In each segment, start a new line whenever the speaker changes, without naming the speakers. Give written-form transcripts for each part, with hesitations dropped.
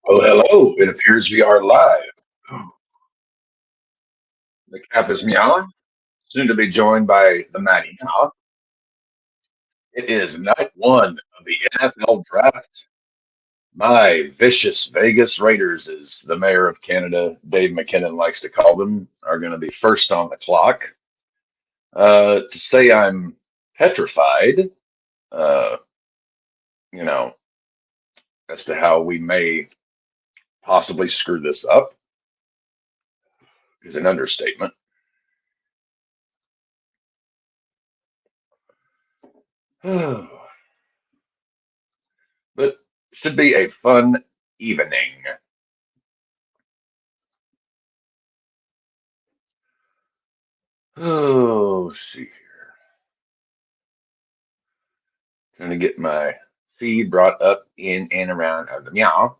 Oh, hello. It appears we are live. The cap is Meow, soon to be joined by the Matty Meow. It is night one of the NFL Draft. My vicious Vegas Raiders, as the mayor of Canada, Dave McKinnon, likes to call them, are going to be first on the clock. To say I'm petrified, uh, you know, as to how we may possibly screw this up is an understatement. But should be a fun evening. Oh, let's see here. Trying to get my feed brought up in and around the meow.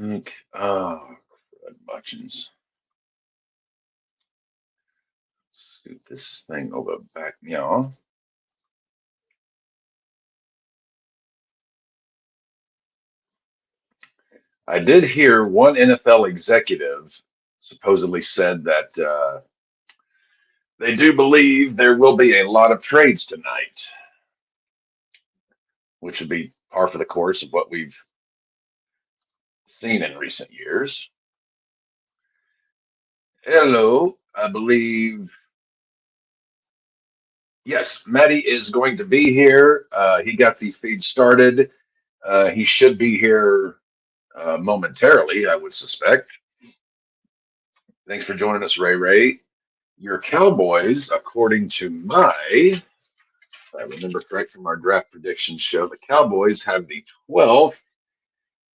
Okay. Oh, crud buttons. Scoot this thing over back meow. I did hear one NFL executive supposedly said that they do believe there will be a lot of trades tonight, which would be par for the course of what we've seen in recent years. Hello, I believe. Yes, Matty is going to be here. He got the feed started. He should be here momentarily, I would suspect. Thanks for joining us, Ray Ray. Your Cowboys, according to if I remember correct from our draft predictions show, the Cowboys have the 12th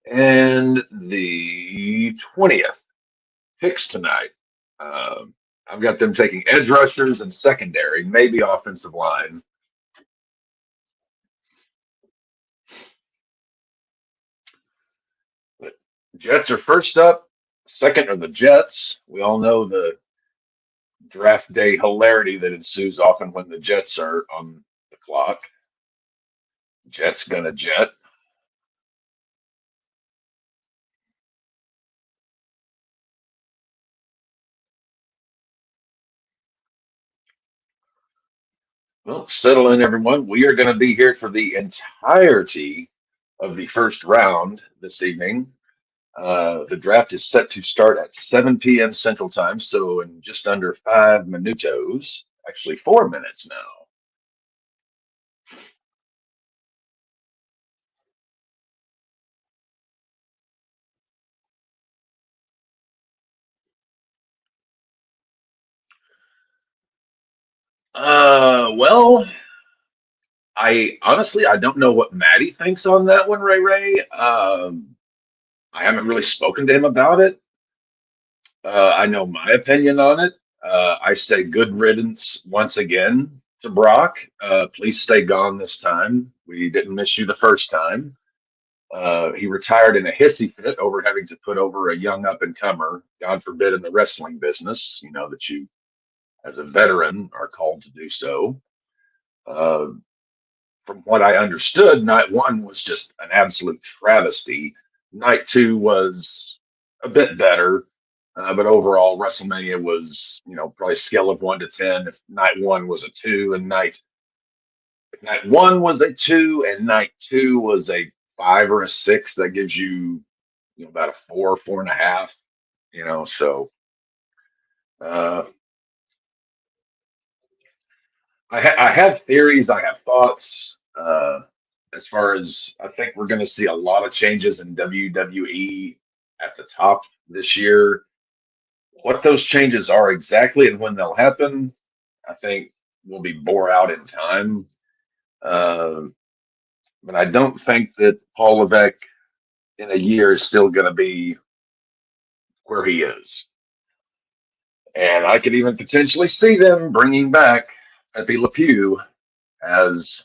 and the 20th picks tonight. I've got them taking edge rushers and secondary, maybe offensive line. But Jets are first up. Second are the Jets. We all know the draft day hilarity that ensues often when the Jets are on the clock. Jets gonna jet. Well, settle in, everyone. We are going to be here for the entirety of the first round this evening. The draft is set to start at 7 p.m. Central Time, so in just under 5 minutos, actually 4 minutes now. Well, I don't know what Maddie thinks on that one, Ray Ray. I haven't really spoken to him about it. I know my opinion on it. I say good riddance once again to Brock. Please stay gone this time. We didn't miss you the first time. He retired in a hissy fit over having to put over a young up and comer, God forbid, in the wrestling business. You know that you, as a veteran, are called to do so. Uh, from what I understood, night one was just an absolute travesty. Night two was a bit better, but overall, WrestleMania was, probably scale of 1 to 10. If night one was a two, and night one was a two, and night two was a five or a six, that gives you, about a four, 4.5. So uh, I have theories, I have thoughts. As far as I think we're going to see a lot of changes in WWE at the top this year. What those changes are exactly and when they'll happen, I think will be bore out in time. Uh, but I don't think that Paul Levesque in a year is still going to be where he is. And I could even potentially see them bringing back Pepe Le Pew as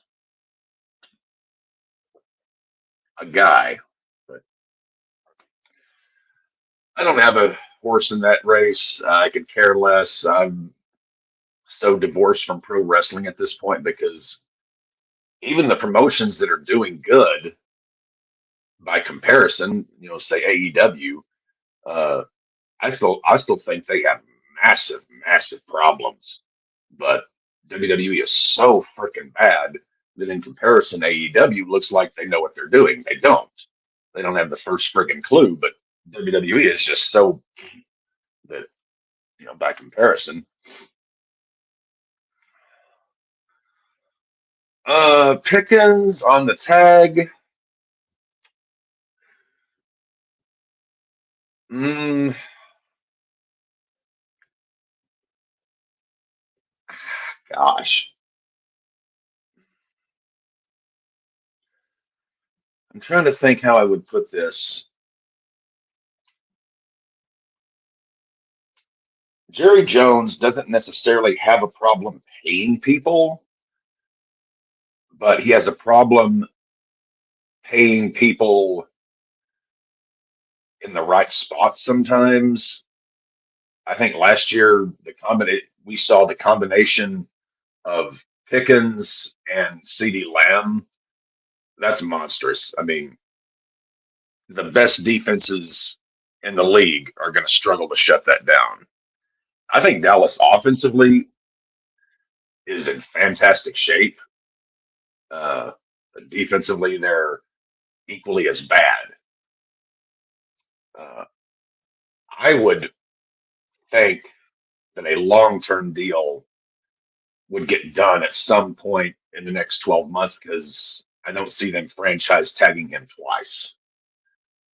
a guy. But I don't have a horse in that race. I could care less. I'm so divorced from pro wrestling at this point because even the promotions that are doing good by comparison, say AEW, uh, I still think they have massive, massive problems. But WWE is so freaking bad that in comparison, AEW looks like they know what they're doing. They don't. They don't have the first friggin' clue. But WWE is just so that by comparison. Pickens on the tag. Mm, gosh, I'm trying to think how I would put this. Jerry Jones doesn't necessarily have a problem paying people, but he has a problem paying people in the right spots sometimes. I think last year we saw the combination of Pickens and CeeDee Lamb. That's monstrous. I mean, the best defenses in the league are going to struggle to shut that down. I think Dallas offensively is in fantastic shape. Uh, Defensively, they're equally as bad. Uh, I would think that a long-term deal would get done at some point in the next 12 months because I don't see them franchise tagging him twice.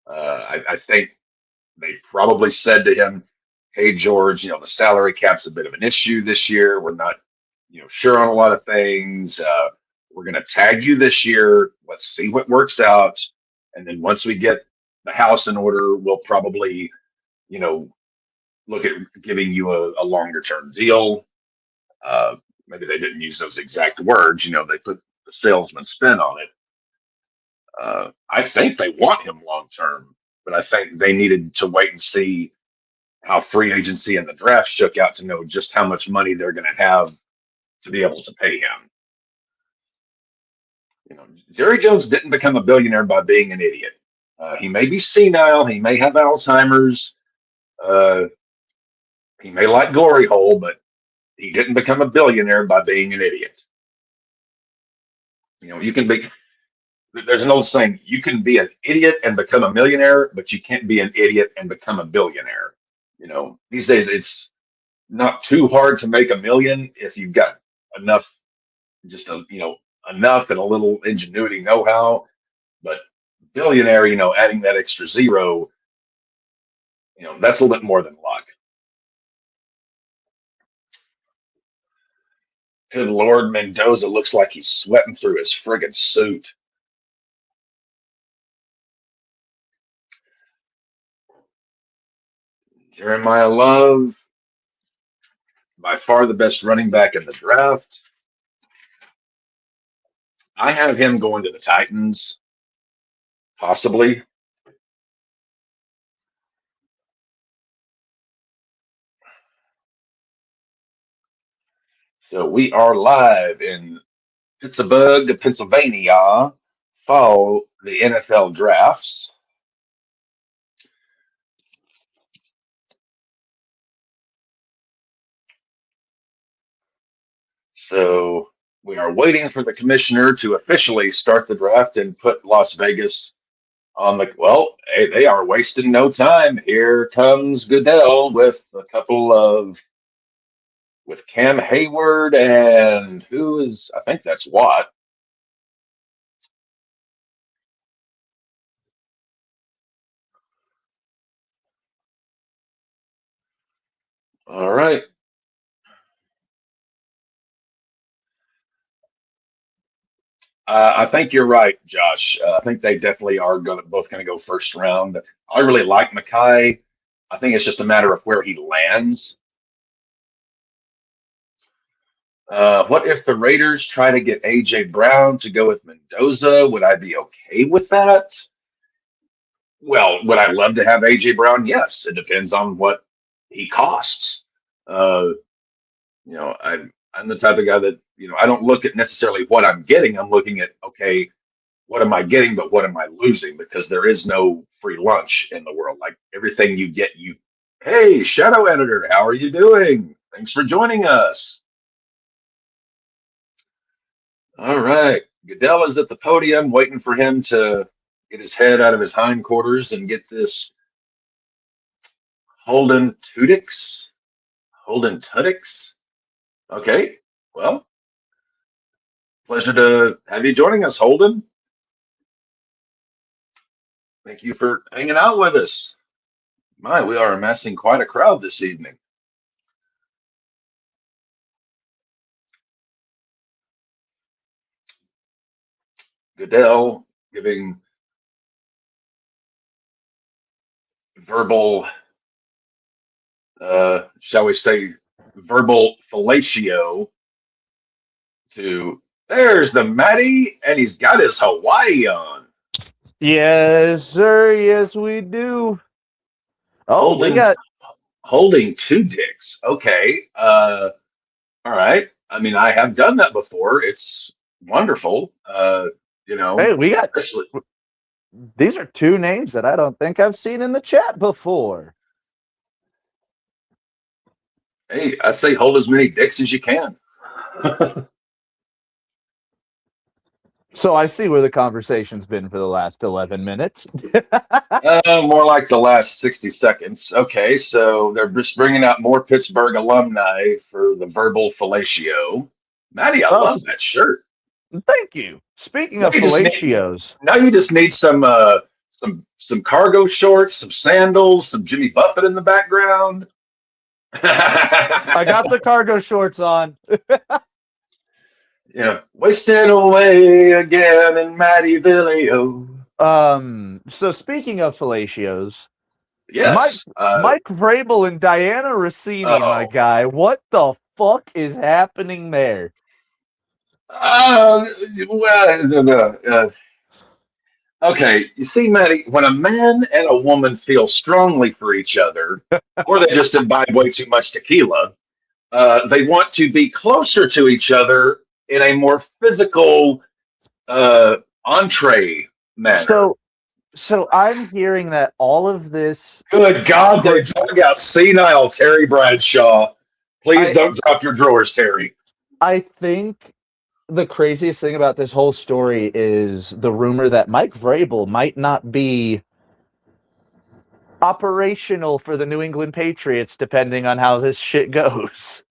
I think they probably said to him, "Hey George, the salary cap's a bit of an issue this year. We're not, sure on a lot of things. We're going to tag you this year. Let's see what works out, and then once we get the house in order, we'll probably, you know, look at giving you a longer term deal." Uh, Maybe they didn't use those exact words. They put the salesman spin on it. I think they want him long term, but I think they needed to wait and see how free agency and the draft shook out to know just how much money they're going to have to be able to pay him. Jerry Jones didn't become a billionaire by being an idiot. He may be senile, he may have Alzheimer's, uh, he may like glory hole, but he didn't become a billionaire by being an idiot. You can be. There's an old saying: you can be an idiot and become a millionaire, but you can't be an idiot and become a billionaire. These days it's not too hard to make a million if you've got enough, just enough and a little ingenuity, know-how. But billionaire, adding that extra zero, that's a little bit more than luck. Good Lord, Mendoza looks like he's sweating through his friggin' suit. Jeremiah Love, by far the best running back in the draft. I have him going to the Titans, possibly. So we are live in Pittsburgh, Pennsylvania, for the NFL drafts. So we are waiting for the commissioner to officially start the draft and put Las Vegas on the. Well, hey, they are wasting no time. Here comes Goodell with Cam Hayward and who is, I think that's Watt. All right. I think you're right, Josh. I think they definitely are both going to go first round. I really like Mackay. I think it's just a matter of where he lands. What if the Raiders try to get AJ Brown to go with Mendoza? Would I be okay with that? Well, would I love to have AJ Brown? Yes. It depends on what he costs. Uh, I'm the type of guy that I don't look at necessarily what I'm getting. I'm looking at, okay, what am I getting, but what am I losing? Because there is no free lunch in the world. Like everything you get, hey, shadow editor, how are you doing? Thanks for joining us. All right. Goodell is at the podium waiting for him to get his head out of his hindquarters and get this Holden Tudix. Holden Tudix. Okay. Well, pleasure to have you joining us, Holden. Thank you for hanging out with us. My, we are amassing quite a crowd this evening. Goodell giving verbal, shall we say, verbal fellatio to, there's the Matty, and he's got his Hawaii on.
Yes, sir. Yes, we do. Oh, we got
holding two dicks. Okay. All right. I mean, I have done that before. It's wonderful.
Hey, we got. These are two names that I don't think I've seen in the chat before.
Hey, I say hold as many dicks as you can.
So I see where the conversation's been for the last 11 minutes.
More like the last 60 seconds. Okay, so they're just bringing out more Pittsburgh alumni for the verbal fellatio. Matty, I love that shirt.
Thank you. Speaking of fellatios,
now you just need some cargo shorts, some sandals, some Jimmy Buffett in the background.
I got the cargo shorts on.
Yeah, wasting away again in Mattyville.
So speaking of fellatios,
yes,
Mike Vrabel and Diana Rossini, my guy. What the fuck is happening there?
Okay, you see, Matty, when a man and a woman feel strongly for each other, or they just imbibe way too much tequila, they want to be closer to each other in a more physical entree manner.
So I'm hearing that all of this.
Good God, they dug out senile Terry Bradshaw. Please don't drop your drawers, Terry.
I think the craziest thing about this whole story is the rumor that Mike Vrabel might not be operational for the New England Patriots, depending on how this shit goes.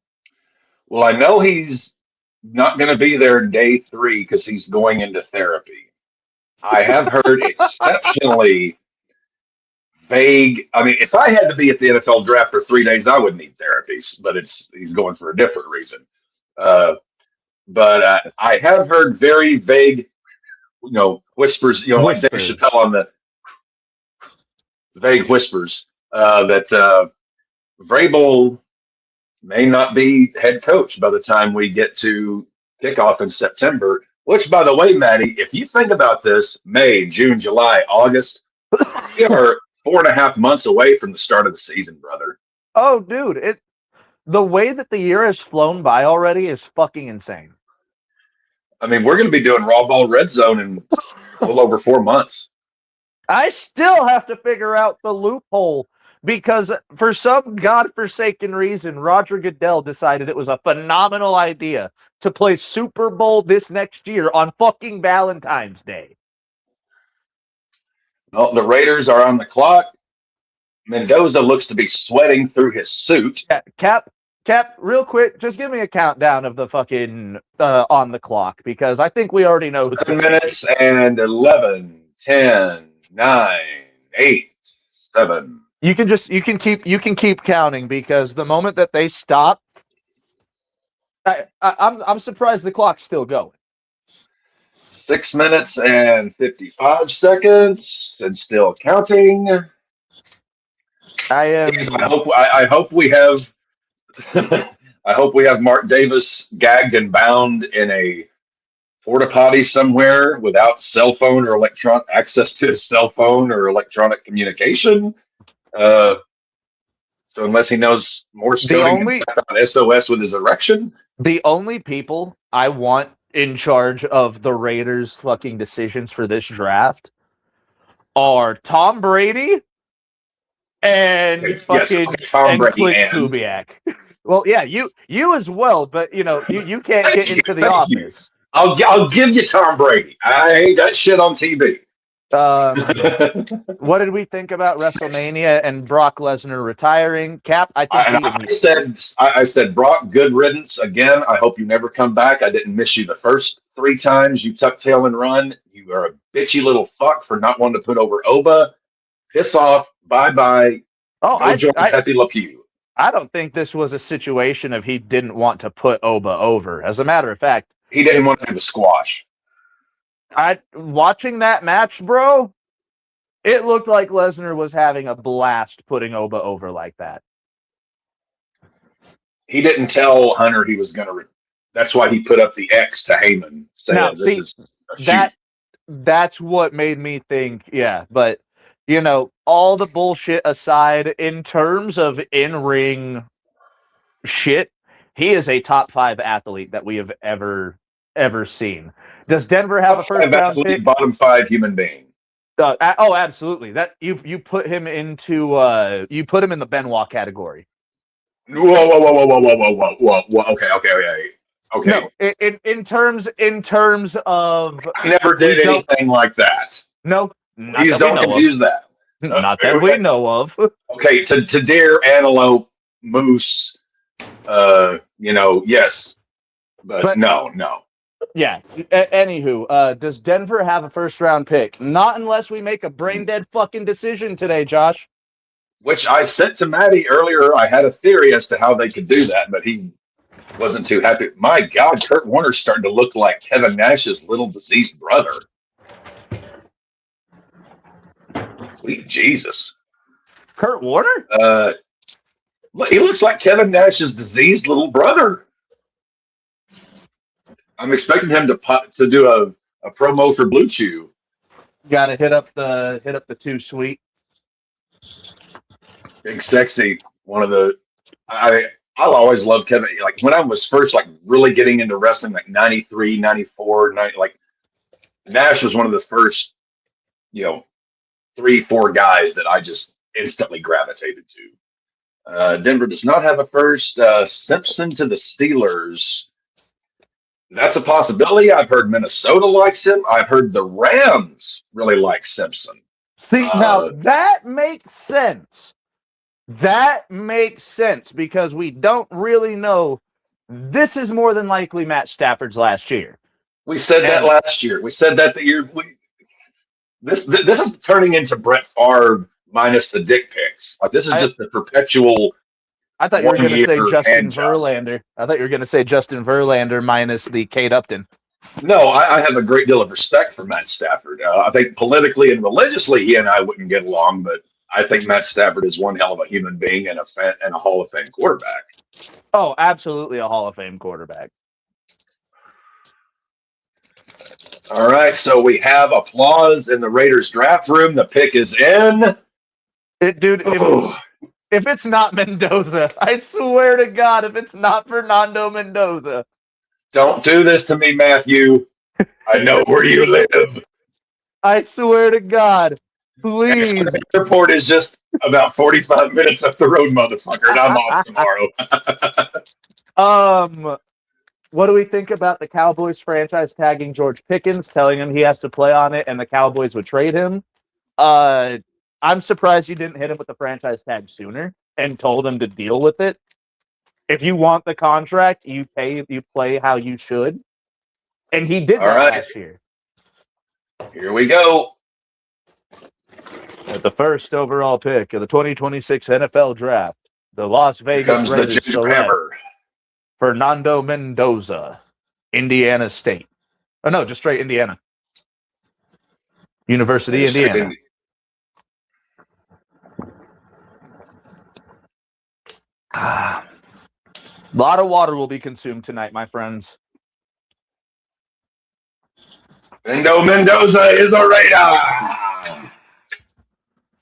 Well, I know he's not going to be there day 3 because he's going into therapy. I have heard exceptionally vague. I mean, if I had to be at the NFL draft for 3 days, I would need therapies, but he's going for a different reason. But I have heard very vague, whispers, like Dave Chappelle on the vague whispers that Vrabel may not be head coach by the time we get to kickoff in September, which, by the way, Matty, if you think about this, May, June, July, August, we are 4.5 months away from the start of the season, brother.
Oh, dude, the way that the year has flown by already is fucking insane.
I mean, we're going to be doing RAWBall Red Zone in a little over 4 months.
I still have to figure out the loophole because for some godforsaken reason, Roger Goodell decided it was a phenomenal idea to play Super Bowl this next year on fucking Valentine's Day.
Well, the Raiders are on the clock. Mendoza looks to be sweating through his suit.
Cap, real quick, just give me a countdown of the fucking on the clock because I think we already know.
7 minutes and 11, 10, 9, 8, 7.
You can keep counting because the moment that they stop, I'm surprised the clock's still going.
6 minutes and 55 seconds and still counting. I hope we have I hope we have Mark Davis gagged and bound in a porta potty somewhere without cell phone or electronic access to a cell phone or electronic communication. Uh, so unless he knows Morse
The
coding and
only
tapped on SOS with his erection,
the only people I want in charge of the Raiders' fucking decisions for this draft are Tom Brady and
yes,
fucking
okay, Tom
and
Brady
Clint
and
Kubiak. Well, yeah, you as well, but you can't get
thank you,
into the
thank you.
office.
I'll give you Tom Brady. I ain't got shit on TV.
What did we think about WrestleMania and Brock Lesnar retiring? Cap, I think
I said, Brock, good riddance. Again, I hope you never come back. I didn't miss you the first 3 times you tuck tail and run. You are a bitchy little fuck for not wanting to put over Oba. Piss off. Bye bye. Go join Pepe Le Pew.
I don't think this was a situation of he didn't want to put Oba over. As a matter of fact,
he didn't want to do the squash.
Watching that match, bro, it looked like Lesnar was having a blast putting Oba over like that.
He didn't tell Hunter he was going to. That's why he put up the X to Heyman, saying
now,
this is a
shoot. That's what made me think, yeah. But, all the bullshit aside, in terms of in-ring shit, he is a top 5 athlete that we have ever seen. Does Denver have a first-round pick?
Bottom 5 human being.
Absolutely. That you put him into you put him in the Benoit category.
Whoa. Okay.
No, in terms of
I never did anything like that.
No,
please don't confuse that.
Not that we know of.
Okay, to deer, antelope, moose, yes, but no.
Yeah. Anywho, does Denver have a first-round pick? Not unless we make a brain-dead fucking decision today, Josh.
Which I sent to Maddie earlier. I had a theory as to how they could do that, but he wasn't too happy. My God, Kurt Warner's starting to look like Kevin Nash's little diseased brother. Sweet Jesus.
Kurt Warner?
He looks like Kevin Nash's diseased little brother. I'm expecting him to do a promo for Blue Chew.
Got to hit up the Too Sweet.
Big Sexy, one of the I'll always love Kevin. Like when I was first really getting into wrestling, like 93, 94, 90, Nash was one of the first, 3-4 guys that I just instantly gravitated to. Denver does not have a first. Simpson to the Steelers. That's a possibility. I've heard Minnesota likes him. I've heard the Rams really like Simpson.
See, now that makes sense. That makes sense because we don't really know. This is more than likely Matt Stafford's last year.
We said that last year. We said that the year. This is turning into Brett Favre minus the dick pics. This is just the perpetual.
I thought you were going to say Justin Verlander. I thought you were going to say Justin Verlander minus the Kate Upton.
No, I have a great deal of respect for Matt Stafford. I think politically and religiously, he and I wouldn't get along, but I think Matt Stafford is one hell of a human being and a Hall of Fame quarterback.
Oh, absolutely a Hall of Fame quarterback.
All right, so we have applause in the Raiders draft room. The pick is in.
If it's not Mendoza, I swear to God, if it's not Fernando Mendoza.
Don't do this to me, Matthew. I know where you live.
I swear to God. Please.
The airport is just about 45 minutes up the road, motherfucker, and I'm off
tomorrow. What do we think about the Cowboys franchise tagging George Pickens, telling him he has to play on it and the Cowboys would trade him? I'm surprised you didn't hit him with the franchise tag sooner and told him to deal with it. If you want the contract, you play how you should. And he did that last year.
Here we go.
At the first overall pick of the 2026 NFL Draft, the Las Vegas Raiders select Fernando Mendoza, Indiana State. Oh, no, just straight Indiana. University, Indiana. A lot of water will be consumed tonight, my friends.
Endo Mendoza is a Raider.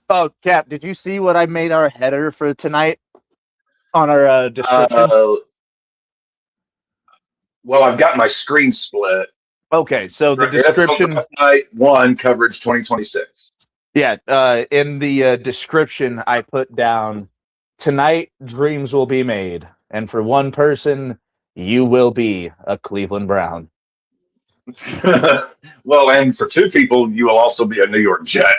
Oh, Cap, did you see what I made our header for tonight on our description?
Well, I've got my screen split.
Okay, so the
NFL
description.
Draft Night 1 coverage 2026.
Yeah, in the description, I put down tonight dreams will be made, and for one person, you will be a Cleveland Brown.
Well, and for two people, you will also be a New York Jet.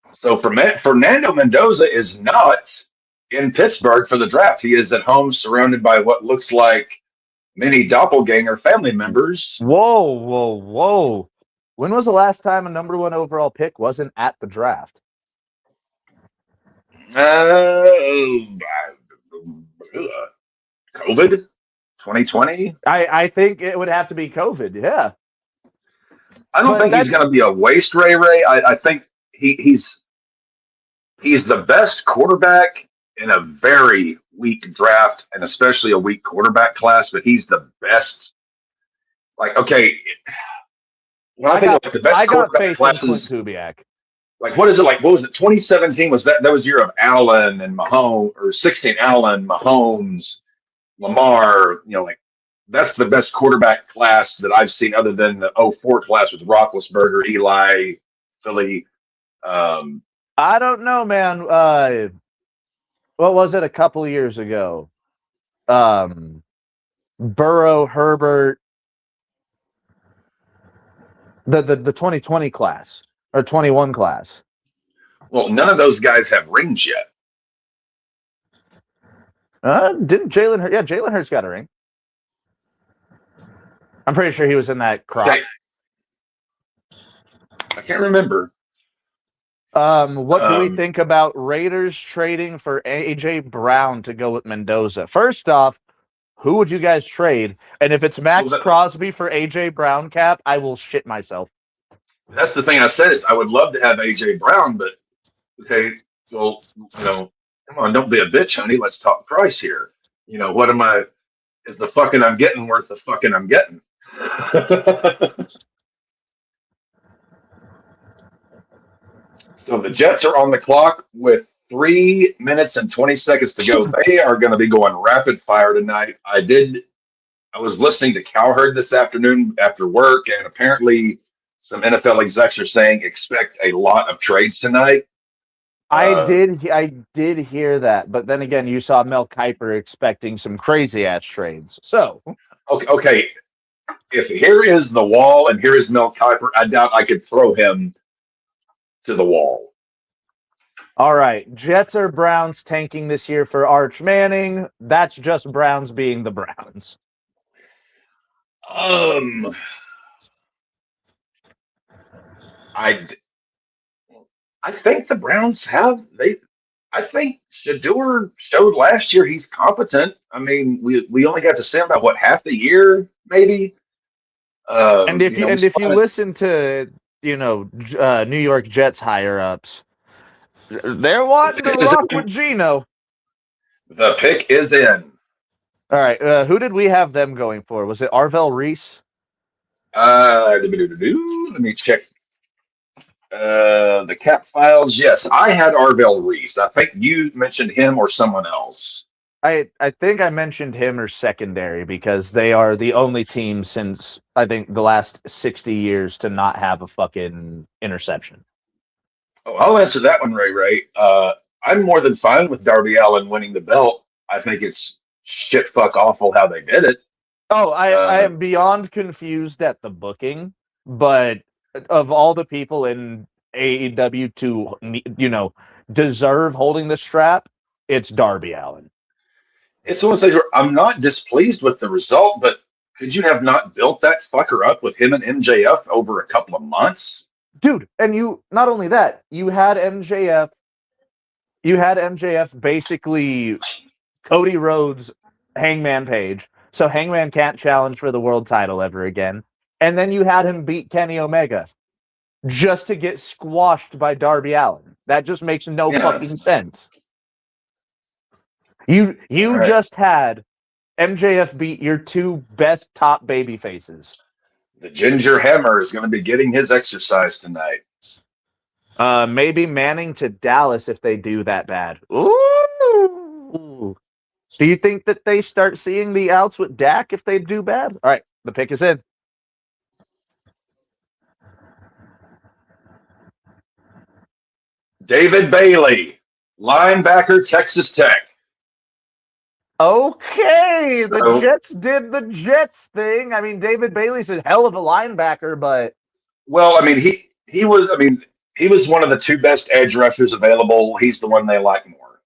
So Fernando Mendoza is not in Pittsburgh for the draft. He is at home surrounded by what looks like many doppelganger family members.
Whoa, whoa, whoa. When was the last time a number 1 overall pick wasn't at the draft?
COVID 2020.
I think it would have to be COVID, yeah.
I don't think he's going to be a waste, Ray. I think he's the best quarterback in a very weak draft, and especially a weak quarterback class. But he's the best. Like, okay, when I think of like the best quarterback classes, like what is it like? What was it? 2017 was that was year of Allen and Mahomes, or 16 Allen, Mahomes, Lamar. You know, like that's the best quarterback class that I've seen, other than the 04 class with Roethlisberger, Eli, Philly.
I don't know, man. What was it a couple years ago? Burrow, Herbert, the 2020 class or 21 class.
Well, none of those guys have rings yet.
Didn't Jalen Hurts? Yeah, Jalen Hurts got a ring. I'm pretty sure he was in that crop.
Okay. I can't remember.
What do we think about Raiders trading for AJ Brown to go with Mendoza? First off, who would you guys trade? And if it's Max Crosby for AJ Brown, Cap, I will shit myself.
That's the thing I said is I would love to have AJ Brown, but okay, well, you know, come on, don't be a bitch, honey. Let's talk price here. You know, what am I? Is the fucking I'm getting worth the fucking I'm getting? So the Jets are on the clock with 3 minutes and 20 seconds to go. They are going to be going rapid fire tonight. I was listening to Cowherd this afternoon after work, and apparently some NFL execs are saying expect a lot of trades tonight.
I did hear that, but then again, you saw Mel Kiper expecting some crazy ass trades. So
okay. If here is the wall and here is Mel Kiper, I doubt I could throw him to the wall.
All right. Jets or Browns tanking this year for Arch Manning? That's just Browns being the Browns.
I think the Browns I think Shador showed last year he's competent. I mean, we only got to see him about half the year, maybe.
And if you listen to New York Jets higher ups, they're wanting to rock with Geno.
The pick is in.
All right, who did we have them going for? Was it Arvell Reese?
Let me check the cap files. Yes, I had Arvell Reese. I think you mentioned him or someone else.
I think I mentioned him or secondary because they are the only team since I think the last 60 years to not have a fucking interception.
Oh, I'll answer that one, Ray. I'm more than fine with Darby Allin winning the belt. I think it's shit fuck awful how they did it.
Oh, I am beyond confused at the booking, but of all the people in AEW to, deserve holding the strap, it's Darby Allin.
It's almost like I'm not displeased with the result, but could you have not built that fucker up with him and MJF over a couple of months?
Dude, and you not only that, you had MJF basically Cody Rhodes, Hangman Page, so Hangman can't challenge for the world title ever again. And then you had him beat Kenny Omega just to get squashed by Darby Allin. That just makes no fucking sense. You just had MJF beat your two best top baby faces.
The Ginger Hammer is going to be getting his exercise tonight.
Maybe Manning to Dallas if they do that bad. Ooh. Do you think that they start seeing the outs with Dak if they do bad? All right, the pick is in.
David Bailey, linebacker, Texas Tech.
Okay, the Jets did the Jets thing. I mean, David Bailey's a hell of a linebacker, but
well, I mean, he was one of the two best edge rushers available. He's the one they like more.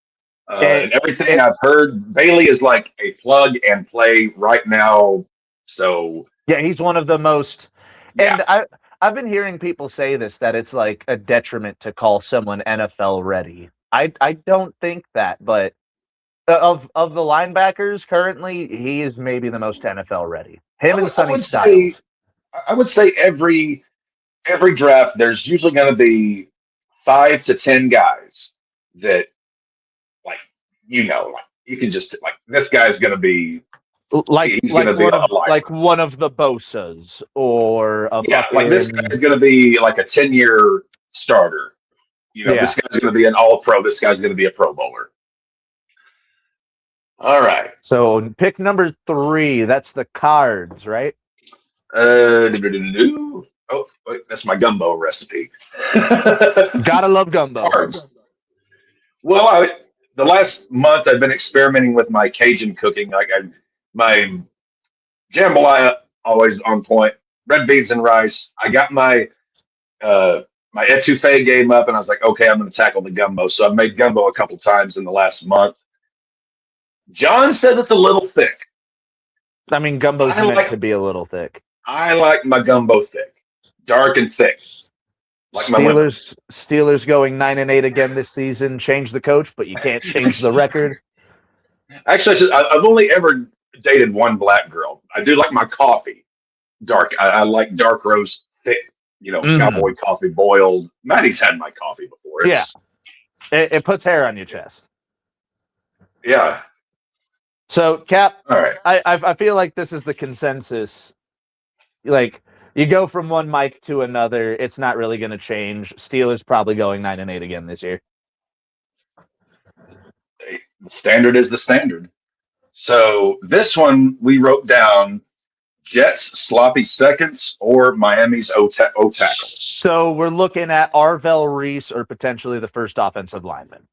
And everything I've heard, Bailey is like a plug and play right now. So
yeah, he's one of the most. Yeah. And I've been hearing people say this, that it's like a detriment to call someone NFL ready. I don't think that, but of the linebackers currently, he is maybe the most NFL ready. Him and Sonny Styles.
I would say every draft, there's usually going to be 5 to 10 guys that, like, you can just like, this guy's going to be he's going to be
like one of the Bosas or
like this guy's going to be like a 10-year starter. This guy's going to be an All-Pro. This guy's going to be a Pro Bowler. All right.
So pick number 3. That's the Cards, right?
Oh, wait, that's my gumbo recipe.
Gotta love gumbo.
Cards. Well, the last month I've been experimenting with my Cajun cooking. My jambalaya always on point. Red beans and rice. I got my my etouffee game up, and I was like, okay, I'm going to tackle the gumbo. So I've made gumbo a couple times in the last month. John says it's a little thick.
I mean, gumbo's meant to be a little thick.
I like my gumbo thick, dark and thick. Like
Steelers going 9-8 again this season. Change the coach, but you can't change the record.
Actually, I've only ever dated one black girl. I do like my coffee dark. I like dark roast, thick. Cowboy coffee, boiled. Maddie's had my coffee before.
It puts hair on your chest.
Yeah.
So, Cap,
all right.
I feel like this is the consensus. Like, you go from one mic to another, it's not really going to change. Steelers probably going 9-8 again this year.
The standard is the standard. So this one we wrote down: Jets sloppy seconds or Miami's O tackle.
So we're looking at Arvell Reese or potentially the first offensive lineman.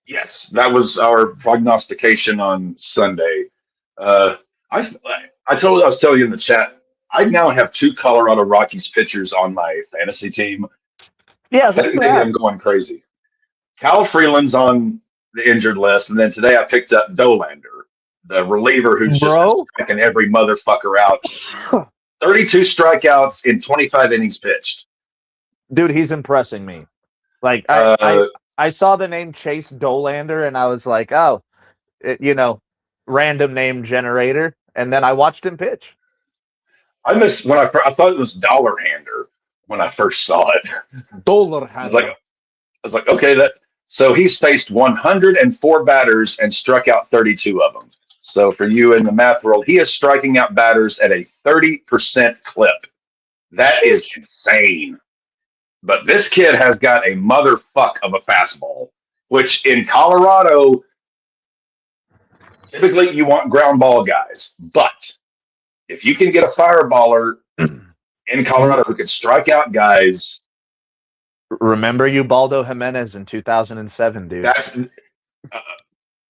Yes, that was our prognostication on Sunday. I was telling you in the chat, I now have 2 Colorado Rockies pitchers on my fantasy team.
Yeah,
I'm going crazy. Kyle Freeland's on the injured list, and then today I picked up Dolander, the reliever who's just striking every motherfucker out. 32 strikeouts in 25 innings pitched.
Dude, he's impressing me. Like, I saw the name Chase Dolander, and I was like, random name generator. And then I watched him pitch.
I thought it was Dollar Hander when I first saw it.
Dollar Hander.
I was like, okay, so he's faced 104 batters and struck out 32 of them. So for you in the math world, he is striking out batters at a 30% clip. That is insane. But this kid has got a motherfuck of a fastball, which in Colorado, typically you want ground ball guys. But if you can get a fireballer in Colorado who can strike out guys.
Remember Ubaldo Jimenez in 2007, dude.
I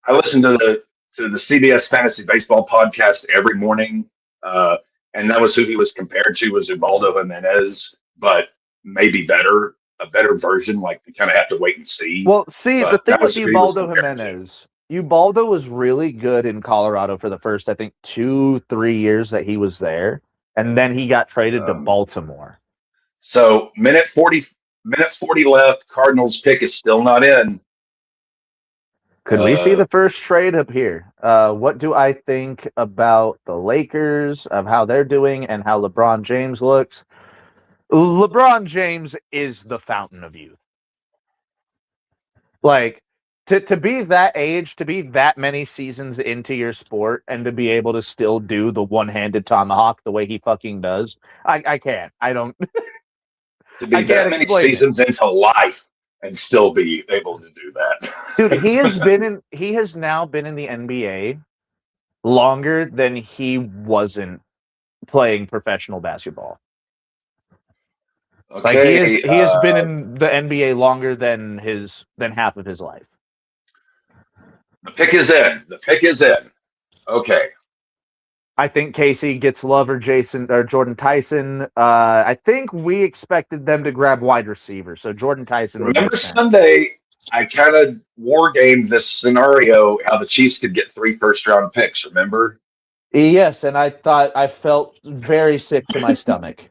listen to the CBS Fantasy Baseball podcast every morning, and that was who he was compared to, was Ubaldo Jimenez, but maybe a better version. Like, we kind of have to wait and see.
Well, the thing with Ubaldo Jimenez, Ubaldo was really good in Colorado for the first, I think, 2-3 years that he was there, and then he got traded to Baltimore.
So minute 40 left. Cardinals pick is still not in.
Could we see the first trade up here? What do I think about the Lakers, of how they're doing, and how LeBron James looks? LeBron James is the fountain of youth. Like, to be that age, to be that many seasons into your sport, and to be able to still do the one-handed tomahawk the way he fucking does, I can't. I don't.
To be
I
that
can't
many
explain it.
seasons into life and still be able to do that.
Dude, he has now been in the NBA longer than he wasn't playing professional basketball. Like
Okay,
he has been in the NBA longer than half of his life.
the pick is in. The pick is in. Okay.
I think Casey gets Love or Jordan Tyson. I think we expected them to grab wide receiver, so Jordan Tyson would
Remember
make sense.
Sunday, I kind of war gamed this scenario how the Chiefs could get 3 first-round picks, remember?
Yes, and I felt very sick to my stomach.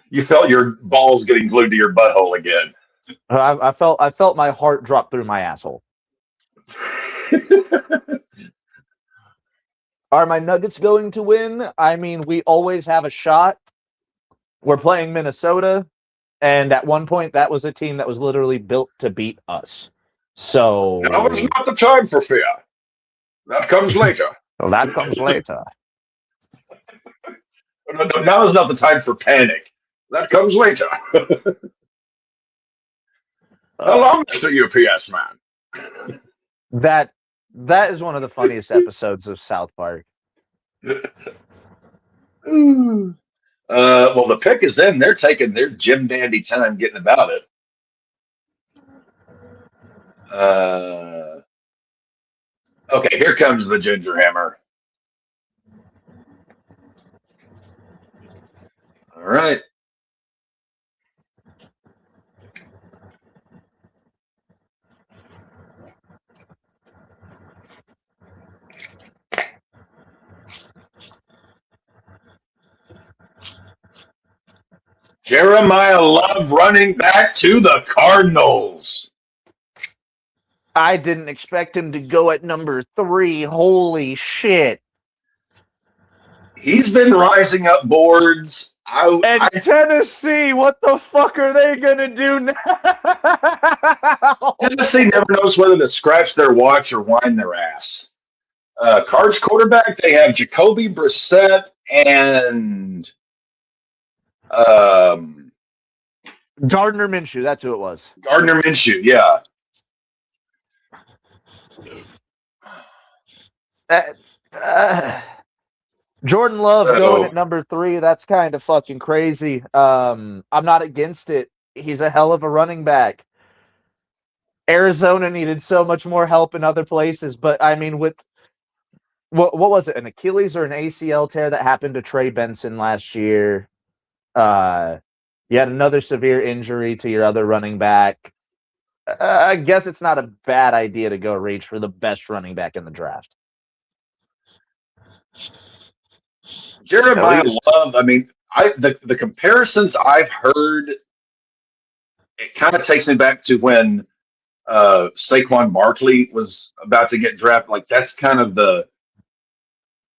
You felt your balls getting glued to your butthole again.
I felt my heart drop through my asshole. Are my Nuggets going to win? I mean, we always have a shot. We're playing Minnesota, and at one point, that was a team that was literally built to beat us. So
Now is not the time for fear. That comes later.
Well, that comes later.
Now is not the time for panic. That comes later. How long, Mr. UPS man?
That is one of the funniest episodes of South Park.
Well, the pick is in. They're taking their Jim Dandy time getting about it. Okay, here comes the Ginger Hammer. All right. Jeremiah Love running back to the Cardinals.
I didn't expect him to go at number 3. Holy shit.
He's been rising up boards.
Tennessee, what the fuck are they going to do now?
Tennessee never knows whether to scratch their watch or wind their ass. Cards quarterback, they have Jacoby Brissett and
Gardner Minshew, that's who it was.
Gardner Minshew, yeah.
Jordan Love going at number 3, that's kind of fucking crazy. I'm not against it. He's a hell of a running back. Arizona needed so much more help in other places, but I mean, with what was it, an Achilles or an ACL tear that happened to Trey Benson last year? You had another severe injury to your other running back. I guess it's not a bad idea to go reach for the best running back in the draft.
Jeremiah Love, I mean, the comparisons I've heard, it kind of takes me back to when Saquon Barkley was about to get drafted. Like, that's kind of the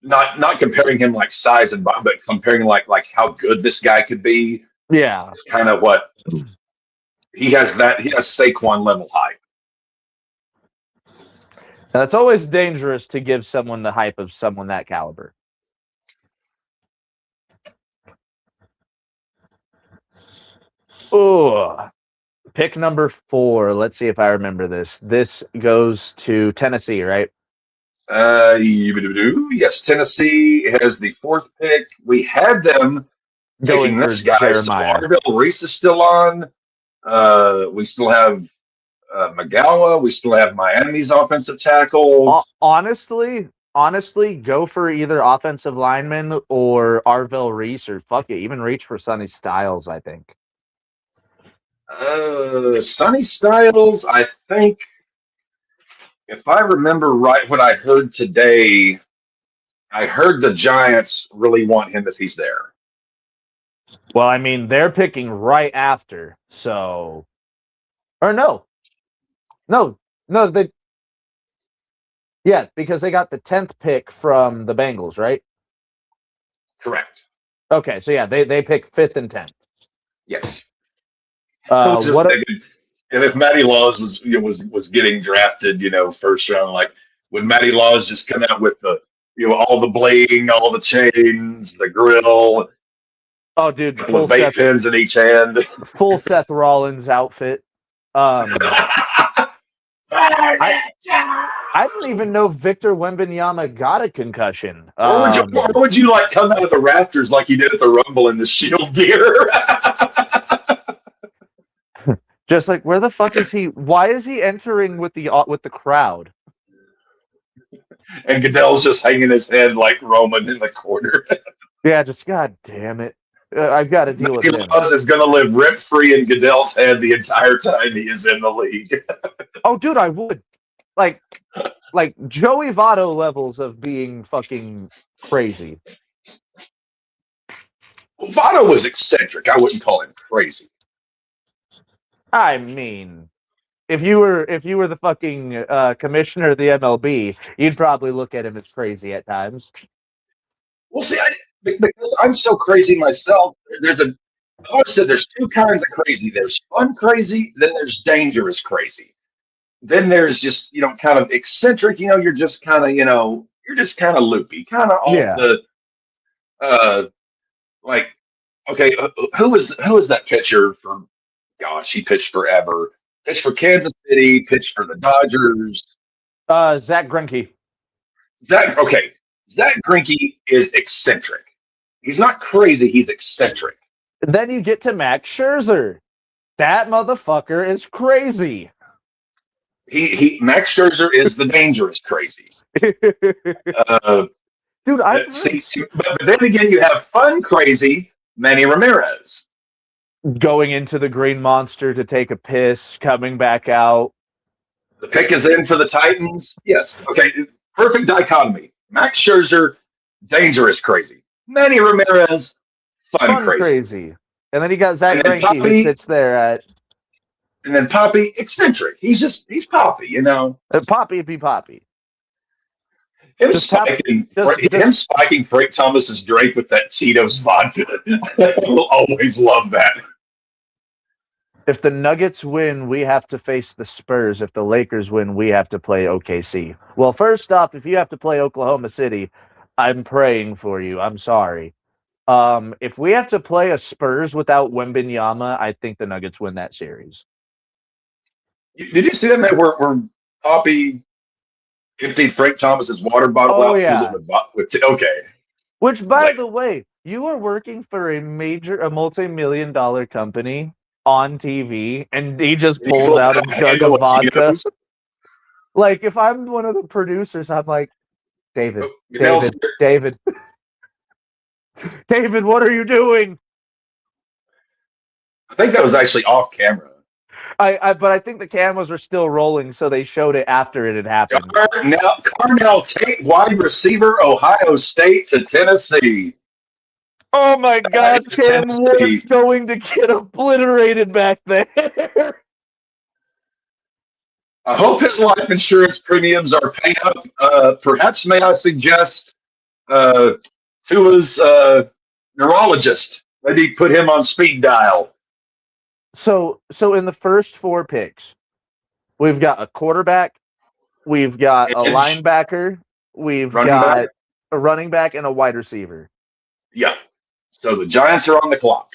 not comparing him like size and but comparing like how good this guy could be.
Yeah,
it's kind of what he has. He has Saquon level hype.
Now, it's always dangerous to give someone the hype of someone that caliber. Oh, pick number 4. Let's see if I remember this. This goes to Tennessee, right?
Yes, Tennessee has the 4th pick. We had them taking this guy.
Jeremiah.
So Arvell Reese is still on. We still have McGowan. We still have Miami's offensive tackle.
Honestly, go for either offensive lineman or Arvell Reese, or fuck it, even reach for Sonny Styles, I think.
Sonny Styles, I think, if I remember right, what I heard today, I heard the Giants really want him if he's there.
Well, I mean, they're picking right after, so... Or no. They... Yeah, because they got the 10th pick from the Bengals, right?
Correct.
Okay, so yeah, they pick 5th and 10th.
Yes.
What
And if Matty Laws was getting drafted, first round, like would Matty Laws just come out with the all the bling, all the chains, the grill,
Oh, dude,
a couple of vape pens in each hand,
full Seth Rollins outfit. I didn't even know Victor Wembanyama got a concussion.
Or would you like come out of the rafters like you did at the Rumble in the Shield gear?
Just like, where the fuck is he? Why is he entering with the crowd?
And Goodell's just hanging his head like Roman in the corner.
Yeah, just God damn it. I've got to deal with him.
Laws is going to live rent-free in Goodell's head the entire time he is in the league.
Oh, dude, I would. Like Joey Votto levels of being fucking crazy.
Well, Votto was eccentric. I wouldn't call him crazy.
I mean, if you were the fucking commissioner of the MLB, you'd probably look at him as crazy at times.
Well, see, because I'm so crazy myself, I always said there's two kinds of crazy. There's fun crazy, then there's dangerous crazy. Then there's just, kind of eccentric, you're just kind of, you're just kind of loopy, kind of off the, like, okay, who was that pitcher from, gosh, he pitched forever. Pitched for Kansas City, pitched for the Dodgers.
Zach Greinke.
Zach Greinke is eccentric. He's not crazy, he's eccentric.
Then you get to Max Scherzer. That motherfucker is crazy.
Max Scherzer is the dangerous crazy.
Dude,
but then again, you have fun crazy Manny Ramirez.
Going into the Green Monster to take a piss, coming back out.
The pick is in for the Titans. Yes. Okay. Perfect dichotomy. Max Scherzer, dangerous crazy. Manny Ramirez, fun crazy.
And then you got Zach Greinke who sits there at.
And then Poppy, eccentric. He's Poppy,
Poppy be Poppy.
Him spiking Frank Thomas's drink with that Tito's vodka. We'll always love that.
If the Nuggets win, we have to face the Spurs. If the Lakers win, we have to play OKC. Well, first off, if you have to play Oklahoma City, I'm praying for you. I'm sorry. If we have to play a Spurs without Wembanyama, I think the Nuggets win that series.
Did you see that, man, where Poppy emptied Frank Thomas's water bottle out?
Yeah.
Okay.
Which, by the way, you are working for a multi-million-dollar company on TV, and he just pulls out a jug of vodka. Like, if I'm one of the producers, I'm like, David, what are you doing?
I think that was actually off camera.
But I think the cameras were still rolling, so they showed it after it had happened.
Carnell Tate, wide receiver, Ohio State to Tennessee.
Oh my God, Cam Ward's going to get obliterated back there.
I hope his life insurance premiums are paid up. Perhaps may I suggest Tua's neurologist, maybe put him on speed dial.
So in the first 4 picks, we've got a quarterback, we've got a linebacker, we've got a running back, and a wide receiver.
Yeah. So the Giants are on the clock.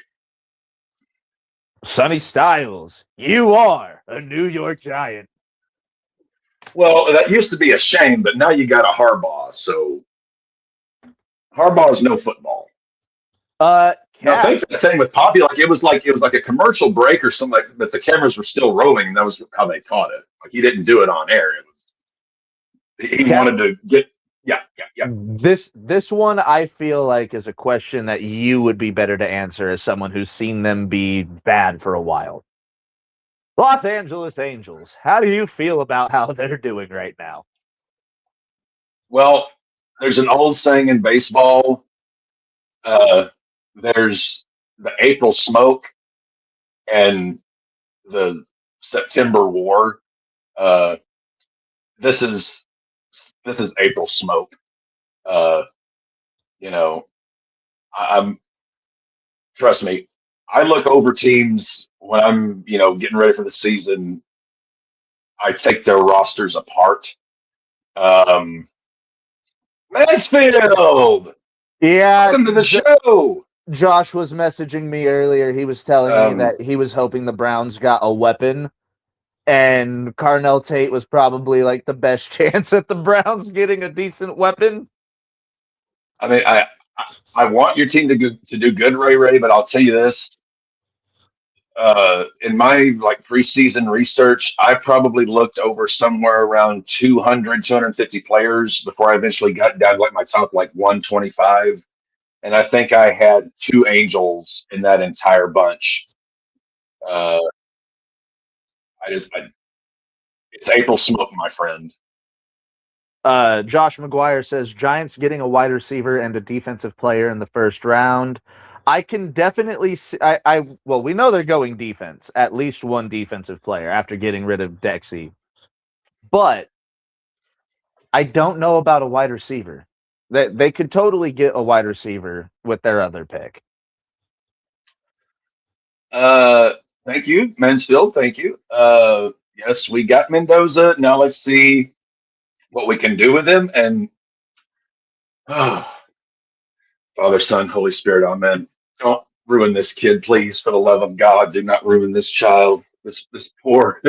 Sonny Styles, you are a New York Giant.
Well, that used to be a shame, but now you got a Harbaugh. So Harbaugh is no football. I think the thing with Poppy, it was like a commercial break or something, but the cameras were still rolling, and that was how they caught it. Like, he didn't do it on air. He wanted to get. Yeah.
This one I feel like is a question that you would be better to answer as someone who's seen them be bad for a while. Los Angeles Angels, how do you feel about how they're doing right now?
Well, there's an old saying in baseball. There's the April smoke and the September war. This is April smoke. Trust me, I look over teams when I'm, getting ready for the season, I take their rosters apart. Um, Mansfield,
Yeah,
welcome to the show.
Josh was messaging me earlier. He was telling me
Um,
that he was hoping the Browns got a weapon, and Carnell Tate was probably like the best chance at the Browns getting a decent weapon.
I mean, I want your team to do good, Ray, but I'll tell you this. In my preseason research, I probably looked over somewhere around 200, 250 players before I eventually got down to my top 125. And I think I had two Angels in that entire bunch. Uh, it's April smoke, my friend.
Josh McGuire says Giants getting a wide receiver and a defensive player in the first round. I can definitely see. Well, we know they're going defense. At least one defensive player after getting rid of Dexy, but I don't know about a wide receiver. They could totally get a wide receiver with their other pick.
Thank you, Mansfield. Thank you. Yes, we got Mendoza. Now let's see what we can do with him. And Father, Son, Holy Spirit, Amen. Don't ruin this kid, please, for the love of God. Do not ruin this child, this poor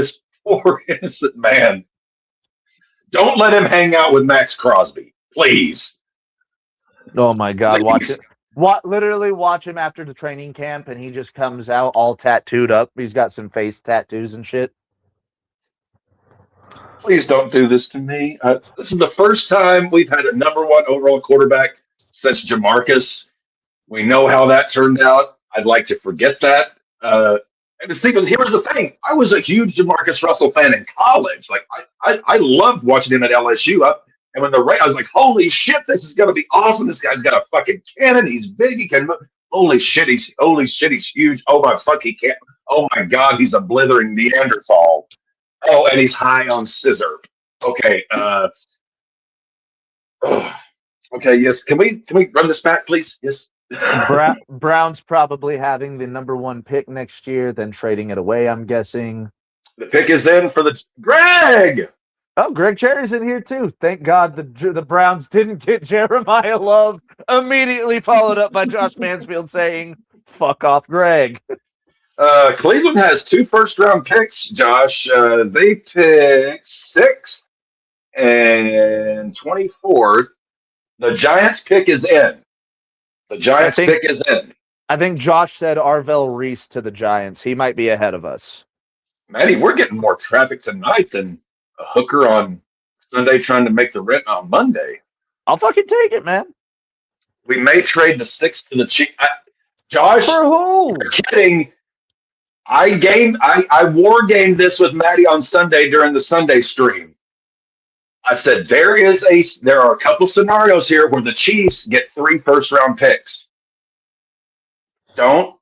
innocent man. Don't let him hang out with Max Crosby, please.
Oh my God!
Please.
Literally watch him after the training camp, and he just comes out all tattooed up. He's got some face tattoos and shit.
Please don't do this to me. This is the first time we've had a #1 overall quarterback since Jamarcus. We know how that turned out. I'd like to forget that. And to see, because here was the thing: I was a huge Jamarcus Russell fan in college. I loved watching him at LSU. And when I was like, "Holy shit, this is gonna be awesome! This guy's got a fucking cannon. He's big. He can move. Holy shit, he's huge. Oh my fuck, he can't. Oh my god, he's a blithering Neanderthal. Oh, and he's high on scissor. Okay, okay, yes. Can we run this back, please? Yes.
Browns probably having the #1 pick next year, then trading it away, I'm guessing.
The pick is in for the Greg.
Oh, Greg Cherry's in here too. Thank God the Browns didn't get Jeremiah Love. Immediately followed up by Josh Mansfield saying, "Fuck off, Greg."
Cleveland has 2 first-round picks, Josh. They pick 6th and 24th. The Giants pick is in. The Giants pick is in.
I think Josh said Arvell Reese to the Giants. He might be ahead of us.
Manny, we're getting more traffic tonight than a hooker on Sunday trying to make the rent on Monday.
I'll fucking take it, man.
We may trade the 6th to the Chiefs. Josh,
for who?
You're kidding. I war gamed this with Maddie on Sunday during the Sunday stream. I said there are a couple scenarios here where the Chiefs get 3 first-round picks. I'm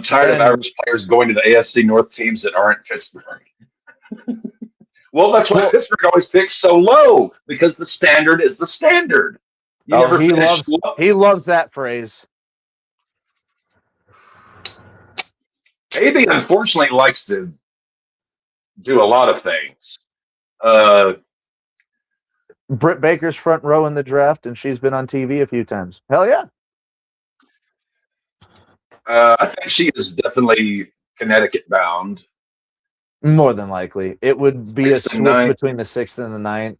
tired of average players going to the AFC North teams that aren't Pittsburgh. Well, that's why Pittsburgh always picks so low, because the standard is the standard.
He loves that phrase.
AB, unfortunately, likes to do a lot of things.
Britt Baker's front row in the draft, and she's been on TV a few times. Hell yeah.
I think she is definitely Connecticut bound.
More than likely. It would be a switch between the 6th and the 9th.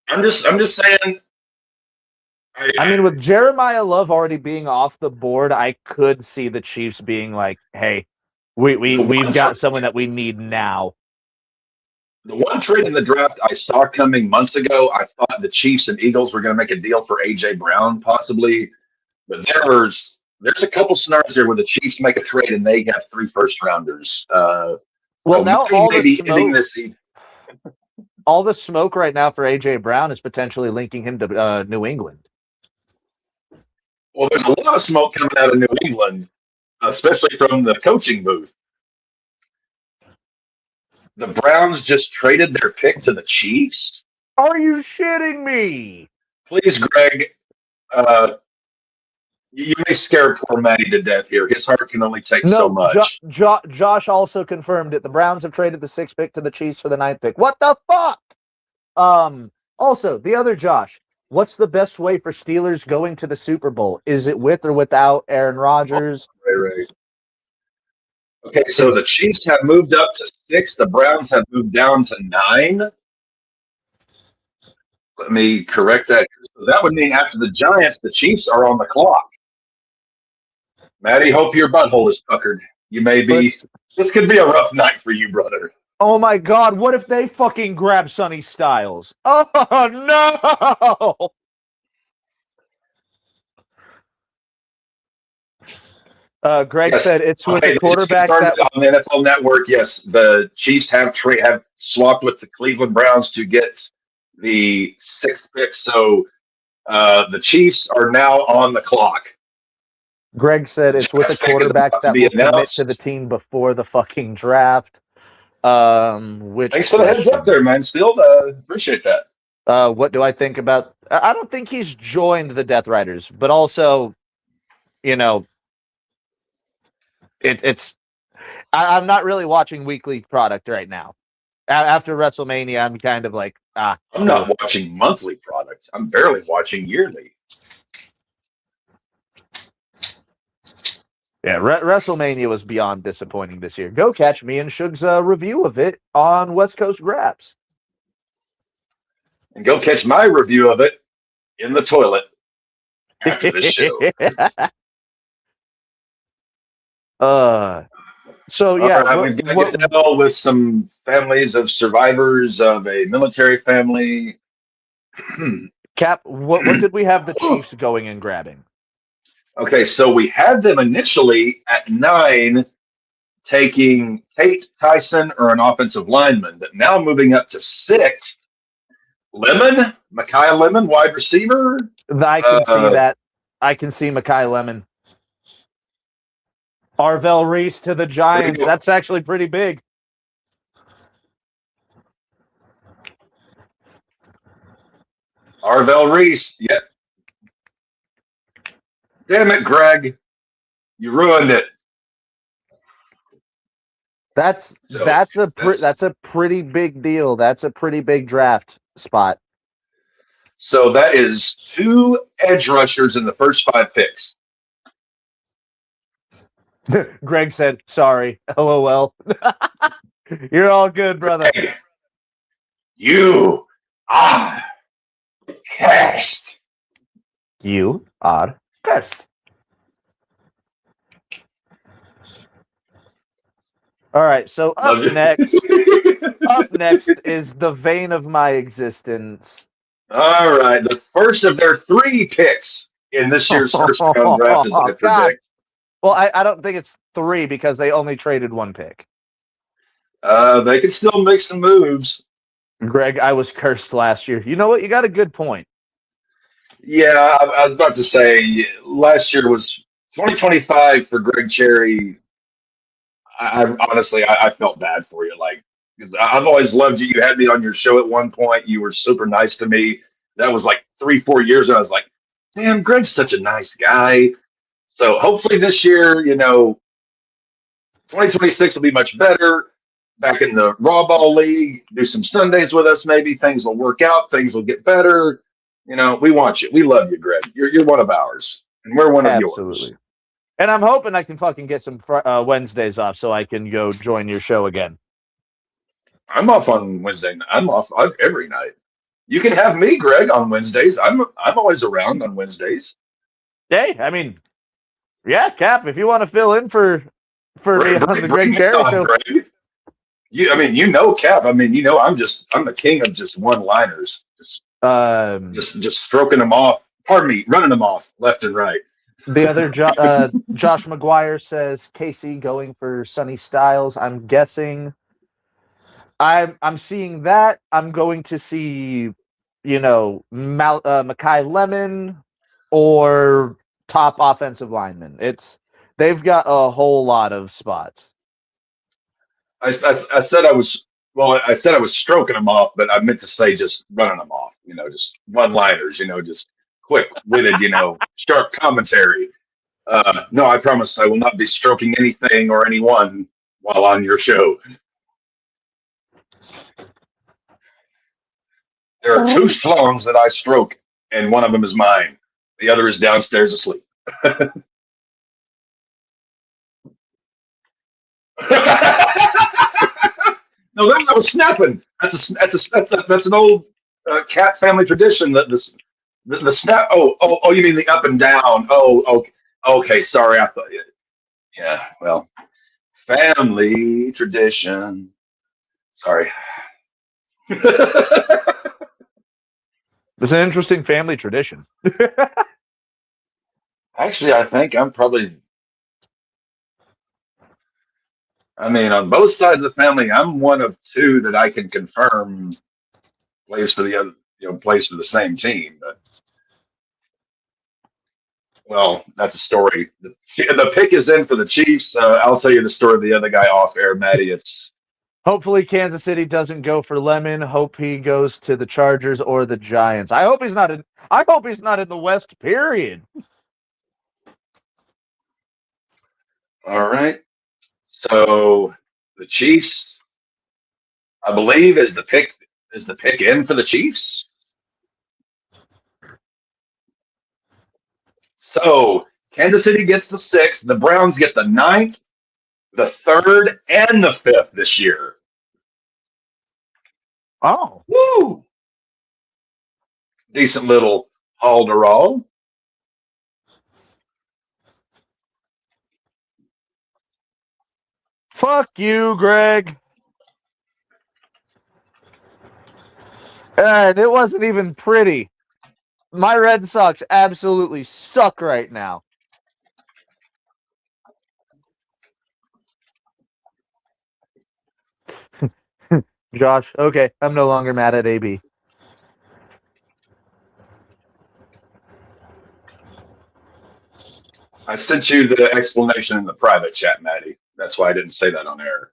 I'm just saying.
I mean, with Jeremiah Love already being off the board, I could see the Chiefs being like, hey, we've got someone that we need now.
The one trade in the draft I saw coming months ago, I thought the Chiefs and Eagles were going to make a deal for A.J. Brown, possibly. But there's a couple scenarios here where the Chiefs make a trade and they have 3 first-rounders.
Well, now all the smoke right now for A.J. Brown is potentially linking him to New England.
Well, there's a lot of smoke coming out of New England, especially from the coaching booth. The Browns just traded their pick to the Chiefs?
Are you shitting me?
Please, Greg, You may scare poor Matty to death here. His heart can only take so
No,
much.
Josh also confirmed it. The Browns have traded the 6th pick to the Chiefs for the 9th pick. What the fuck? Also, the other Josh, what's the best way for Steelers going to the Super Bowl? Is it with or without Aaron Rodgers?
Right. Okay, so the Chiefs have moved up to 6. The Browns have moved down to 9. Let me correct that. So that would mean after the Giants, the Chiefs are on the clock. Matty, hope your butthole is puckered. You may be. This could be a rough night for you, brother.
Oh my God! What if they fucking grab Sonny Styles? Oh no! Greg said it's with the quarterback that
on the NFL Network. Yes, the Chiefs have swapped with the Cleveland Browns to get the 6th pick. So the Chiefs are now on the clock.
Greg said it's with a quarterback that will commit to the team before the fucking draft.
Thanks for the heads up there, Mansfield. Appreciate that.
What do I think about? I don't think he's joined the Death Riders, but also, you know, I'm not really watching weekly product right now. After WrestleMania, I'm kind of like, I'm
not watching monthly product. I'm barely watching yearly.
Yeah, WrestleMania was beyond disappointing this year. Go catch me and Shug's review of it on West Coast Graps.
And go catch my review of it in the toilet after this show.
So yeah,
we've got to deal with some families of survivors of a military family.
Cap, what did we have the Chiefs going and grabbing?
Okay, so we had them initially at 9 taking Tate Tyson or an offensive lineman, but now moving up to 6. Mekhi Lemon, wide receiver.
I can see that. I can see Mekhi Lemon. Arvell Reese to the Giants. That's actually pretty big.
Arvell Reese. Yep. Damn it, Greg. You ruined it.
That's a pretty big deal. That's a pretty big draft spot.
So that is 2 edge rushers in the first 5 picks.
Greg said, sorry, LOL. You're all good, brother.
Hey, you are cursed.
You are cursed. All right, so up next is the vein of my existence.
All right, the first of their 3 picks in this year's first round draft, as I predict.
Well, I don't think it's 3 because they only traded 1 pick.
They can still make some moves.
Greg, I was cursed last year. You know what? You got a good point.
Yeah, I was about to say last year was 2025 for Greg Cherry. I honestly felt bad for you, because I've always loved you. You had me on your show at one point. You were super nice to me. That was like 3-4 years ago. I was like, damn, Greg's such a nice guy. So hopefully this year, 2026 will be much better. Back in the RAWBall League, do some Sundays with us. Maybe things will work out. Things will get better. We want you. We love you, Greg. You're one of ours, and we're one of yours.
Absolutely. And I'm hoping I can fucking get some Wednesdays off so I can go join your show again.
I'm off on Wednesday. I'm off every night. You can have me, Greg, on Wednesdays. I'm always around on Wednesdays.
Hey, I mean, yeah, Cap, if you want to fill in for me on the Greg Cherry show.
Greg. Cap. I'm the king of just one-liners. Just stroking them off. Pardon me, running them off left and right.
The other Josh McGuire says Casey going for Sonny Styles. I'm guessing. I'm seeing that. I'm going to see, Mekhi Lemon or top offensive lineman. They've got a whole lot of spots.
I said I was stroking them off, but I meant to say just running them off. Just one-liners. Just quick-witted. Sharp commentary. No, I promise I will not be stroking anything or anyone while on your show. There are two schlongs that I stroke, and one of them is mine. The other is downstairs asleep. No, that was snapping. That's an old cat family tradition. That the snap. Oh, you mean the up and down? Oh, okay. Sorry, I thought. Yeah, well, family tradition. Sorry.
It's an interesting family tradition.
Actually, I think I'm probably. I mean, on both sides of the family, I'm one of two that I can confirm plays for the other, plays for the same team. But well, that's a story. The pick is in for the Chiefs. I'll tell you the story of the other guy off air, Maddie. It's
Hopefully Kansas City doesn't go for Lemon. Hope he goes to the Chargers or the Giants. I hope he's not in the West, period.
all right. So the Chiefs, I believe, is the pick in for the Chiefs. So Kansas City gets the 6th, the Browns get the 9th, the 3rd, and the 5th this year.
Oh.
Woo! Decent little haul.
Fuck you, Greg. And it wasn't even pretty. My Red Sox absolutely suck right now. Josh, okay, I'm no longer mad at AB.
I sent you the explanation in the private chat, Maddie. That's why I didn't say that on air.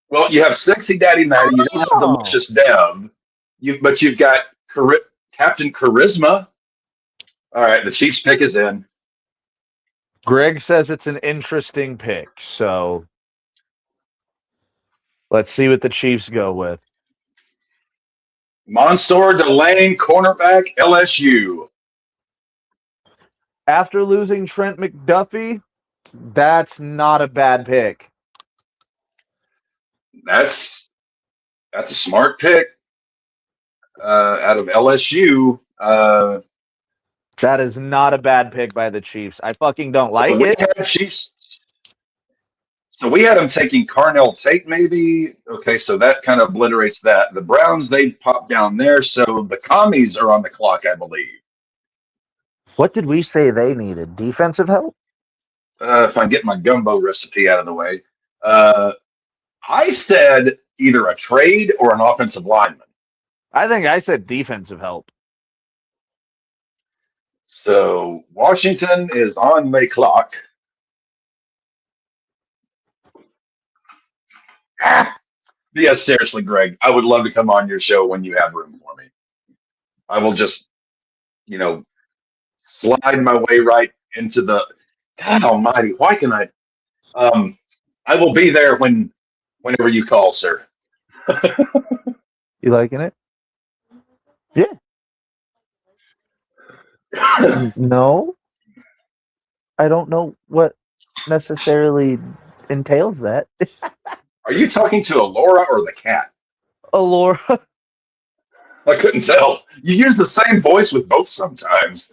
Well, you have Sexy Daddy Maddie. You don't have Delicious Deb. But you've got Captain Charisma. All right, the Chiefs pick is in.
Greg says it's an interesting pick, so let's see what the Chiefs go with.
Mansour Delane, cornerback, LSU.
After losing Trent McDuffie, that's not a bad pick.
That's a smart pick out of LSU.
That is not a bad pick by the Chiefs. I fucking don't like
we
it.
Had Chiefs. So we had them taking Carnell Tate, maybe. Okay, so that kind of obliterates that. The Browns, they popped down there, so the commies are on the clock, I believe.
What did we say they needed? Defensive help?
If I get my gumbo recipe out of the way. I said either a trade or an offensive lineman.
I think I said defensive help.
So Washington is on the clock. Yes, seriously, Greg, I would love to come on your show when you have room for me. I will just, slide my way right into the. God Almighty, why can I? I will be there whenever you call, sir.
You liking it? Yeah. No, I don't know what necessarily entails that.
Are you talking to Alora or the cat?
Alora.
I couldn't tell. You use the same voice with both sometimes.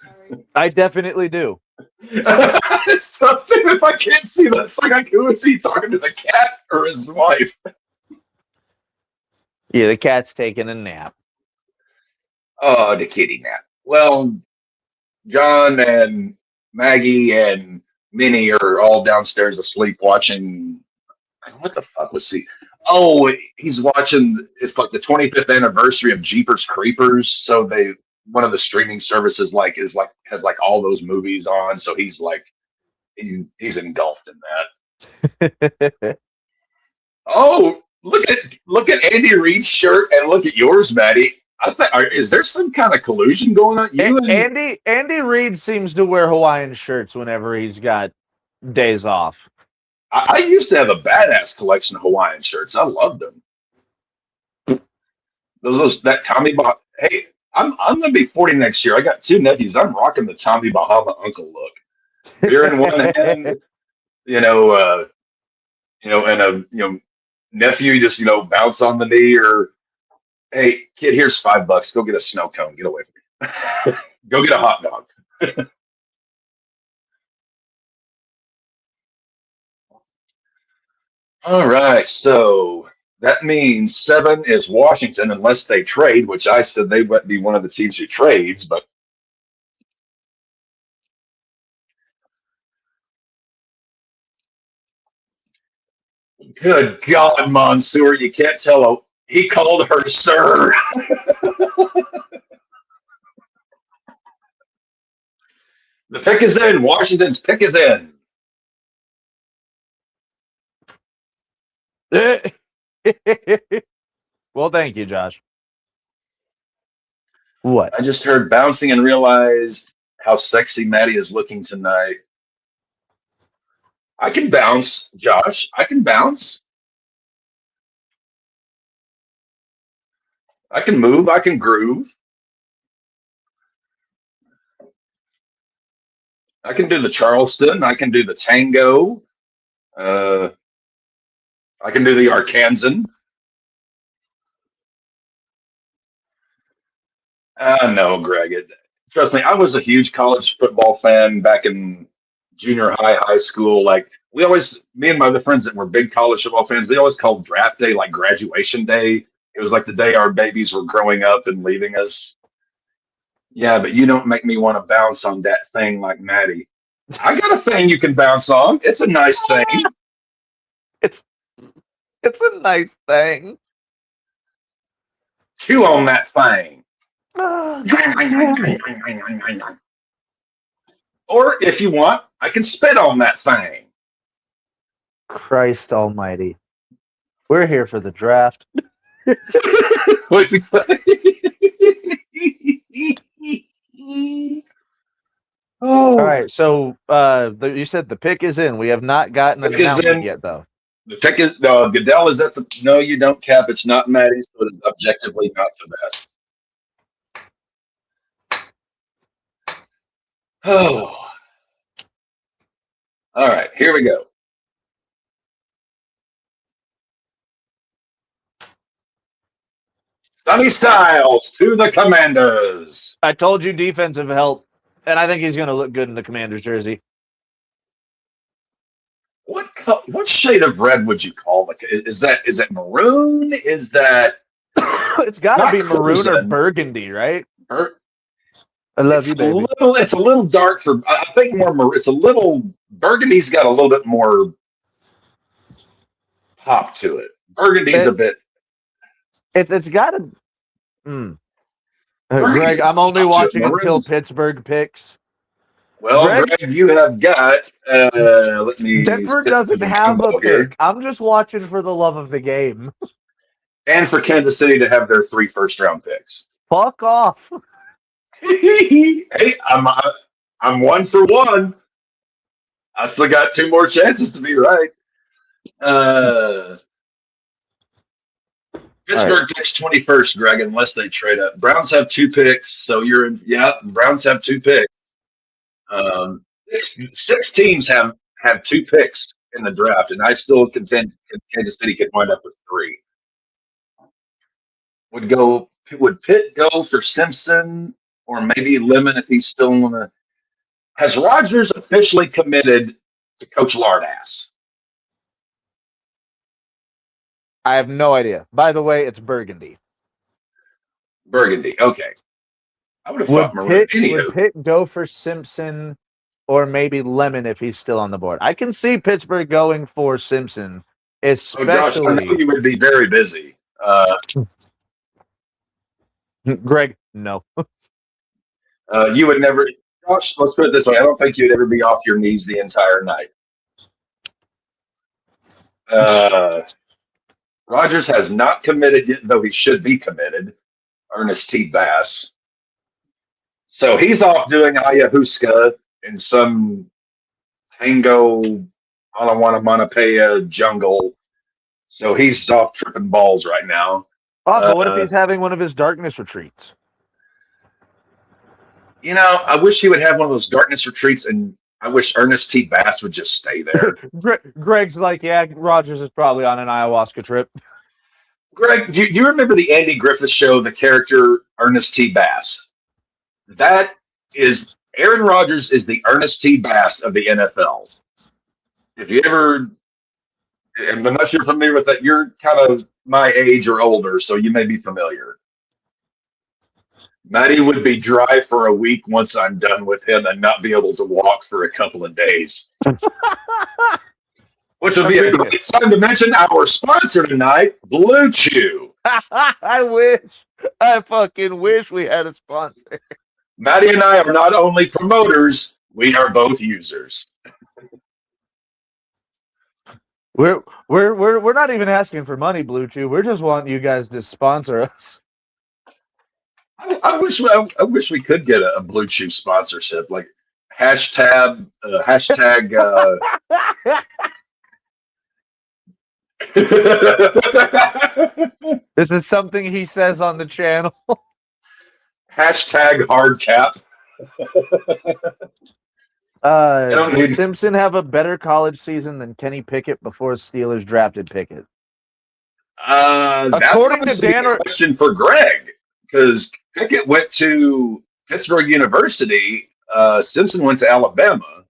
I definitely do.
It's tough too if I can't see that. It's like, who is he talking to, the cat or his wife?
Yeah, the cat's taking a nap.
Oh, the kitty nap. Well, John and Maggie and Minnie are all downstairs asleep watching. What the fuck was he? Oh, he's watching. It's like the 25th anniversary of Jeepers Creepers. So one of the streaming services has all those movies on. So he's like, he's engulfed in that. Oh, look at Andy Reid's shirt and look at yours, Maddie. I think is there some kind of collusion going on? You and
Andy Reid seems to wear Hawaiian shirts whenever he's got days off.
I used to have a badass collection of Hawaiian shirts. I loved them. Those that Tommy Bahama. Hey, I'm gonna be 40 next year. I got two nephews. I'm rocking the Tommy Bahama uncle look. Beer in one hand, you know, and a nephew just bounce on the knee, or hey kid, here's $5. Go get a snow cone. Get away from me. Go get a hot dog. All right, so that means 7 is Washington unless they trade, which I said they would be one of the teams who trades, but good God, Mansoor, you can't tell. He called her sir. The pick is in. Washington's pick is in.
Well, thank you, Josh. What?
I just heard bouncing and realized how sexy Maddie is looking tonight. I can bounce, Josh. I can bounce. I can move. I can groove. I can do the Charleston. I can do the tango. I can do the Arkansan. No, Greg. Trust me, I was a huge college football fan back in junior high, high school. Like me and my other friends that were big college football fans, we always called draft day like graduation day. It was like the day our babies were growing up and leaving us. Yeah, but you don't make me want to bounce on that thing like Maddie. I got a thing you can bounce on. It's a nice thing.
It's a nice thing.
Chew on that thing.
Oh, damn it.
Or if you want, I can spit on that thing.
Christ almighty. We're here for the draft. All right, so you said the pick is in. We have not gotten an announcement yet, though.
The pick is Goodell is at the. No, you don't, Cap. It's not Maddie, so it's objectively not the best. Oh. All right, here we go. Sonny Styles to the Commanders.
I told you defensive help, and I think he's going to look good in the Commanders jersey.
What shade of red would you call it? Is that maroon? Is that?
It's got to be maroon or burgundy, right? I love you, baby.
It's a little dark for. I think more. It's a little burgundy's got a little bit more pop to it. Burgundy's a bit.
It's got a. Greg, I'm only watching until Pittsburgh picks.
Well, Greg, you have got. Let me.
Denver doesn't have a pick. I'm just watching for the love of the game.
And for Kansas City to have their 3 first-round picks.
Fuck off.
Hey, I'm 1 for 1. I still got 2 more chances to be right. Pittsburgh picks 21st, Greg, unless they trade up. Browns have 2 picks, so you're in. Yeah, Browns have 2 picks. 6 teams have 2 picks in the draft, and I still contend Kansas City could wind up with 3. Would Pitt go for Simpson or maybe Lemon if he's still on the? Has Rodgers officially committed to Coach Lardass?
I have no idea. By the way, it's burgundy.
Burgundy. Okay. I would have thought maroon.
Would Pitt go for Simpson or maybe Lemon if he's still on the board? I can see Pittsburgh going for Simpson, especially.
Josh, I know you would be very busy.
Greg, no.
You would never. Josh, let's put it this way: I don't think you'd ever be off your knees the entire night. Rodgers has not committed yet, though he should be committed. Ernest T. Bass. So he's off doing ayahuasca in some tango, Alawanamanapeya jungle. So he's off tripping balls right now.
Oh, but what if he's having one of his darkness retreats?
You know, I wish he would have one of those darkness retreats, and I wish Ernest T. Bass would just stay there.
Greg's like, yeah, Rogers is probably on an ayahuasca trip.
Greg, do you remember the Andy Griffith Show, the character Ernest T. Bass? That is, Aaron Rodgers is the Ernest T. Bass of the NFL. If you ever, unless you're familiar with that, you're kind of my age or older, so you may be familiar. Matty would be dry for a week once I'm done with him and not be able to walk for a couple of days. Which would be a great time to mention our sponsor tonight, Blue Chew.
I fucking wish we had a sponsor.
Matty and I are not only promoters, we are both users.
We're not even asking for money, Blue Chew. We're just wanting you guys to sponsor us.
I wish we could get a Blue Chew sponsorship, like hashtag.
This is something he says on the channel.
Hashtag hard cap.
Did Simpson have a better college season than Kenny Pickett before Steelers drafted Pickett?
According to Dan, a question for Greg, because Pickett went to Pittsburgh University. Simpson went to Alabama.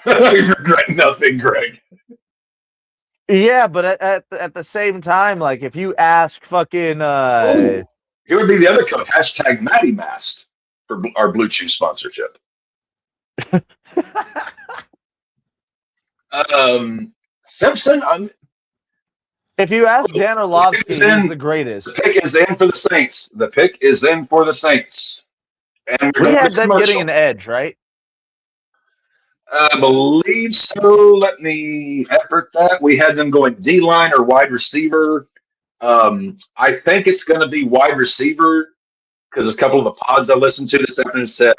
You regret nothing, Greg.
Yeah, but at the same time, like if you ask fucking
here would be the other code, hashtag Matty Mast for our Blue Chew sponsorship. Simpson,
if you ask Dan Orlovsky, he's the greatest.
The pick is in for the Saints. The pick is in for the Saints. And
we had them getting an edge, right?
I believe so. Let me effort that. We had them going D-line or wide receiver. I think it's going to be wide receiver because a couple of the pods I listened to this afternoon said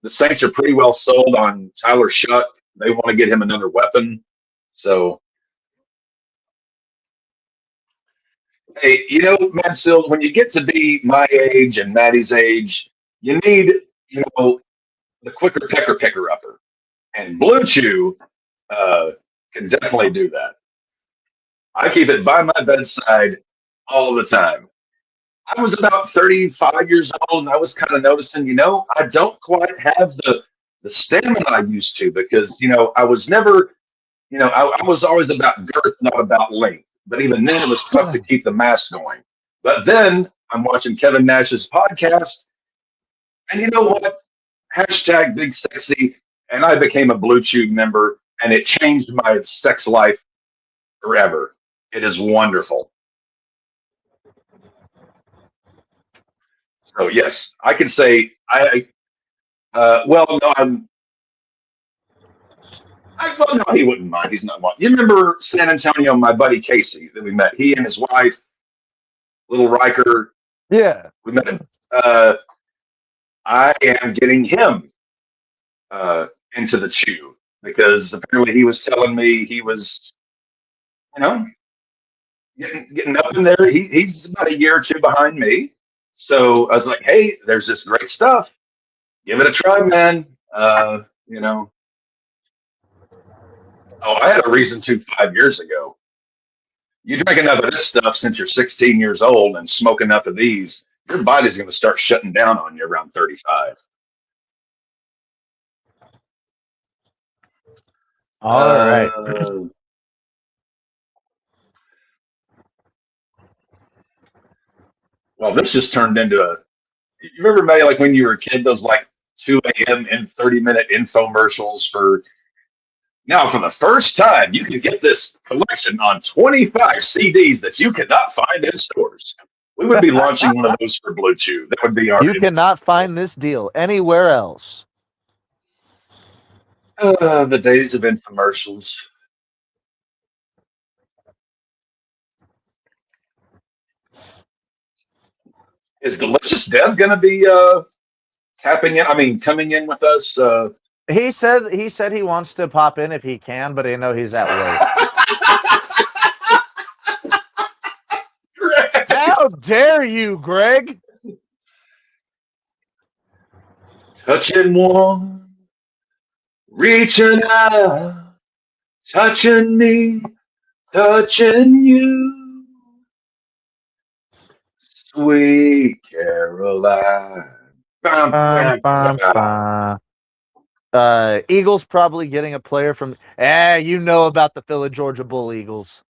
the Saints are pretty well sold on Tyler Shuck. They want to get him another weapon. So, hey, you know, Mansfield, when you get to be my age and Maddie's age, you need, you know, the quicker pecker picker-upper. And Blue Chew can definitely do that. I keep it by my bedside all the time. I was about 35 years old, and I was kind of noticing, you know, I don't quite have the stamina I used to because, you know, I was never, you know, I was always about girth, not about length. But even then, it was tough to keep the mass going. But then I'm watching Kevin Nash's podcast, and you know what? Hashtag Big Sexy. And I became a Blue Chew member, and it changed my sex life forever. It is wonderful. So yes, I could say well, no, well, no, he wouldn't mind. He's not one. You remember San Antonio, my buddy Casey that we met? He and his wife, little Riker.
Yeah,
we met him. I am getting him into the chew because apparently he was telling me he was, you know, getting up in there. He's about a year or two behind me. So I was like, hey, there's this great stuff. Give it a try, man. You know. Oh, I had a reason to 5 years ago. You drink enough of this stuff since you're 16 years old and smoke enough of these, your body's going to start shutting down on you around 35.
All right.
Well, this just turned into a. You remember, May, like when you were a kid, those like 2 a.m. and 30-minute infomercials for. Now, for the first time, you can get this collection on 25 CDs that you cannot find in stores. We would be launching one of those for Blue Chew. That would be our.
You cannot find this deal anywhere else.
The days of infomercials. Is Delicious Dev going to be tapping in? I mean, coming in with us?
He said he wants to pop in if he can, but I know he's at work. How dare you, Greg?
Touching one, reaching out, touching me, touching you, sweet Caroline. Bam, bam, bam.
Eagles probably getting a player from. You know about the Philly Georgia Bull Eagles.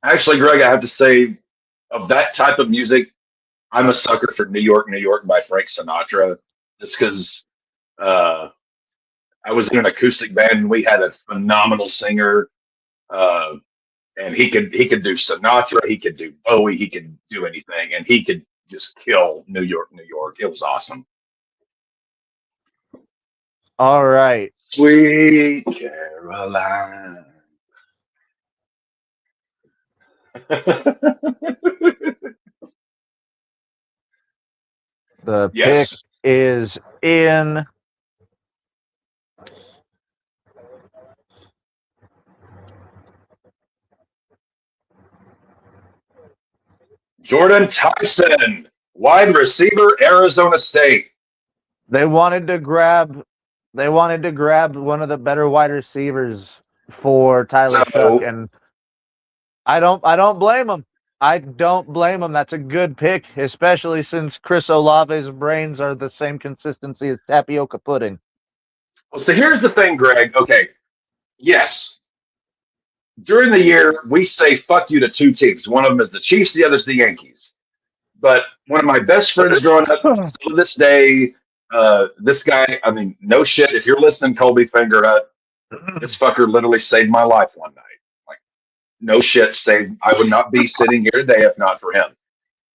Actually, Greg, I have to say, of that type of music, I'm a sucker for New York, New York by Frank Sinatra. Just because I was in an acoustic band and we had a phenomenal singer, and he could do Sinatra, he could do Bowie, he could do anything, and he could just kill New York, New York. It was awesome.
All right,
sweet Caroline.
The pick is in.
Jordan Tyson, wide receiver, Arizona State.
They wanted to grab one of the better wide receivers for Tyler Shough, and I don't blame them. I don't blame them. That's a good pick, especially since Chris Olave's brains are the same consistency as tapioca pudding.
Well, so here's the thing, Greg. Okay, yes. During the year, we say fuck you to two teams. One of them is the Chiefs, the other is the Yankees. But one of my best friends growing up to this day, this guy, I mean, no shit. If you're listening, Colby Fingerhut, this fucker literally saved my life one night. Like, no shit, saved. I would not be sitting here today if not for him.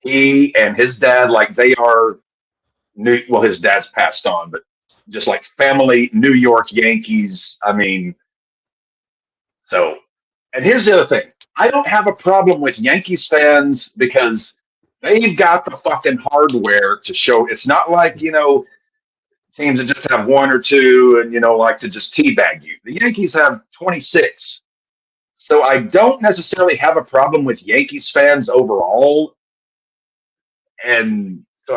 He and his dad, like they are, well, his dad's passed on, but just like family New York Yankees. I mean, so. And here's the other thing. I don't have a problem with Yankees fans because they've got the fucking hardware to show. It's not like, teams that just have one or two and, like to just teabag you. The Yankees have 26. So I don't necessarily have a problem with Yankees fans overall. And so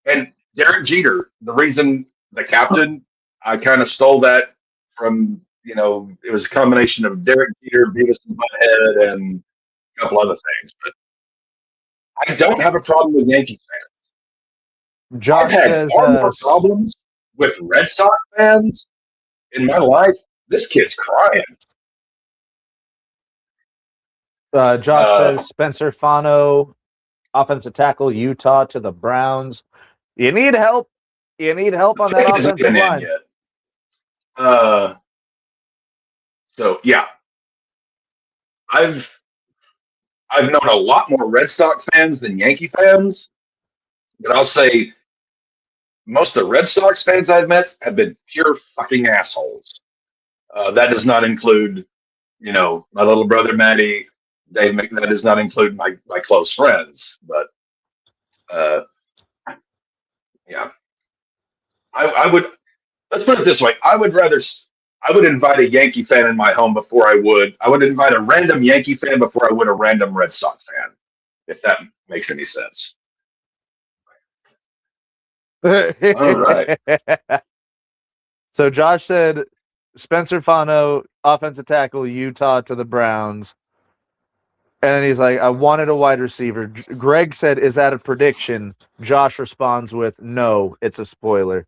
and Derek Jeter, the reason the captain, I kind of stole that from, it was a combination of Derek Jeter, Beavis and Butthead, and a couple other things. But I don't have a problem with Yankees fans.
Josh
I've had
says,
far more problems with Red Sox fans in my life. This kid's crying.
Josh says Spencer Fano, offensive tackle, Utah to the Browns. You need help. You need help on that offensive line.
So yeah, I've known a lot more Red Sox fans than Yankee fans, but I'll say most of the Red Sox fans I've met have been pure fucking assholes. That does not include, my little brother Matty. That does not include my close friends, but yeah, I would. Let's put it this way: I would invite a Yankee fan in my home before I would invite a random Yankee fan before I would a random Red Sox fan, if that makes any sense. All right.
So Josh said Spencer Fano, offensive tackle, Utah to the Browns. And he's like, I wanted a wide receiver. Greg said, is that a prediction? Josh responds with, no, it's a spoiler.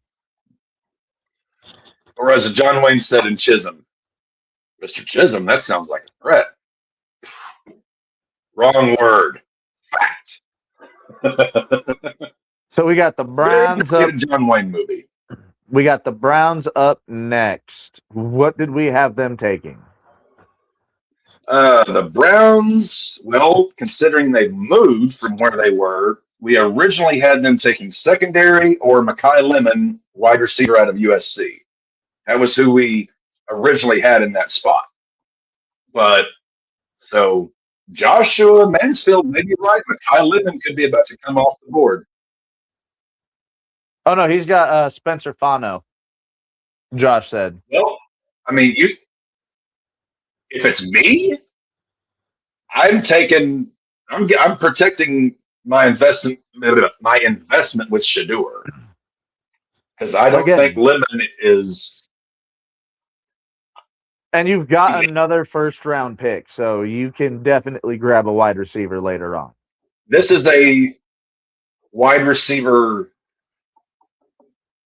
Or as John Wayne said in Chisholm, Mr. Chisholm, that sounds like a threat. Wrong word. Fact.
So we got the Browns up.
John Wayne movie.
We got the Browns up next. What did we have them taking?
The Browns, well, considering they've moved from where they were, we originally had them taking secondary or Mekhi Lemon, wide receiver out of USC. That was who we originally had in that spot. But so Joshua Mansfield may be right, but Kyle Linden could be about to come off the board.
Oh no, he's got Spencer Fano. Josh said.
Well, I mean, if it's me, I'm protecting my investment with Shador because I don't think Lemon is.
And you've got another first-round pick, so you can definitely grab a wide receiver later on.
This is a wide receiver.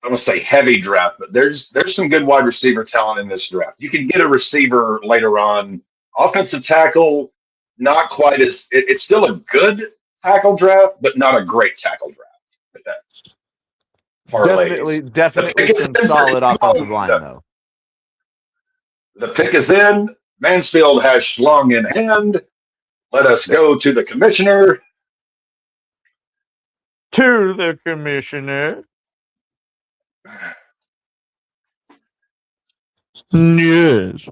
I'm gonna say heavy draft, but there's some good wide receiver talent in this draft. You can get a receiver later on. Offensive tackle, not quite as it's still a good tackle draft, but not a great tackle draft. With that,
definitely some solid offensive line though.
The pick is in. Mansfield has Schlong in hand. Let us go to the commissioner.
To the commissioner. Yes.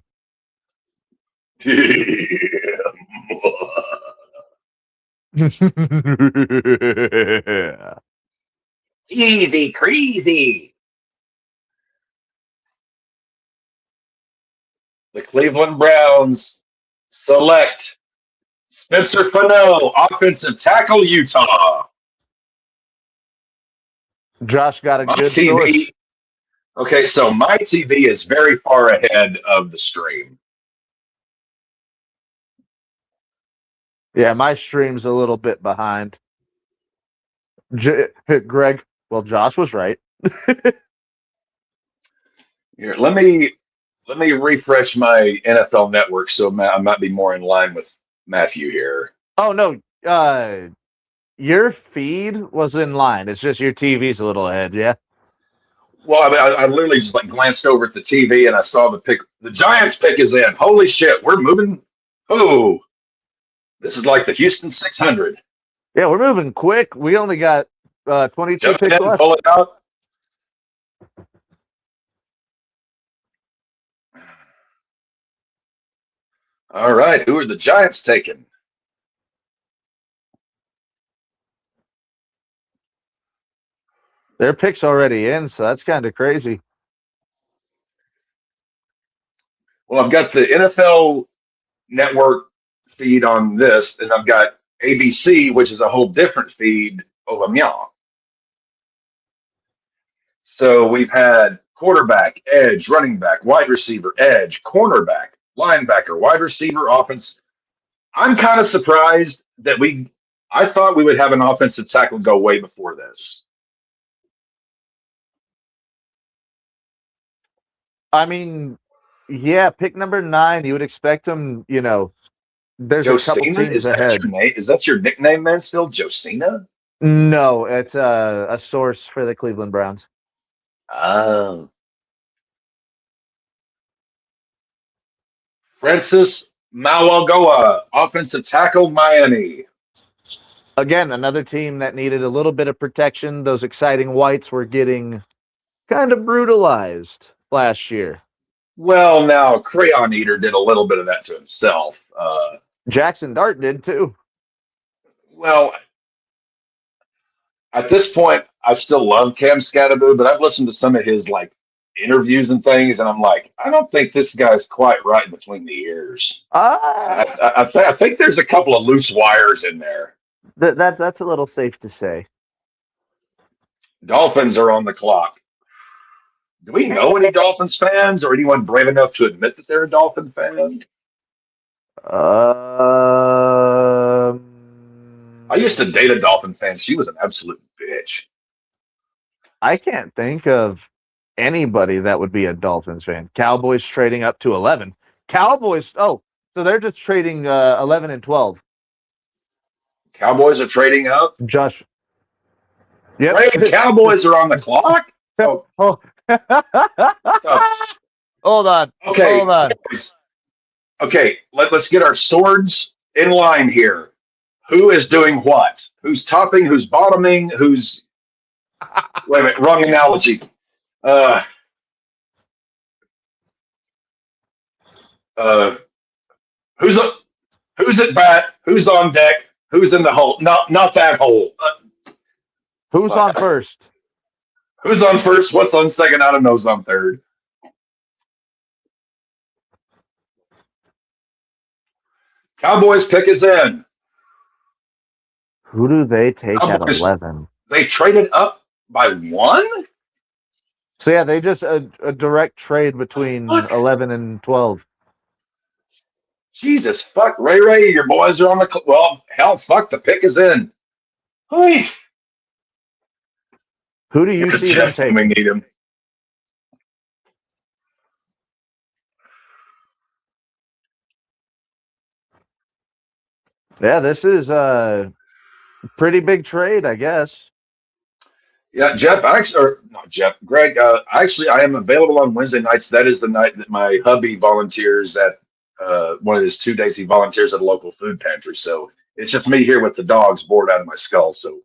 Easy, crazy. The Cleveland Browns select Spencer Fano, offensive tackle, Utah.
Josh got a good source.
Okay, so my TV is very far ahead of the stream.
Yeah, my stream's a little bit behind. Greg, well, Josh was right.
Here, let me refresh my NFL Network so I might be more in line with Matthew here.
Oh no, your feed was in line. It's just your TV's a little ahead, yeah.
Well, I mean, I literally just glanced over at the TV and I saw the pick. The Giants pick is in. Holy shit, we're moving. Oh, this is like the Houston 600.
Yeah, we're moving quick. We only got 22 picks left.
Pull it out. All right, who are the Giants taking?
Their pick's already in, so that's kind of crazy.
Well, I've got the NFL Network feed on this, and I've got ABC, which is a whole different feed over Meow. So we've had quarterback, edge, running back, wide receiver, edge, cornerback, linebacker, wide receiver, offense. I'm kind of surprised that I thought we would have an offensive tackle go way before this.
I mean, yeah, pick number 9. You would expect them, there's
Josina?
A couple teams ahead.
Is that your nickname, Mansfield? Josina?
No, it's a source for the Cleveland Browns.
Oh. Francis Mauagoa, offensive tackle, Miami.
Again, another team that needed a little bit of protection. Those exciting whites were getting kind of brutalized last year.
Well, now Crayon Eater did a little bit of that to himself.
Jackson Dart did too.
Well, at this point, I still love Cam Scatterboo, but I've listened to some of his interviews and things, and I'm like, I don't think this guy's quite right between the ears. I think there's a couple of loose wires in there.
That's a little safe to say.
Dolphins are on the clock. Do we know any Dolphins fans or anyone brave enough to admit that they're a Dolphin fan? I used to date a Dolphin fan. She was an absolute bitch.
I can't think of anybody that would be a Dolphins fan. Cowboys trading up to 11. Cowboys, so they're just trading 11 and 12.
Cowboys are trading up?
Josh.
Yep. Great, Cowboys are on the clock?
Oh. Hold on.
Okay.
Hold on.
Okay, let's get our swords in line here. Who is doing what? Who's topping? Who's bottoming? Who's... Wait a minute, wrong analogy. Who's Who's at bat? Who's on deck? Who's in the hole? Not that hole.
Who's on first?
Who's on first? What's on second? I don't know who's on third. Cowboys pick is in.
Who do they take at
Cowboys,
11?
They traded up by 1?
So yeah, they just a direct trade between 11 and 12.
Jesus fuck, Ray, your boys are on the well. Hell, fuck, the pick is in. Hey,
Who do you see them taking?
We need him.
Yeah, this is a pretty big trade, I guess.
Yeah, Jeff, or not Jeff, Greg, actually, I am available on Wednesday nights. That is the night that my hubby volunteers at one of his 2 days. He volunteers at a local food pantry. So it's just me here with the dogs bored out of my skull. So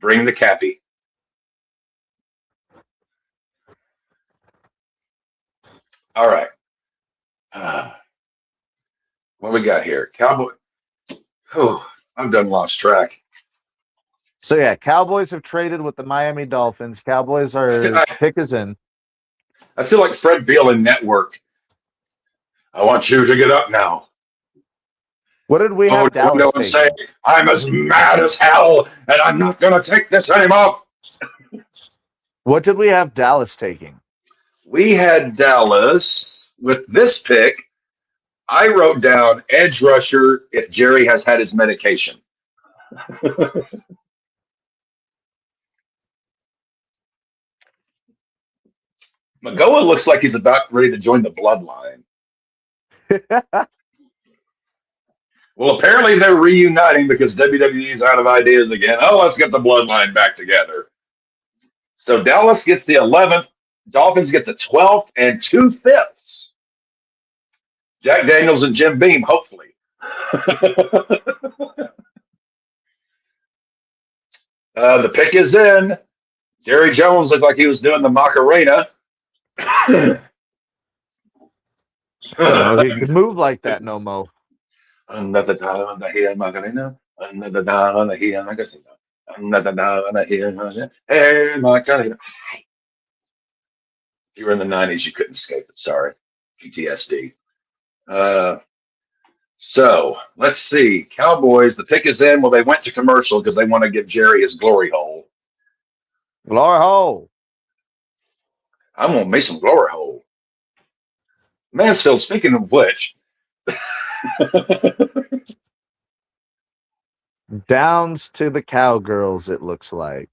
bring the cappy. All right. What we got here? Cowboy. Oh, I've done lost track.
So yeah, Cowboys have traded with the Miami Dolphins. Cowboys are pick is in.
I feel like Fred Beal in Network. I want you to get up now.
What did we have Dallas taking?
Say, I'm as mad as hell, and I'm not going to take this anymore.
What did we have Dallas taking?
We had Dallas with this pick. I wrote down edge rusher if Jerry has had his medication. Magoa looks like he's about ready to join the bloodline. Well, apparently they're reuniting because WWE's out of ideas again. Oh, let's get the bloodline back together. So Dallas gets the 11th, Dolphins get the 12th, and 2/5. Jack Daniels and Jim Beam, hopefully. The pick is in. Jerry Jones looked like he was doing the Macarena.
No, he could move like that no more.
Another dollar on the here, Macarena. Another dollar on the here, Macarena. Another dollar on the here, Macarena. Hey, Macarena. If you were in the 90s, you couldn't escape it. Sorry. PTSD. So let's see. Cowboys, the pick is in. Well, they went to commercial because they want to give Jerry his glory hole.
Glory hole.
I'm going to make some glory hole. Mansfield, speaking of which.
Downs to the Cowgirls, it looks like.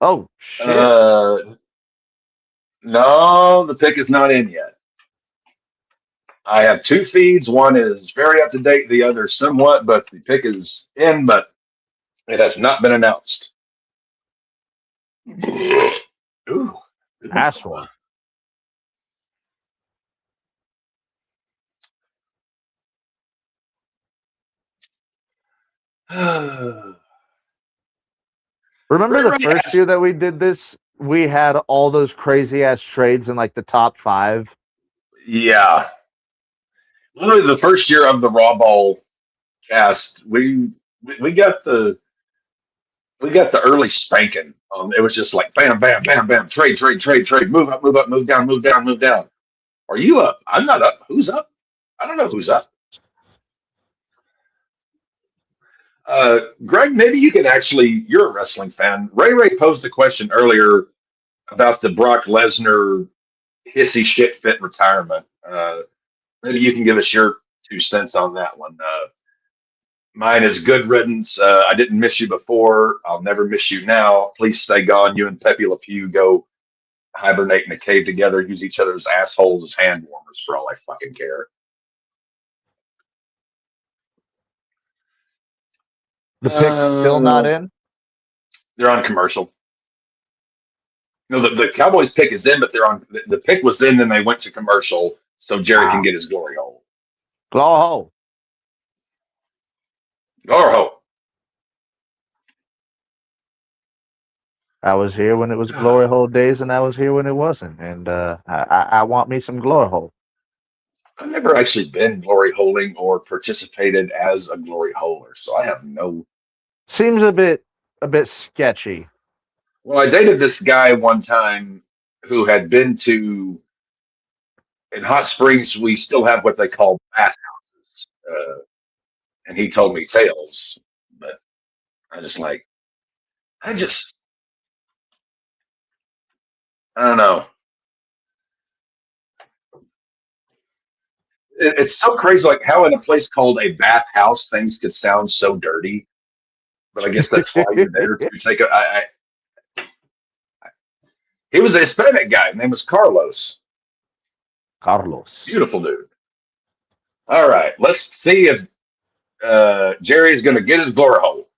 Oh, shit.
No, the pick is not in yet. I have 2 feeds. One is very up to date, the other somewhat, but the pick is in, but it has not been announced. Ooh.
Asshole. Remember the first year that we did this? We had all those crazy ass trades in like the top 5.
Yeah. Literally the first year of the RAWBall cast, we got the early spanking. It was just like bam, bam, bam, bam, trade, move up, move down. Are you up? I'm not up. Who's up? I don't know who's up. Greg, maybe you could actually, you're a wrestling fan. Ray posed a question earlier about the Brock Lesnar hissy shit fit retirement. Maybe you can give us your 2 cents on that one. Mine is good riddance. I didn't miss you before. I'll never miss you now. Please stay gone. You and Pepe Le Pew go hibernate in a cave together, use each other's assholes as hand warmers for all I fucking care.
The pick's still not in?
They're on commercial. No, the Cowboys pick is in, but they're on. The pick was in, then they went to commercial, so Jerry can get his glory hole.
Glory hole.
Glory hole.
I was here when it was glory hole days, and I was here when it wasn't. And I want me some glory hole.
I've never actually been glory holing or participated as a glory holer, so I have no.
Seems a bit sketchy.
Well, I dated this guy one time who had been to in Hot Springs. We still have what they call bathhouses, and he told me tales, but I just like I just I don't know. It's so crazy, like how in a place called a bathhouse things could sound so dirty. But I guess that's why you're there to take a. He was a Hispanic guy. His name was Carlos.
Carlos.
Beautiful dude. All right, let's see if Jerry's going to get his glory hole.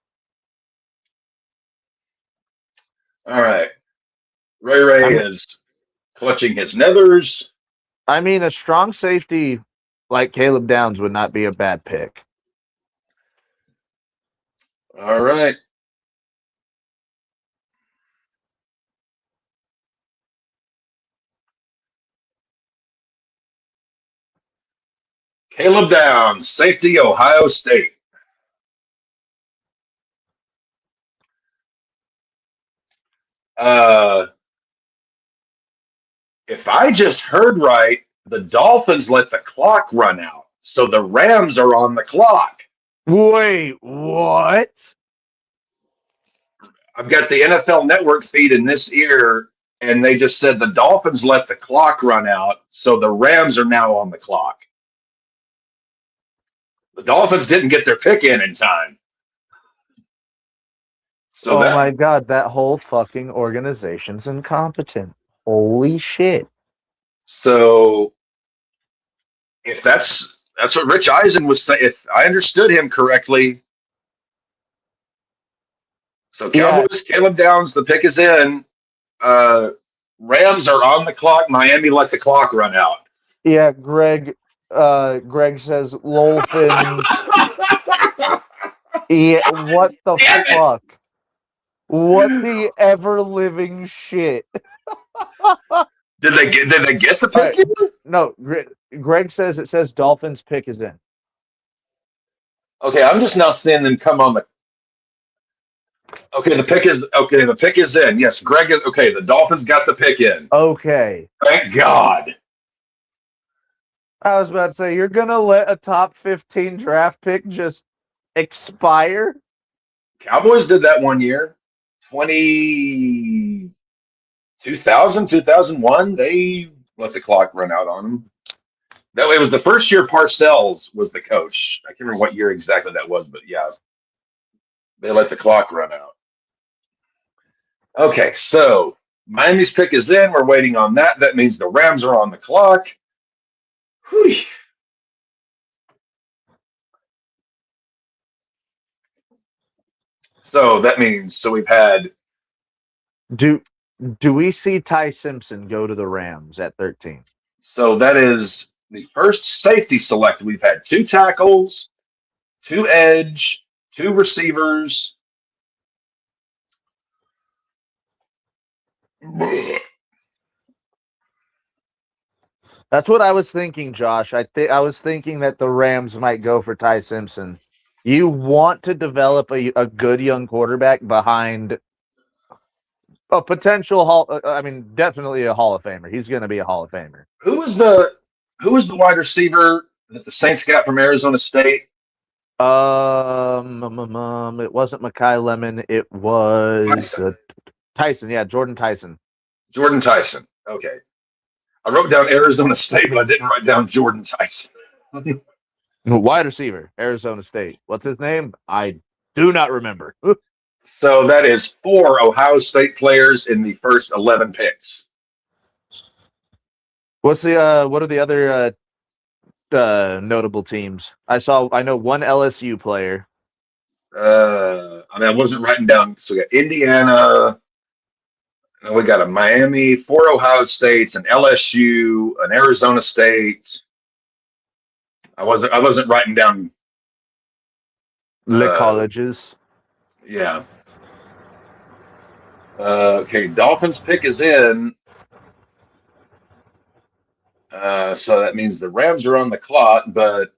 All right, Ray is clutching his nethers.
I mean, a strong safety like Caleb Downs would not be a bad pick.
All right. Caleb Downs, safety, Ohio State. If I just heard right, the Dolphins let the clock run out, so the Rams are on the clock.
Wait, what?
I've got the NFL Network feed in this ear, and they just said the Dolphins let the clock run out, so the Rams are now on the clock. The Dolphins didn't get their pick in time. So
my God, that whole fucking organization's incompetent. Holy shit.
So if that's what Rich Eisen was saying, if I understood him correctly. So Cowboys, yeah. Caleb Downs, the pick is in. Rams are on the clock. Miami let the clock run out.
Yeah, Greg says Lolfins. Yeah, what the fuck? What the ever living shit?
Did they get the pick?
Right. No, Greg says it says Dolphins pick is in.
Okay, I'm just now seeing them come on the. Okay, the pick is in. Yes, Greg is okay. The Dolphins got the pick in.
Okay.
Thank God.
I was about to say, you're gonna let a top 15 draft pick just expire?
Cowboys did that one year. 2000, 2001, they let the clock run out on them. That way, it was the first year Parcells was the coach. I can't remember what year exactly that was, but yeah, they let the clock run out. Okay, so Miami's pick is in. We're waiting on that. That means the Rams are on the clock. Whew. So that means we've had.
Do we see Ty Simpson go to the Rams at 13?
So that is the first safety selected. We've had 2 tackles, 2 edge, 2 receivers.
That's what I was thinking, Josh. I was thinking that the Rams might go for Ty Simpson. You want to develop a good young quarterback behind a potential definitely a Hall of Famer. He's going to be a Hall of Famer.
Who was the wide receiver that the Saints got from Arizona State?
It wasn't Mekhi Lemon. It was Tyson. Yeah, Jordan Tyson.
Jordan Tyson. Okay. I wrote down Arizona State, but I didn't write down Jordan Tyson.
Wide receiver, Arizona State. What's his name? I do not remember.
So that is 4 Ohio State players in the first 11 picks.
What are the other notable teams? I know one LSU player.
I wasn't writing down. So we got Indiana. We got a Miami, 4 Ohio States, an LSU, an Arizona State. I wasn't writing down
the colleges.
Yeah. Okay, Dolphins pick is in. So that means the Rams are on the clock, but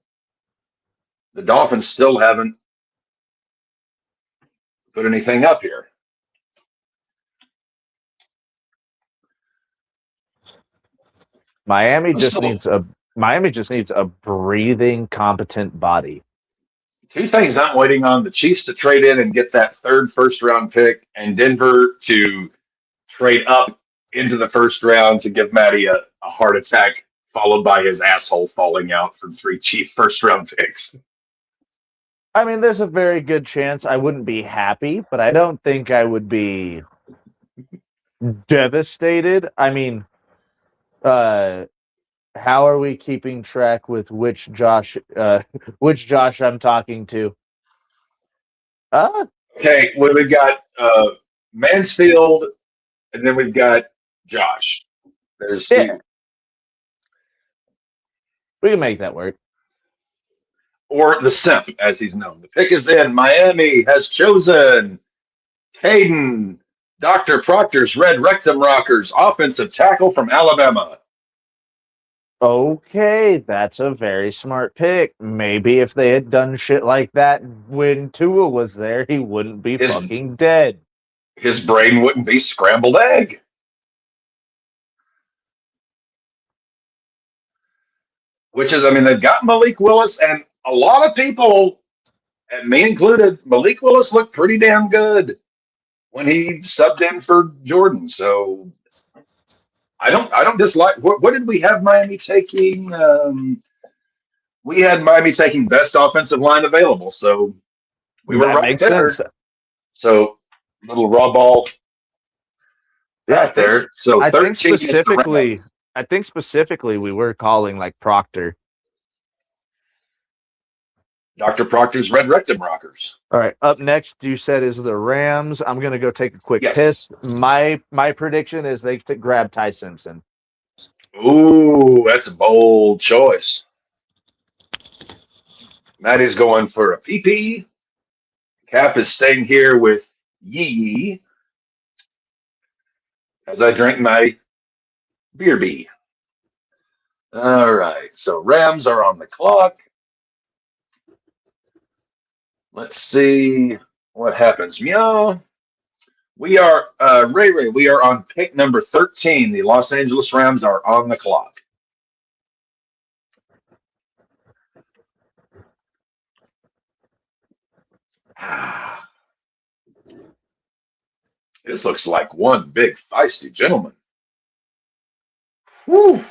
the Dolphins still haven't put anything up here.
Miami just needs a breathing, competent body.
Two things I'm waiting on: the Chiefs to trade in and get that third first-round pick, and Denver to trade up into the first round to give Matty a heart attack, followed by his asshole falling out from 3 cheap first-round picks.
I mean, there's a very good chance I wouldn't be happy, but I don't think I would be devastated. I mean, how are we keeping track with which Josh I'm talking to?
Okay, well, we've got Mansfield, and then we've got Josh. There's
yeah. We can make that work.
Or the Simp, as he's known. The pick is in. Miami has chosen Caden, Dr. Proctor's Red Rectum Rockers, offensive tackle from Alabama.
Okay, that's a very smart pick. Maybe if they had done shit like that when Tua was there, he wouldn't be fucking dead.
His brain wouldn't be scrambled egg. Which is, I mean, they've got Malik Willis, and a lot of people, and me included, Malik Willis looked pretty damn good when he subbed in for Jordan. So I don't dislike. What did we have Miami taking? We had Miami taking best offensive line available, so we were right there. Sense. So little raw ball.
Yeah,
there. So
I think specifically we were calling like Proctor.
Dr. Proctor's Red Rectum Rockers.
All right. Up next, you said is the Rams. I'm gonna go take a quick piss. My prediction is they grab Ty Simpson.
Ooh, that's a bold choice. Maddie's going for a PP. Cap is staying here with Yee as I drink my beer bee. All right, so Rams are on the clock. Let's see what happens. Meow. We are, Ray, we are on pick number 13. The Los Angeles Rams are on the clock. This looks like one big feisty gentleman. Whew.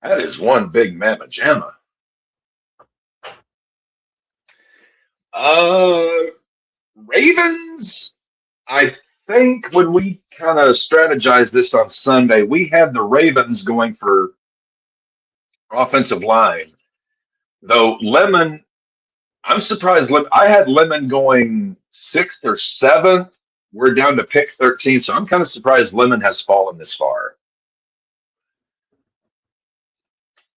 That is one big mamma jamma. Ravens, I think when we kind of strategized this on Sunday, we had the Ravens going for offensive line. Though Lemon, I'm surprised. I had Lemon going 6th or 7th. We're down to pick 13, so I'm kind of surprised Lemon has fallen this far.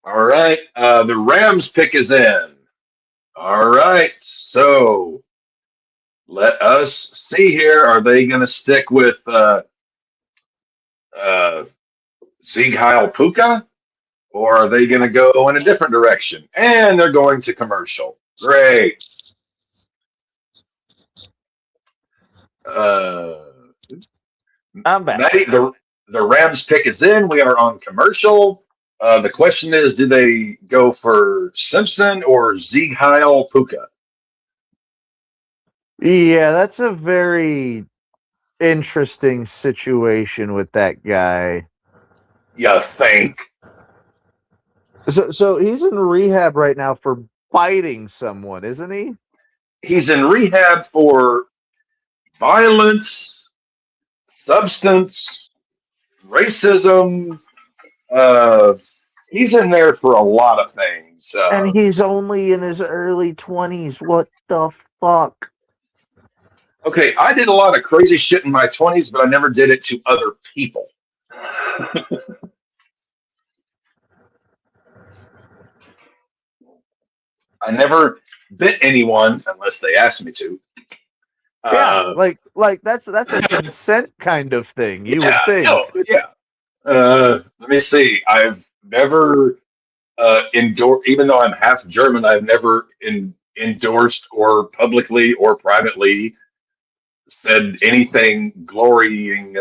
All right, the Rams pick is in. All right, so let us see here. Are they going to stick with Sieg Heil Puka, or are they going to go in a different direction? And they're going to commercial. Great.
I'm back.
Maddie, the Rams pick is in. We are on commercial. The question is, do they go for Simpson or Sieg Heil Puka?
Yeah, that's a very interesting situation with that guy.
You think?
So he's in rehab right now for biting someone, isn't he?
He's in rehab for violence, substance, racism. He's in there for a lot of things.
And he's only in his early 20s. What the fuck?
Okay, I did a lot of crazy shit in my 20s, but I never did it to other people. I never bit anyone unless they asked me to.
Yeah,
Uh,
like that's a consent kind of thing. You
yeah,
would think.
no, yeah. Let me see. I've never endorsed, even though I'm half German, I've never endorsed or publicly or privately said anything glorifying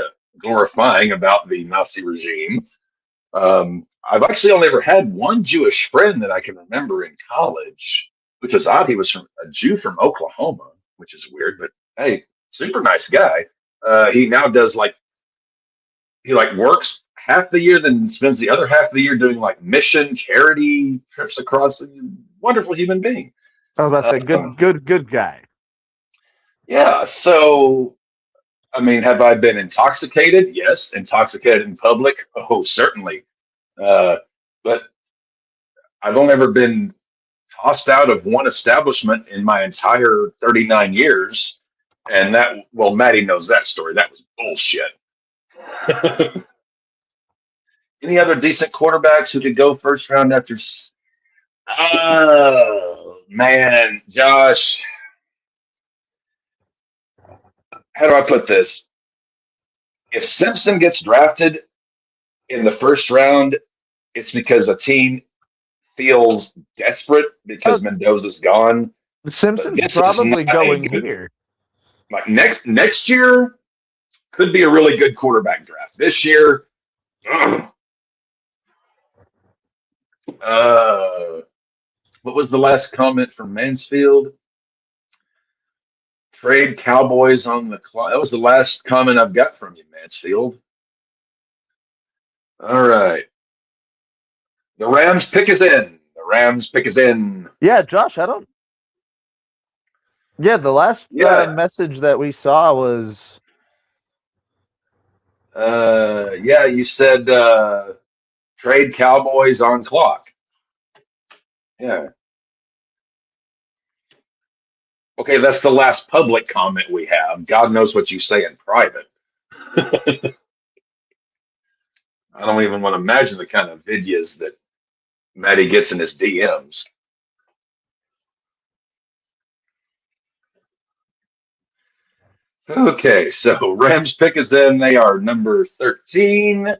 about the Nazi regime. I've actually only ever had one Jewish friend that I can remember in college, which was odd. He was from a Jew from Oklahoma, which is weird, but hey, super nice guy. He now does like he like works half the year, then spends the other half of the year doing like mission charity trips across. Wonderful human being.
I was about to say,
Um,
good guy.
yeah. So, I mean, have I been intoxicated? Yes. Intoxicated in public? Oh, certainly. Uh, but I've only ever been tossed out of one establishment in my entire 39 years. And that, well, Maddie knows that story. That was bullshit. Any other decent quarterbacks who could go first round after? Oh, man, Josh, how do I put this? If Simpson gets drafted in the first round, it's because a team feels desperate because Mendoza's gone. But
Simpson's
this is not
probably
a
going
good
here.
like next year could be a really good quarterback draft. This year, uh, what was the last comment from Mansfield? Trade Cowboys on the clock. That was the last comment I've got from you, Mansfield. All right. The Rams pick is in. The Rams pick is in.
Yeah, Josh, I don't. Yeah, the last
Yeah.
message that we saw was.
Yeah, you said trade Cowboys on clock. Yeah. Okay, that's the last public comment we have. God knows what you say in private. I don't even want to imagine the kind of videos that Maddie gets in his DMs. Okay, so Rams pick is in. They are number 13.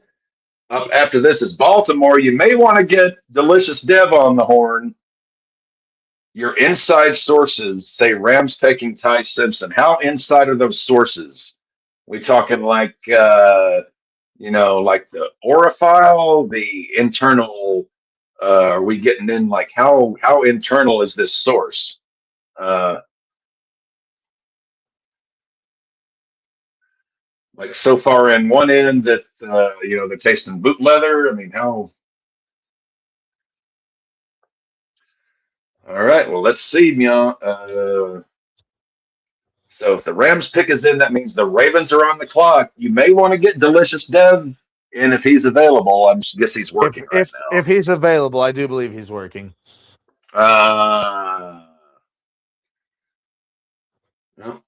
Up after this is Baltimore. You may want to get Delicious Dev on the horn. Your inside sources say Rams taking Ty Simpson. How inside are those sources? We talking like like the Orifile, the internal. Are we getting in like how internal is this source? Like so far in one end that they're tasting boot leather. I mean, how? All right, well let's see, so if the Rams pick is in, that means the Ravens are on the clock. You may want to get Delicious Dev in if he's available. I guess he's working right
If he's available, I do believe he's working.
now.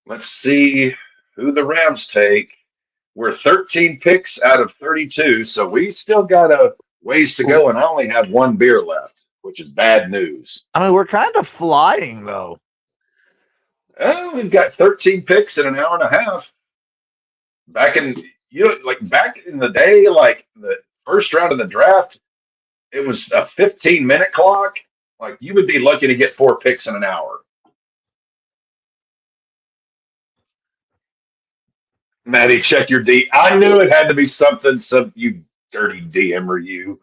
Let's see who the Rams take. We're 13 picks out of 32, so we still got a ways to go, and I only have one beer left, which is bad news.
I mean, we're kind of flying though.
We've got 13 picks in an hour and a half. Back in back in the day, like the first round of the draft, it was a 15-minute clock. Like you would be lucky to get 4 picks in an hour. Maddie, check your D. I knew it had to be something. Some you dirty DMer, you.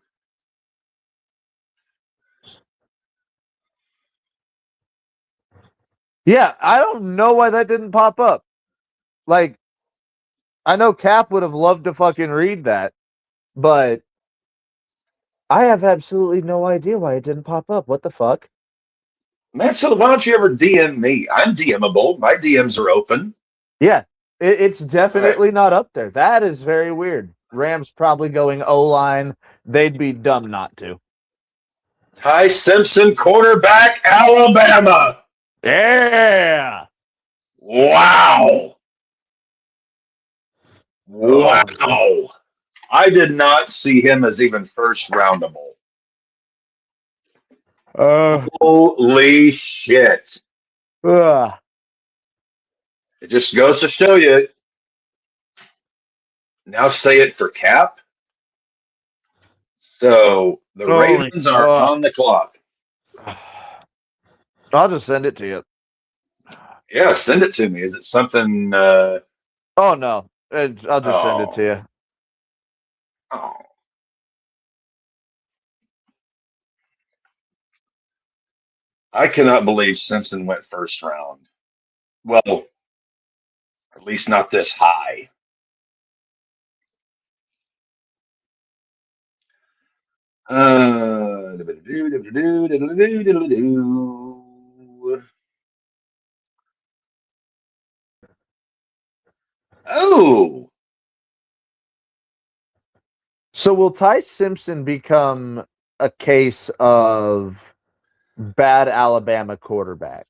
Yeah, I don't know why that didn't pop up. Like, I know Cap would have loved to fucking read that, but I have absolutely no idea why it didn't pop up. What the fuck?
Mansfield, why don't you ever DM me? I'm DMable. My DMs are open.
Yeah, it's definitely not up there. That is very weird. Rams probably going O-line. They'd be dumb not to.
Ty Simpson, quarterback, Alabama.
Yeah.
Wow. Wow.
Oh.
I did not see him as even first roundable. Holy shit. It just goes to show you. Now say it for Cap. So the
Holy
Ravens are
fuck.
on the clock.
I'll just send it to you.
Yeah, send it to me. Is it something?
Oh no, I'll just send it to
Oh,
you.
oh. I cannot believe Simpson went first round. Well, at least not this high. Uh, oh,
So will Ty Simpson become a case of bad Alabama quarterback?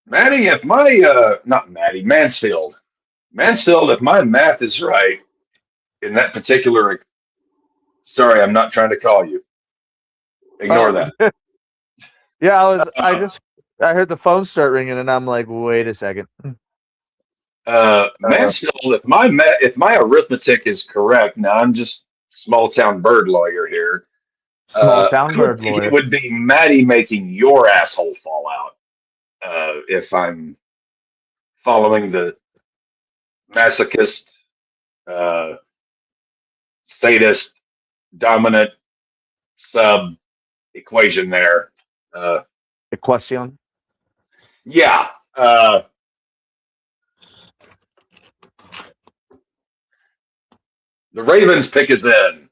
Maddie, if my not Maddie, Mansfield, if my math is right in that particular, sorry, I'm not trying to call you. Ignore
Oh,
that.
yeah.
Uh,
I heard the phone start ringing, and I'm like, wait a second.
Mansfield, if my arithmetic is correct, now I'm just small town bird lawyer here.
Small town
I would
bird
think it
lawyer.
would be Maddie making your asshole fall out. If I'm following the masochist, uh, sadist, dominant sub equation there. Uh,
Equation.
yeah. The Ravens pick is in.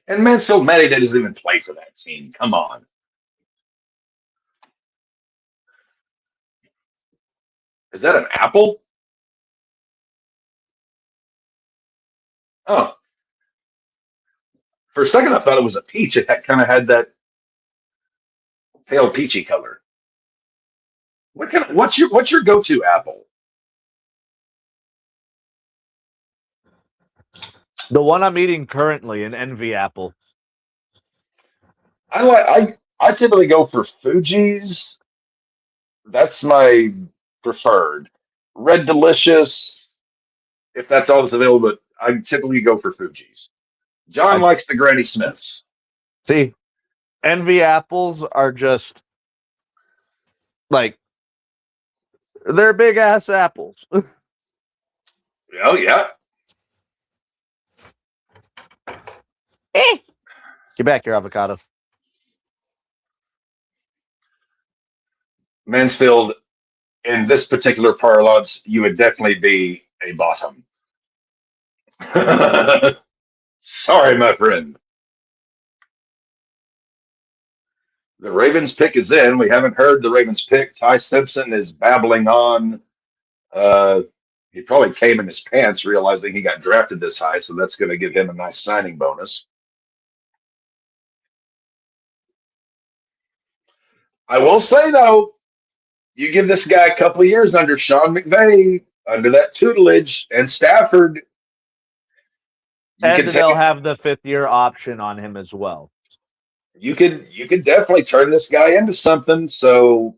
And Mansfield Maddie doesn't even play for that team. Come on. Is that an apple? Oh, for a second I thought it was a peach. It kind of had that pale peachy color. What's your go-to apple?
The one I'm eating currently, an Envy apple.
I typically go for Fuji's. That's my preferred. Red Delicious, if that's all that's available, but I typically go for Fuji's. John
I
likes the Granny Smiths.
see. Envy apples are just like they're big ass apples.
Oh yeah.
Get back here, avocado.
Mansfield, in this particular parlance, you would definitely be a bottom. Sorry, my friend. The Ravens pick is in. We haven't heard the Ravens pick. Ty Simpson is babbling on. Uh, he probably came in his pants realizing he got drafted this high, so that's going to give him a nice signing bonus. I will say, though, you give this guy a couple of years under Sean McVay, under that tutelage, and Stafford, you
And
could
they'll
take
have the 5th-year option on him as well.
you could definitely turn this guy into something. So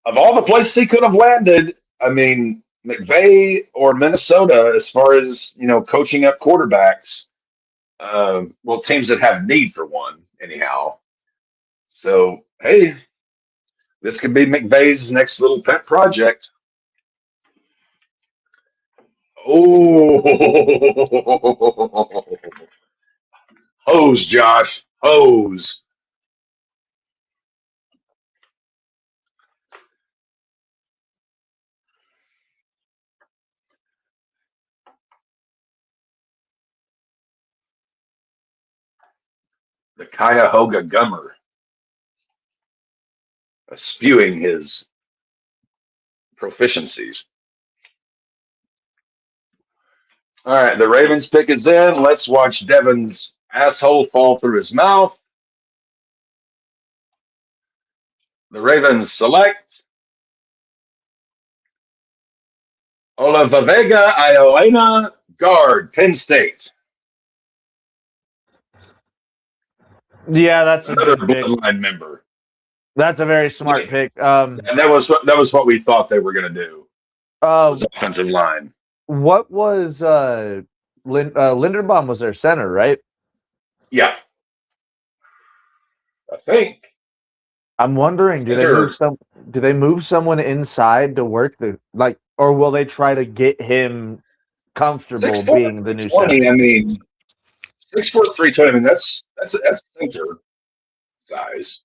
of all the places he could have landed, I mean, McVay or Minnesota, as far as coaching up quarterbacks, well, teams that have need for one, anyhow. So hey, this could be McVay's next little pet project. Oh, hose, Josh, hose. The Cuyahoga Gummer, spewing his proficiencies. All right, the Ravens pick is in. Let's watch Devin's asshole fall through his mouth. The Ravens select Olavavega Iolena, guard, Penn State.
Yeah, that's a
Another
good pick.
bloodline member.
That's a very smart pick.
That was what we thought they were going to do. Was offensive line.
What was Linderbaum was their center, right?
Yeah, I think.
I'm wondering, do they move someone inside to work or will they try to get him comfortable
6'4",
being the new center?
320. I mean, 6'4", 320. I mean, that's center size,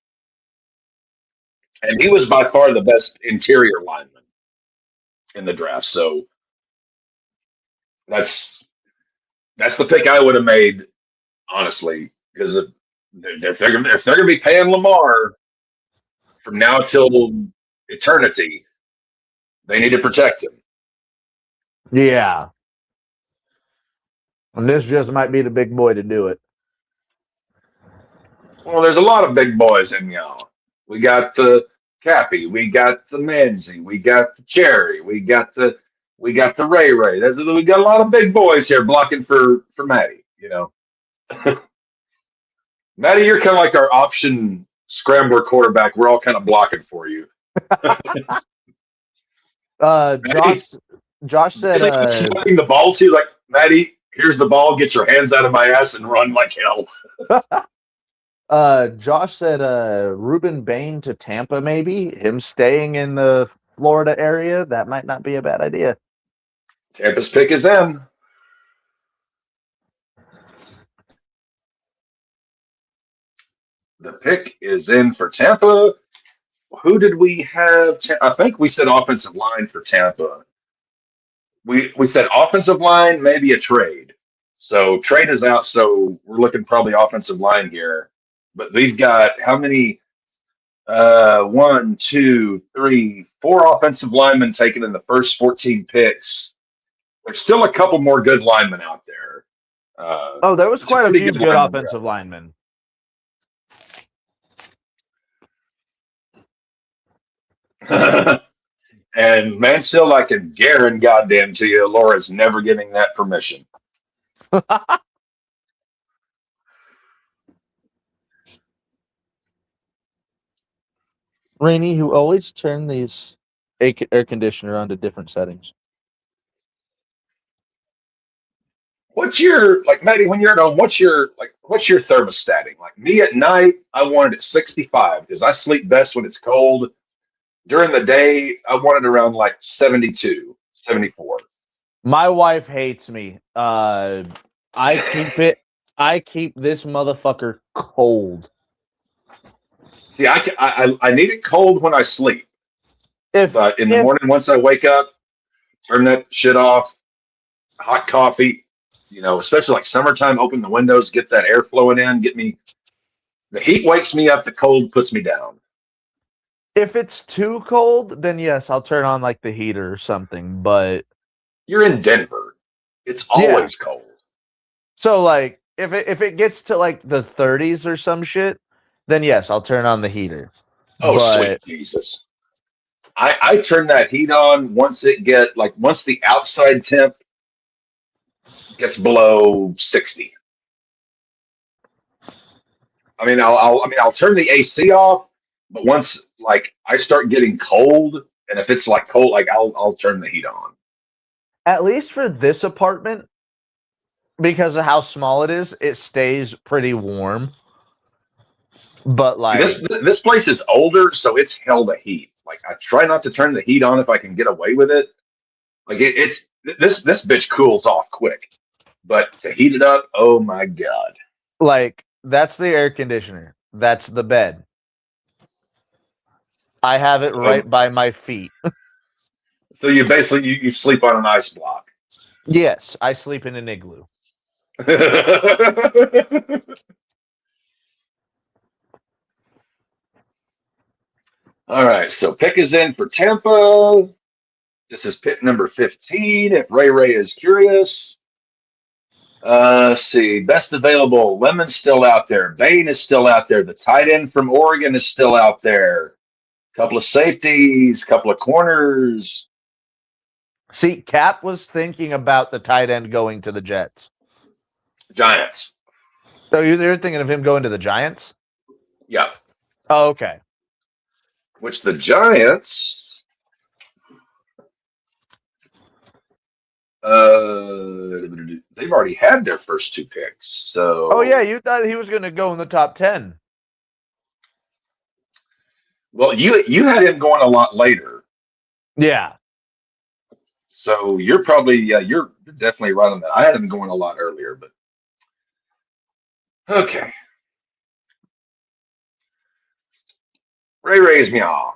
and he was by far the best interior lineman in the draft. So that's the pick I would have made, honestly, because if they're going to be paying Lamar from now till eternity, they need to protect him.
Yeah. And this just might be the big boy to do it.
Well, there's a lot of big boys in y'all. We got the Cappy, we got the Manzi, we got the Cherry, we got the Ray Ray. We got a lot of big boys here blocking for Matty. You know, Matty, you're kind of like our option scrambler quarterback. We're all kind of blocking for you.
Josh said
swiping the ball to like Matty. Here's the ball. Get your hands out of my ass and run like
hell. Josh said Ruben Bain to Tampa, maybe him staying in the Florida area. That might not be a bad idea.
Tampa's pick is in. The pick is in for Tampa. Who did we have? I think we said offensive line for Tampa. We said offensive line, maybe a trade. So trade is out, so we're looking probably offensive line here. But we've got how many? 1, 2, 3, 4 offensive linemen taken in the first 14 picks. There's still a couple more good linemen out there.
There was quite a few good offensive linemen.
And Mansfield, I can guarantee goddamn to you, Laura's never giving that permission.
Rainey, who always turn these air conditioner on to different settings.
What's your Matty, when you're at home, what's your thermostating? Like me at night, I want it at 65 because I sleep best when it's cold. During the day, I want it around like 72, 74.
My wife hates me. I keep this motherfucker cold.
See, I need it cold when I sleep. But in the morning, once I wake up, turn that shit off. Hot coffee, especially like summertime. Open the windows, get that air flowing in. The heat wakes me up. The cold puts me down.
If it's too cold, then yes, I'll turn on like the heater or something. But
you're in Denver; it's always cold.
So like, if it gets to like the 30s or some shit, then yes, I'll turn on the heater.
Oh, sweet Jesus! I turn that heat on once the outside temp gets below 60. I mean, I'll turn the AC off, but once I start getting cold, and if it's cold, I'll turn the heat on.
At least for this apartment, because of how small it is, it stays pretty warm. But
this place is older, so it's held a heat. I try not to turn the heat on if I can get away with it. It's this bitch cools off quick, but to heat it up, oh my god!
That's the air conditioner. That's the bed. I have it right by my feet.
So you basically you sleep on an ice block.
Yes, I sleep in an igloo.
All right, so pick is in for Tampa. This is pick number 15. If Ray is curious. Let's see. Best available. Lemon's still out there. Bain is still out there. The tight end from Oregon is still out there. Couple of safeties, couple of corners.
See, Cap was thinking about the tight end going to the Jets.
Giants.
So you're thinking of him going to the Giants?
Yeah.
Oh, okay.
Which the Giants, they've already had their first 2 picks. So.
Oh yeah, you thought he was going to go in the top 10.
Well, you had him going a lot later.
Yeah.
So you're probably you're definitely right on that. I had him going a lot earlier, but okay. Ray Ray's meow.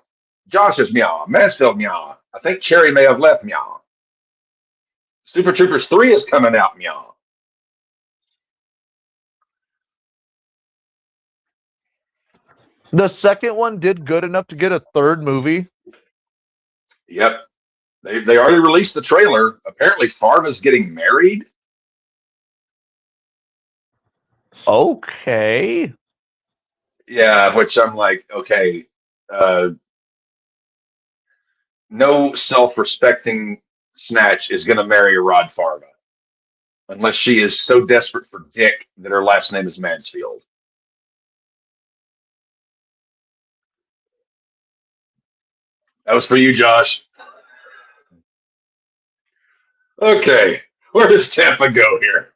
Josh is meow. Mansfield meow. I think Cherry may have left meow. Super Troopers 3 is coming out meow.
The second one did good enough to get a third movie.
Yep. They already released the trailer. Apparently Farva's getting married.
Okay.
Yeah, which I'm like, okay. No self-respecting snatch is going to marry Rod Farva unless she is so desperate for dick that her last name is Mansfield. That was for you, Josh. Okay, where does Tampa go here?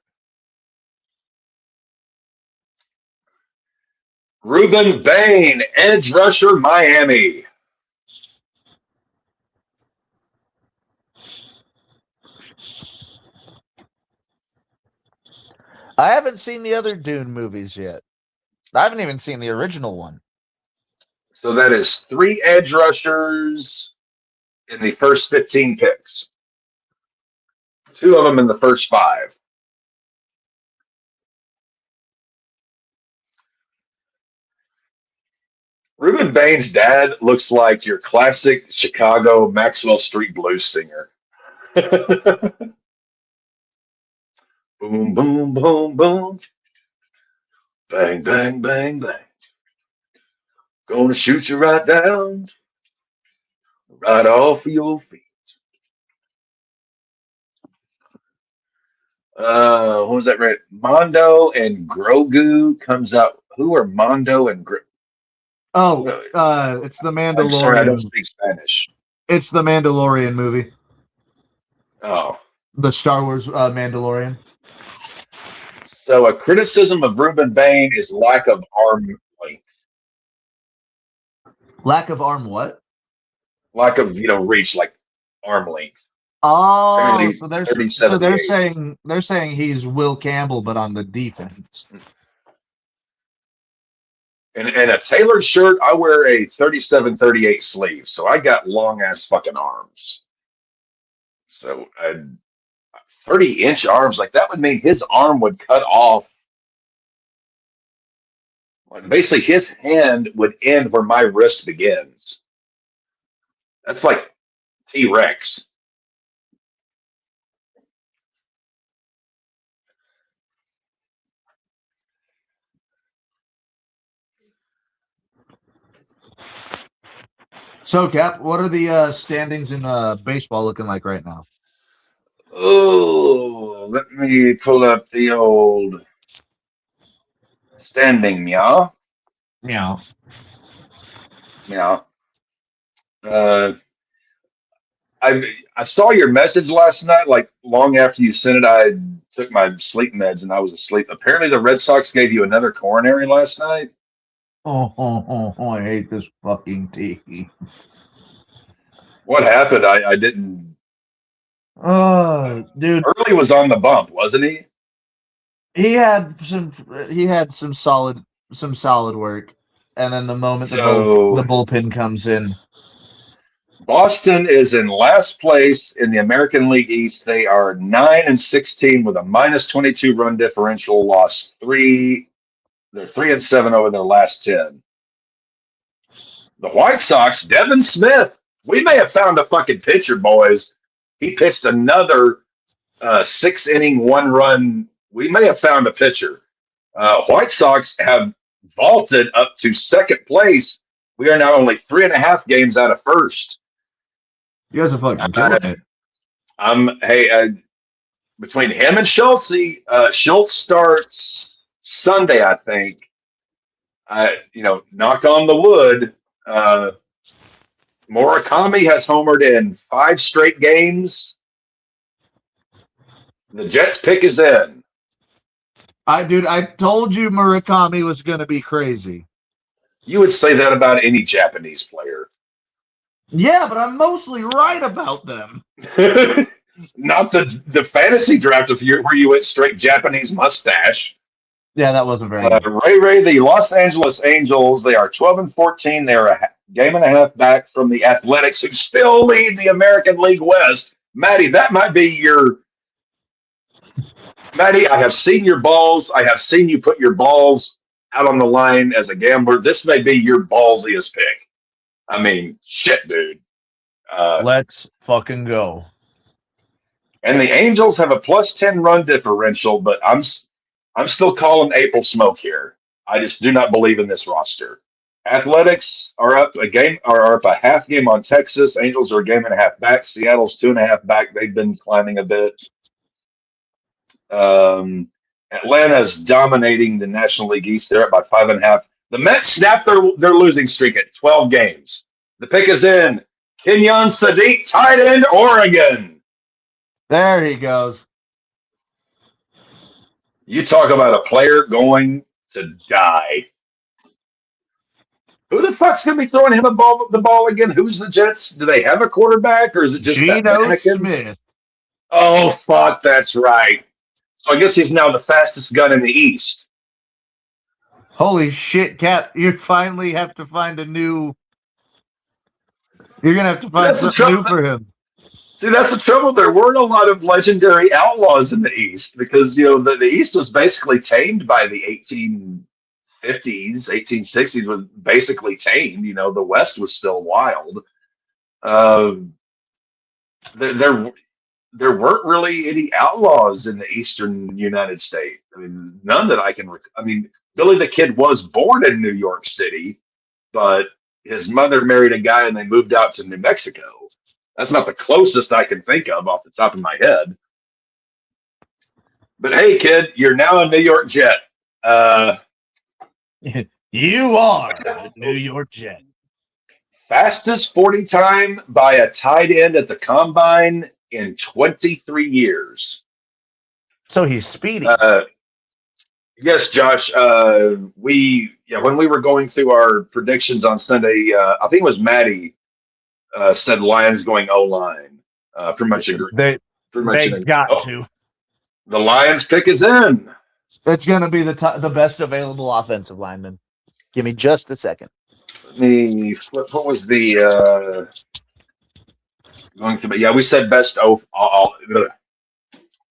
Ruben Bain, edge rusher, Miami.
I haven't seen the other Dune movies yet. I haven't even seen the original one.
So that is 3 edge rushers in the first 15 picks. 2 of them in the first 5. Ruben Bain's dad looks like your classic Chicago Maxwell Street blues singer. Boom, boom, boom, boom. Bang, bang, bang, bang. Gonna shoot you right down, right off of your feet. What was that right? Mondo and Grogu comes out. Who are Mondo and Grogu?
It's the Mandalorian.
I'm sorry, I don't speak Spanish.
It's the Mandalorian movie.
Oh.
The Star Wars Mandalorian.
So a criticism of Ruben Bain is lack of arm length.
Lack of arm what?
Lack of, reach, like arm length.
Oh,
Apparently,
so they're saying he's Will Campbell, but on the defense.
And a tailored shirt, I wear a 37-38 sleeve, so I got long ass fucking arms. So 30-inch arms, like that would mean his arm would cut off. Like basically, his hand would end where my wrist begins. That's like T-Rex.
So, Cap, what are the standings in baseball looking like right now?
Oh, let me pull up the old standing, meow.
Meow.
Meow. I saw your message last night, like long after you sent it. I took my sleep meds and I was asleep. Apparently, the Red Sox gave you another coronary last night.
Oh, I hate this fucking tea.
What happened? I didn't.
Dude,
Early was on the bump, wasn't he?
He had some solid work, and then the moment the bullpen comes in,
Boston is in last place in the American League East. They are 9-16 with a -22 run differential. Lost 3. They're 3-7 over their last 10. The White Sox, Devin Smith. We may have found a fucking pitcher, boys. He pitched another 6-inning, 1-run. We may have found a pitcher. White Sox have vaulted up to second place. We are now only 3.5 games out of first.
You guys are fucking killing it.
Between him and Schultz, Schultz starts Sunday, I think. Knock on the wood. Murakami has homered in 5 straight games. The Jets pick is in.
I told you Murakami was going to be crazy.
You would say that about any Japanese player.
Yeah, but I'm mostly right about them.
Not the fantasy draft where you went straight Japanese mustache.
Yeah, that wasn't very good.
Ray, the Los Angeles Angels, they are 12-14. They're a game and a half back from the Athletics, who still lead the American League West. Maddie, that might be your... Maddie, I have seen your balls. I have seen you put your balls out on the line as a gambler. This may be your ballsiest pick. I mean, shit, dude.
Let's fucking go.
And the Angels have a +10 run differential, but I'm still calling April smoke here. I just do not believe in this roster. Athletics are up a half game on Texas. Angels are a game and a half back. Seattle's 2.5 back. They've been climbing a bit. Atlanta's dominating the National League East. They're up by 5.5. The Mets snapped their losing streak at 12 games. The pick is in. Kenyon Sadiq, tight end, Oregon.
There he goes.
You talk about a player going to die. Who the fuck's going to be throwing him the ball again? Who's the Jets? Do they have a quarterback, or is it just
Geno Smith?
Oh, fuck, that's right. So I guess he's now the fastest gun in the East.
Holy shit, Cap. You finally have to find a new... You're going to have to find something new for him.
See, that's the trouble. There weren't a lot of legendary outlaws in the East because, the East was basically tamed by the 1850s, 1860s was basically tamed. The West was still wild. There weren't really any outlaws in the Eastern United States. I mean, none that I can. Billy the Kid was born in New York City, but his mother married a guy and they moved out to New Mexico. That's not the closest I can think of off the top of my head. But hey, kid, you're now a New York Jet.
You are a New York Jet.
Fastest 40 time by a tight end at the combine in 23 years.
So he's speedy.
Yes, Josh. When we were going through our predictions on Sunday, I think it was Maddie said Lions going O-line. Pretty much agree.
They got to.
The Lions pick is in.
It's going to be the best available offensive lineman. Give me just a second.
Let me flip. What was the going through? Yeah, we said best.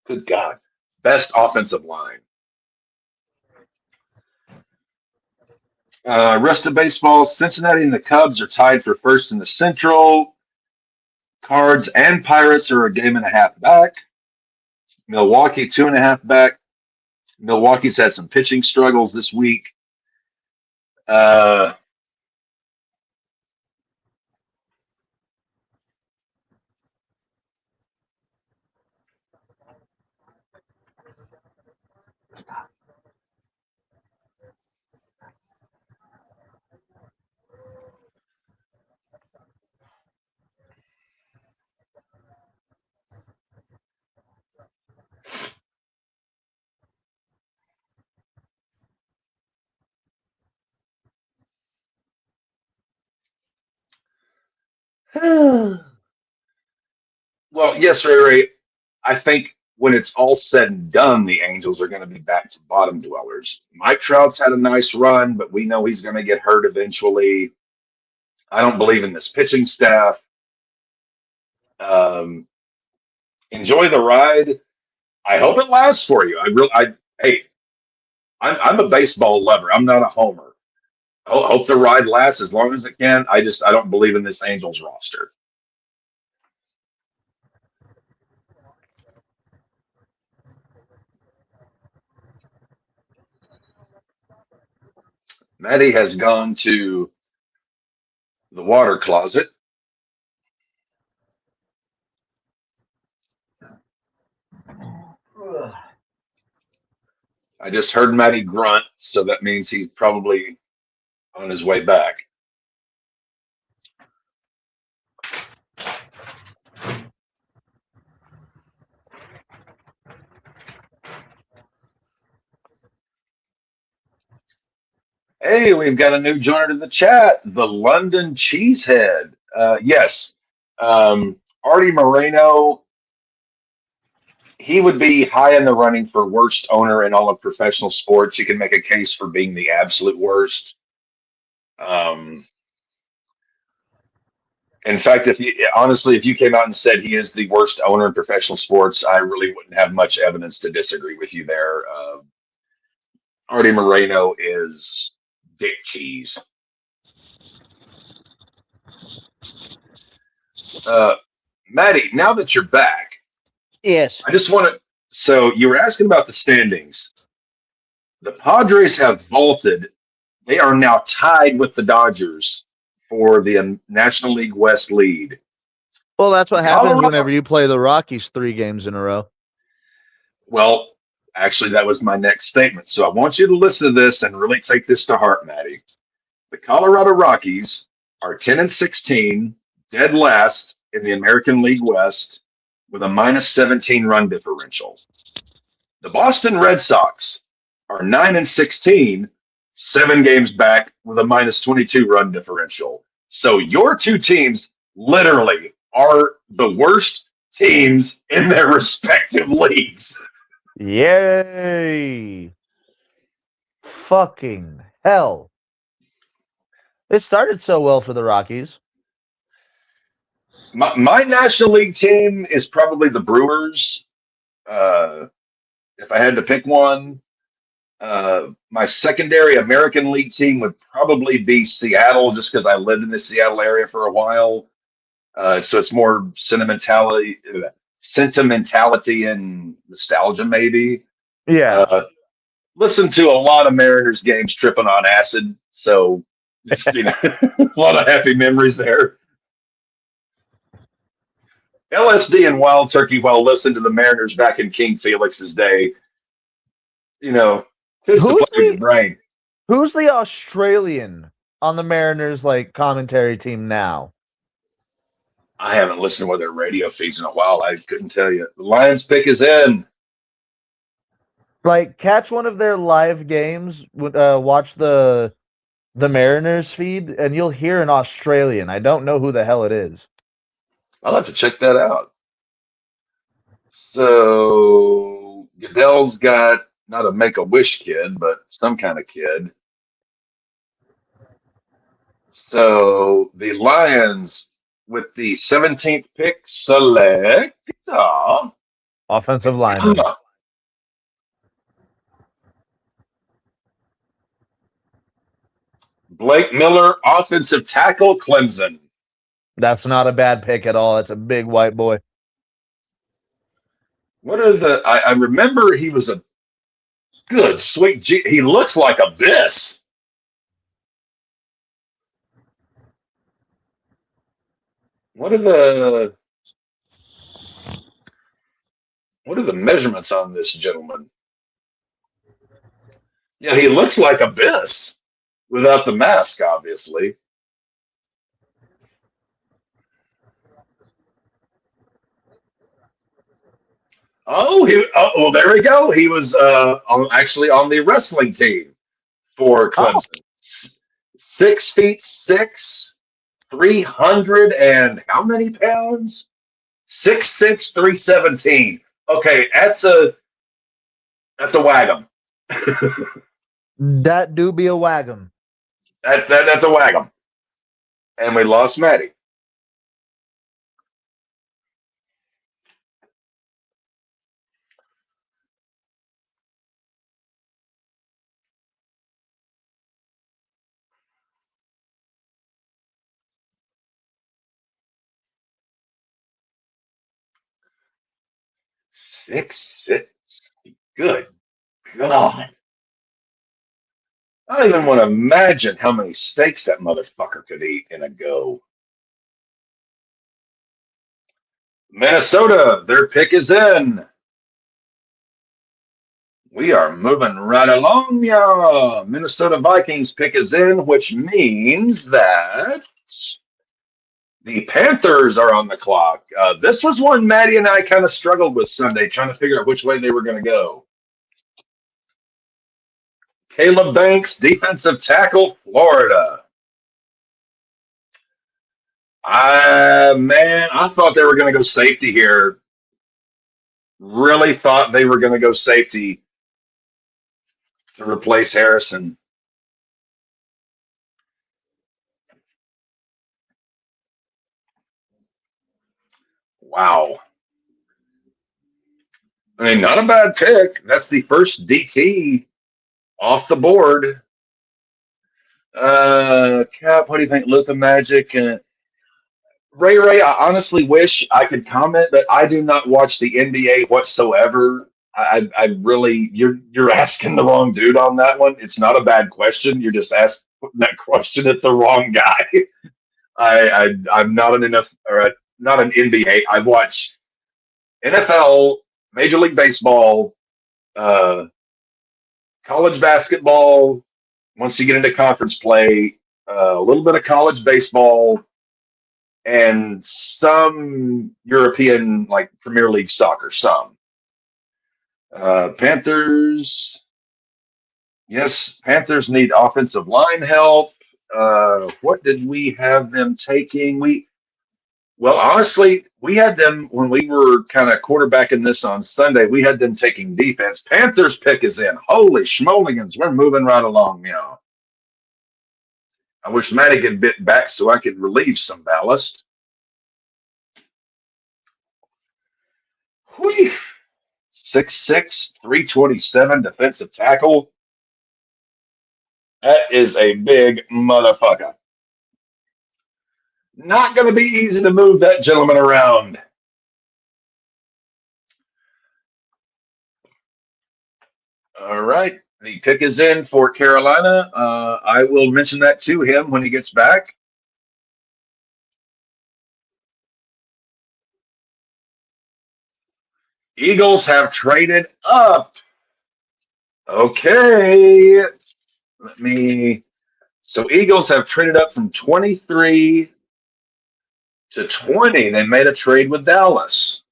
Good God, best offensive line. Rest of baseball, Cincinnati and the Cubs are tied for first in the Central. Cards and Pirates are a game and a half back. Milwaukee 2.5 back. Milwaukee's had some pitching struggles this week. Well, yes, Ray. I think when it's all said and done, the Angels are going to be back to bottom dwellers. Mike Trout's had a nice run, but we know he's going to get hurt eventually. I don't believe in this pitching staff. Enjoy the ride. I hope it lasts for you. I'm a baseball lover. I'm not a homer. I hope the ride lasts as long as it can. I don't believe in this Angels roster. Maddie has gone to the water closet. I just heard Matty grunt, so that means he's probably on his way back. Hey, we've got a new joiner to the chat, the London Cheesehead. Yes, Artie Moreno, he would be high in the running for worst owner in all of professional sports. You can make a case for being the absolute worst. In fact, if you came out and said he is the worst owner in professional sports, I really wouldn't have much evidence to disagree with you there. Artie Moreno is big cheese. Maddie, now that you're back,
Yes.
I just want to. So you were asking about the standings. The Padres have vaulted. They are now tied with the Dodgers for the National League West lead.
Well, that's what happens
Colorado-
whenever you play the Rockies 3 games in a row.
Well, actually, that was my next statement. So I want you to listen to this and really take this to heart, Maddie. The Colorado Rockies are 10-16, dead last in the American League West with a -17 run differential. The Boston Red Sox are 9-16, 7 games back with a -22 run differential. So your two teams literally are the worst teams in their respective leagues.
Yay! Fucking hell. It started so well for the Rockies.
My National League team is probably the Brewers. If I had to pick one, my secondary American League team would probably be Seattle, just because I lived in the Seattle area for a while. So it's more sentimentality and nostalgia, maybe.
Yeah.
Listen to a lot of Mariners games tripping on acid, so just, a lot of happy memories there. LSD and Wild Turkey, while listening to the Mariners back in King Felix's day, just to play your brain.
Who's the Australian on the Mariners commentary team now?
I haven't listened to one of their radio feeds in a while. I couldn't tell you. The Lions pick is in.
Catch one of their live games, watch the Mariners feed, and you'll hear an Australian. I don't know who the hell it is.
I'll have to check that out. So Goodell's got not a Make-A-Wish kid, but some kind of kid. So the Lions, with the 17th pick, select
offensive lineman.
Blake Miller, offensive tackle, Clemson.
That's not a bad pick at all. That's a big white boy.
What are the? I remember he was a good, sweet. He looks like Abyss. What are the measurements on this gentleman? Yeah, he looks like Abyss without the mask, obviously. Oh, well, there we go. He was actually on the wrestling team for Clemson. Oh. 6'6", 300 and how many pounds? 6'6", 317. Okay, that's a wagum.
That do be a wagum.
That's a wagum. And we lost Maddie. Six. Good God. I don't even want to imagine how many steaks that motherfucker could eat in a go. Minnesota, their pick is in. We are moving right along, y'all. Minnesota Vikings pick is in, which means that the Panthers are on the clock. This was one Maddie and I kind of struggled with Sunday, trying to figure out which way they were going to go. Caleb Banks, defensive tackle, Florida. I thought they were going to go safety here. Really thought they were going to go safety to replace Harrison. Wow. I mean, not a bad pick. That's the first DT off the board. Cap, what do you think? Luka Magic. Ray, I honestly wish I could comment, but I do not watch the NBA whatsoever. I really, you're asking the wrong dude on that one. It's not a bad question. You're just asking that question at the wrong guy. I'm not an enough or not an NBA. I watch NFL, Major League Baseball, college basketball. Once you get into conference play, a little bit of college baseball, and some European, like Premier League soccer, some. Panthers, yes, Panthers need offensive line help. What did we have them taking? Well, honestly, we had them when we were kind of quarterbacking this on Sunday. We had them taking defense. Panthers pick is in. Holy schmoligans, we're moving right along now. I wish Matty could bit back so I could relieve some ballast. 6'6", 327 defensive tackle. That is a big motherfucker. Not going to be easy to move that gentleman around. All right. The pick is in for Carolina. I will mention that to him when he gets back. Eagles have traded up. Okay. So Eagles have traded up from 23 to 20. They made a trade with Dallas.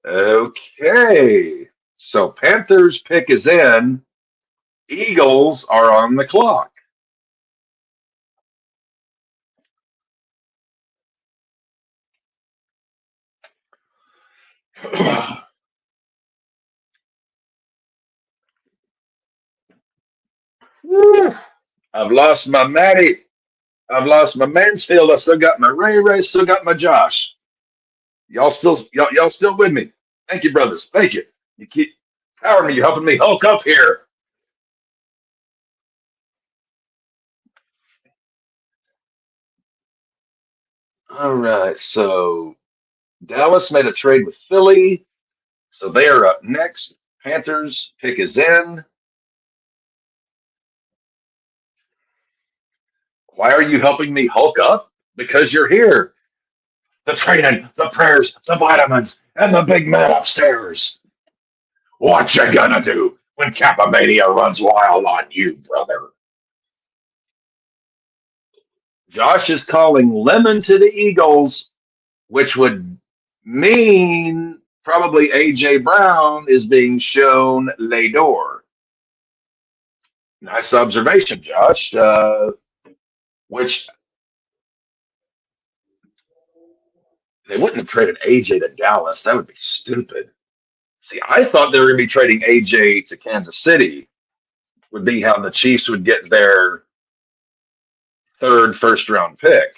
Okay. So Panthers pick is in. Eagles are on the clock. I've lost my Matty. I've lost my Mansfield. I still got my Ray. Still got my Josh. Y'all still with me? Thank you, brothers. Thank you. You keep powering me. You're helping me hulk up here. All right. So Dallas made a trade with Philly. So they are up next. Panthers pick is in. Why are you helping me hulk up? Because you're here. The training, the prayers, the vitamins, and the big man upstairs. What you gonna do when Capomania runs wild on you, brother? Josh is calling lemon to the Eagles, which would mean probably A.J. Brown is being shown Le Door. Nice observation, Josh. Which they wouldn't have traded A.J. to Dallas. That would be stupid. See, I thought they were going to be trading A.J. to Kansas City, would be how the Chiefs would get their third first-round pick.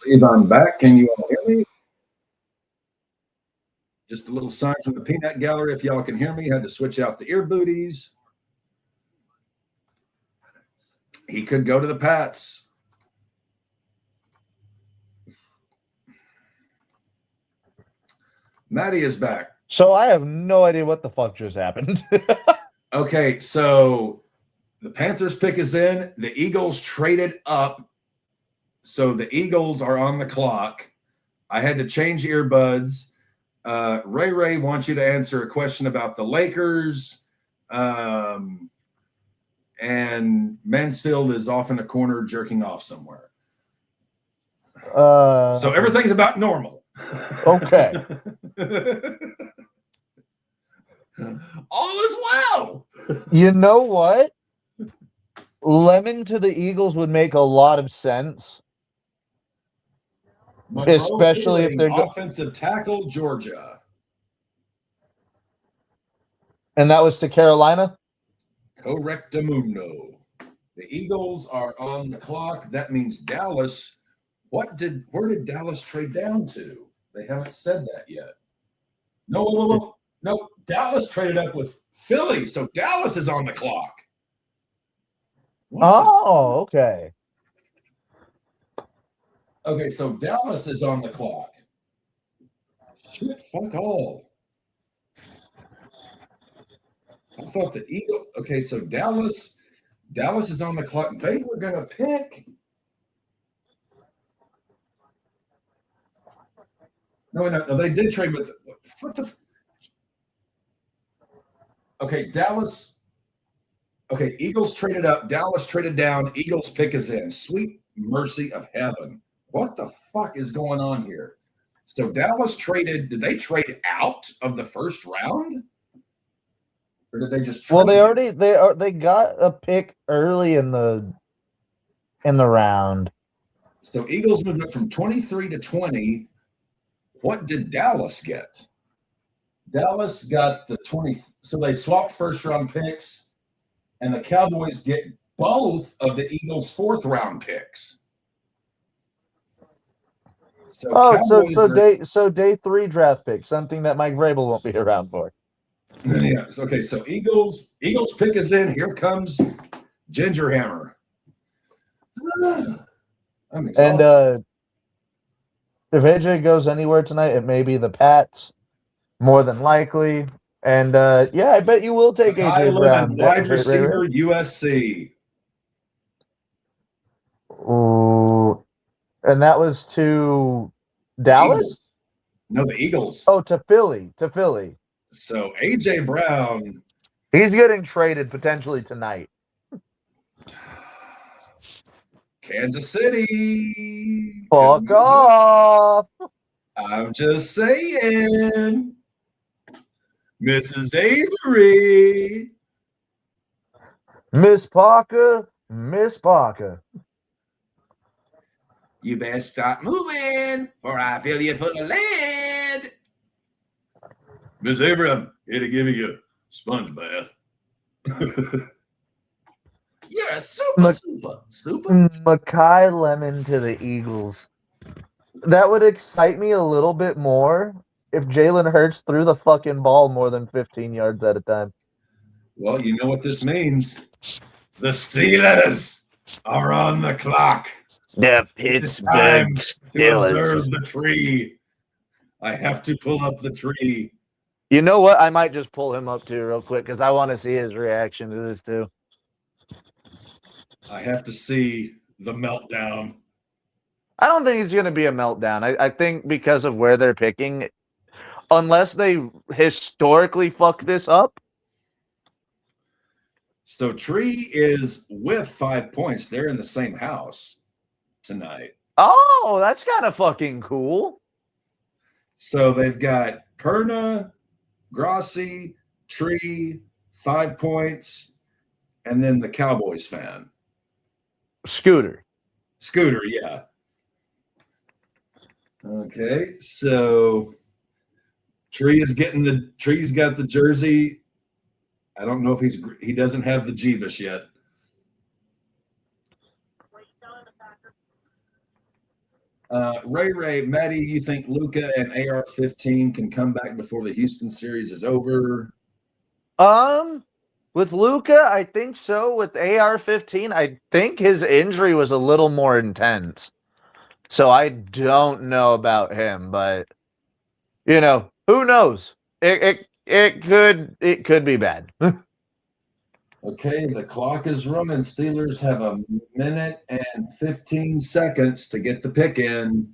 I believe I'm back. Can you all hear me?
Just a little sign from the peanut gallery. If y'all can hear me, had to switch out the ear booties. He could go to the Pats. Maddie is back.
So I have no idea what the fuck just happened.
Okay, so the Panthers pick is in. The Eagles traded up. So the Eagles are on the clock. I had to change earbuds. Ray wants you to answer a question about the Lakers. And Mansfield is off in a corner jerking off somewhere. So everything's about normal.
Okay.
All is well.
You know what? Lemon to the Eagles would make a lot of sense.
Monroe
Especially if
Fielding,
they're
offensive tackle, Georgia.
And that was to Carolina?
Correctamundo. The Eagles are on the clock. That means Dallas. Where did Dallas trade down to? They haven't said that yet. No. Dallas traded up with Philly, so Dallas is on the clock.
Oh, okay.
Okay, so Dallas is on the clock. Shit, fuck all. I thought the Eagles. Okay, so Dallas is on the clock. They were gonna pick. No, they did trade with. What the? Okay, Dallas. Okay, Eagles traded up. Dallas traded down. Eagles pick is in. Sweet mercy of heaven. What the fuck is going on here? So Dallas traded. Did they trade out of the first round? Or did they just trade?
Well, they got a pick early in the round.
So Eagles moved up from 23 to 20. What did Dallas get? Dallas got the 20. So they swapped first round picks, and the Cowboys get both of the Eagles' fourth round picks.
So day 3 draft pick, something that Mike Vrabel won't be around for.
Yeah. Okay. So Eagles pick is in. Here comes Ginger Hammer. I'm exhausted.
And if AJ goes anywhere tonight, it may be the Pats, more than likely. And I bet you will take AJ Brown.
Wide receiver, USC.
Ooh. And that was to Dallas?
Eagles. No, the Eagles.
Oh, to Philly.
So AJ Brown.
He's getting traded potentially tonight.
Kansas City.
Fuck off.
I'm just saying. Mrs. Avery.
Miss Parker.
You best start moving, for I feel you full of lead. Miss Abram, here to give you a sponge bath. You're a super.
Makai Lemon to the Eagles. That would excite me a little bit more if Jalen Hurts threw the fucking ball more than 15 yards at a time.
Well, you know what this means. The Steelers are on the clock.
The
Pittsburgh Steelers. Observe the tree. I have to pull up the tree.
You know what? I might just pull him up too real quick because I want to see his reaction to this too.
I have to see the meltdown.
I don't think it's going to be a meltdown. I think because of where they're picking, unless they historically fuck this up.
So Tree is with 5 points. They're in the same house tonight.
Oh, that's kind of fucking cool.
So they've got Perna, Grossi, Tree, 5 points, and then the Cowboys fan.
Scooter,
yeah. Okay, so Tree's got the jersey. I don't know if he doesn't have the Jeebus yet. Ray, Maddie, you think Luka and AR-15 can come back before the Houston series is over?
With Luka, I think so. With AR-15, I think his injury was a little more intense. So I don't know about him, but who Who knows? It could be bad.
Okay, the clock is running. Steelers have a minute and 15 seconds to get the pick in.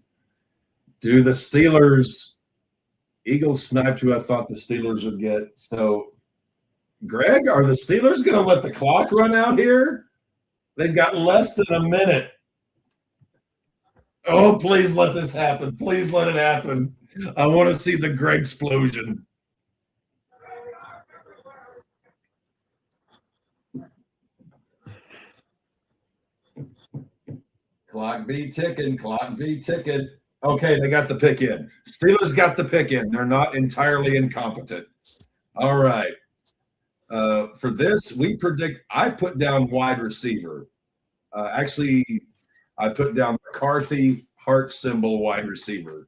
Do the Steelers, Eagles sniped who I thought the Steelers would get. So, Greg, are the Steelers going to let the clock run out here? They've got less than a minute. Oh, please let this happen. Please let it happen. I want to see the Greg explosion. Clock be ticking. Clock be ticking. Okay, they got the pick in. Steelers got the pick in. They're not entirely incompetent. All right. For this, I put down wide receiver. Actually, I put down McCarthy, heart symbol wide receiver.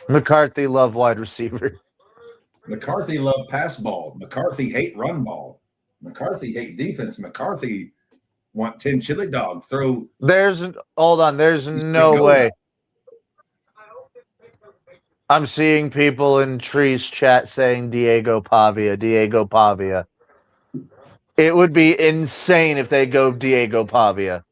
McCarthy love wide receiver.
McCarthy love pass ball. McCarthy hate run ball. McCarthy hate defense. McCarthy want 10 chili dog. Hold
on. There's no way. I'm seeing people in Tree's chat saying Diego Pavia. It would be insane if they go Diego Pavia.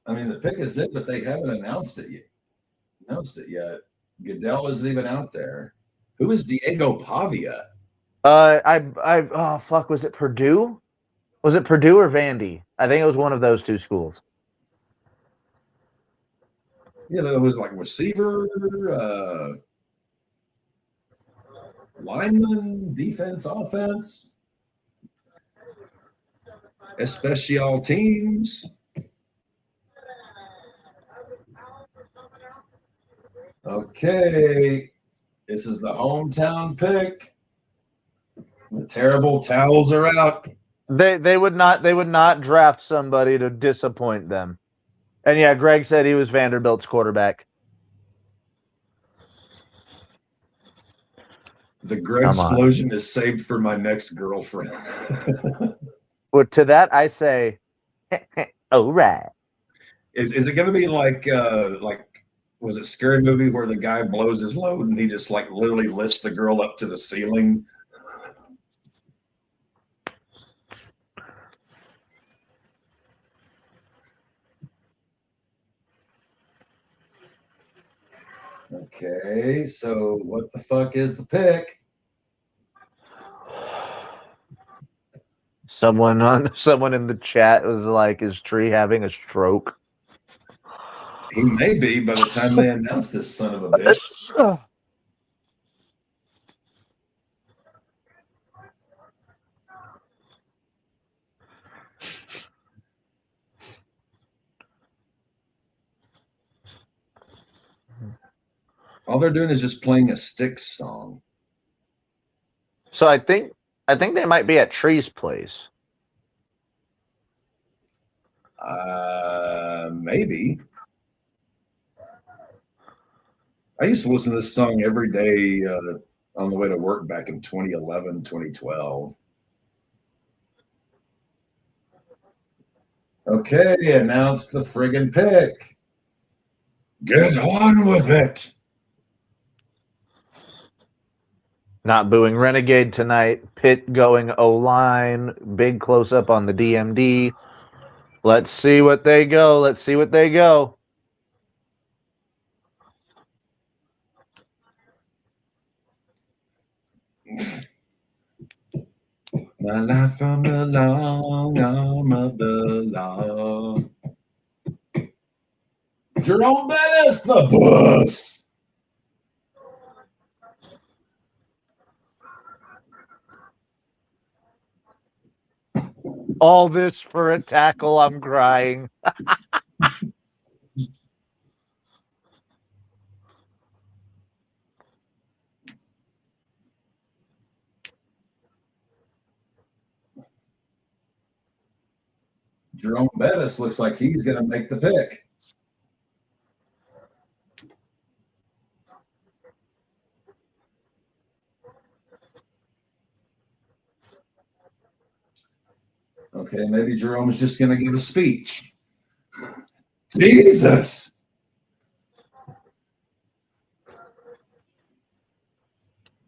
I mean, the pick is it, but they haven't announced it yet. Goodell isn't even out there. Who is Diego Pavia?
Was it Purdue? Was it Purdue or Vandy? I think it was one of those two schools.
Yeah, it was like receiver, lineman, defense, offense, especial teams. Okay, this is the hometown pick. The terrible towels are out.
They would not draft somebody to disappoint them. And yeah, Greg said he was Vanderbilt's quarterback.
The Greg explosion is saved for my next girlfriend.
Well, to that I say, all right.
Is it going to be like was it Scary Movie where the guy blows his load and he just like literally lifts the girl up to the ceiling? Okay, so what the fuck is the pick?
Someone in the chat was like, "Is Tree having a stroke?"
He may be by the time they announce this son of a bitch. All they're doing is just playing a Styx song.
So I think they might be at Tree's place.
Maybe. I used to listen to this song every day on the way to work back in 2011, 2012. Okay, announce the friggin' pick. Get on with it.
Not booing Renegade tonight. Pitt going O-line. Big close-up on the DMD. Let's see what they go.
My life from the long arm of the law. Jerome Bettis, the bus.
All this for a tackle. I'm crying.
Jerome Bettis looks like he's going to make the pick. Okay, maybe Jerome's just going to give a speech. Jesus.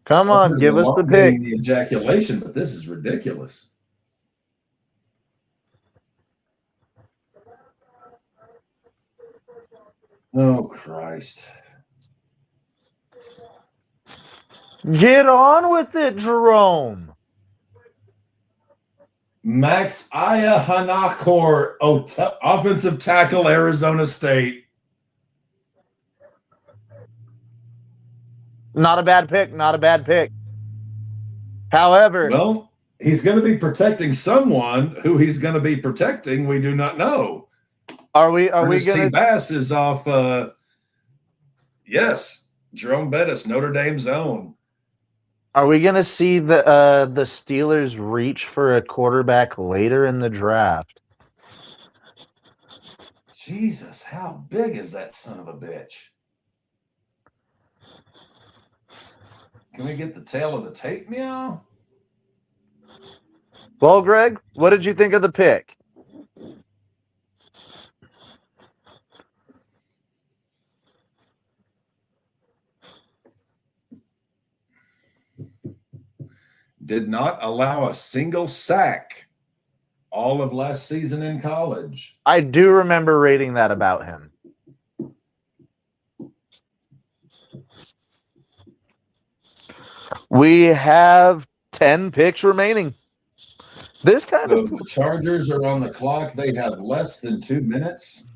Come on, give us the pick.
The ejaculation, but this is ridiculous. Oh, Christ.
Get on with it, Jerome.
Max Ayahanakor, offensive tackle, Arizona State.
Not a bad pick. Not a bad pick. However,
well, he's going to be protecting someone who he's going to be protecting. We do not know.
Are we going to?
Bass is off. Yes, Jerome Bettis, Notre Dame's own.
Are we going to see the Steelers reach for a quarterback later in the draft?
Jesus, how big is that son of a bitch? Can we get the tail of the tape meow?
Well, Greg, what did you think of the pick?
Did not allow a single sack all of last season in college.
I do remember reading that about him. We have 10 picks remaining. This kind of
the Chargers are on the clock. They have less than 2 minutes.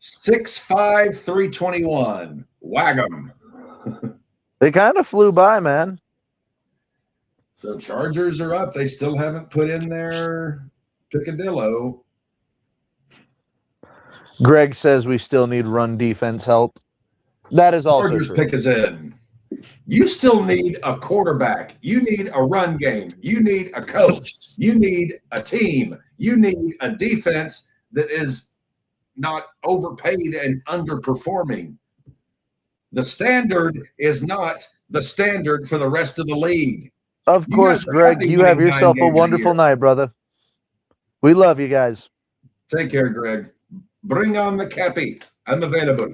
6'5", 321. Wag 'em.
They kind of flew by, man.
So Chargers are up. They still haven't put in their picadillo.
Greg says we still need run defense help. That is also
Chargers
true.
pick is in. You still need a quarterback. You need a run game. You need a coach. You need a team. You need a defense that is not overpaid and underperforming. The standard is not the standard for the rest of the league.
Of course, Greg, you have yourself a wonderful night, brother. We love you guys.
Take care, Greg. Bring on the cappy. I'm available.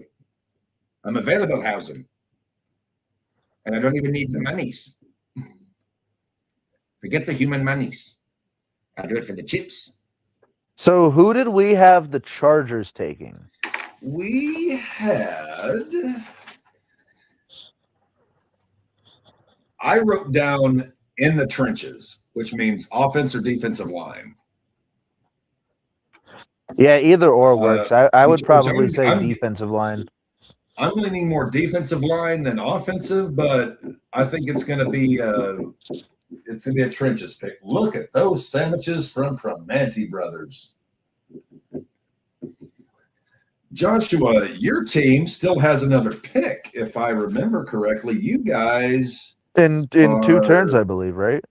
I'm available housing. And I don't even need the monies. Forget the human monies. I'll do it for the chips.
So who did we have the Chargers taking?
We had... I wrote down in the trenches, which means offense or defensive line.
Yeah, either or works. I would probably say defensive line.
I'm leaning more defensive line than offensive, but I think it's going to be a trenches pick. Look at those sandwiches from Primanti Brothers. Joshua, your team still has another pick, if I remember correctly. You guys
in 2 turns, I believe, right?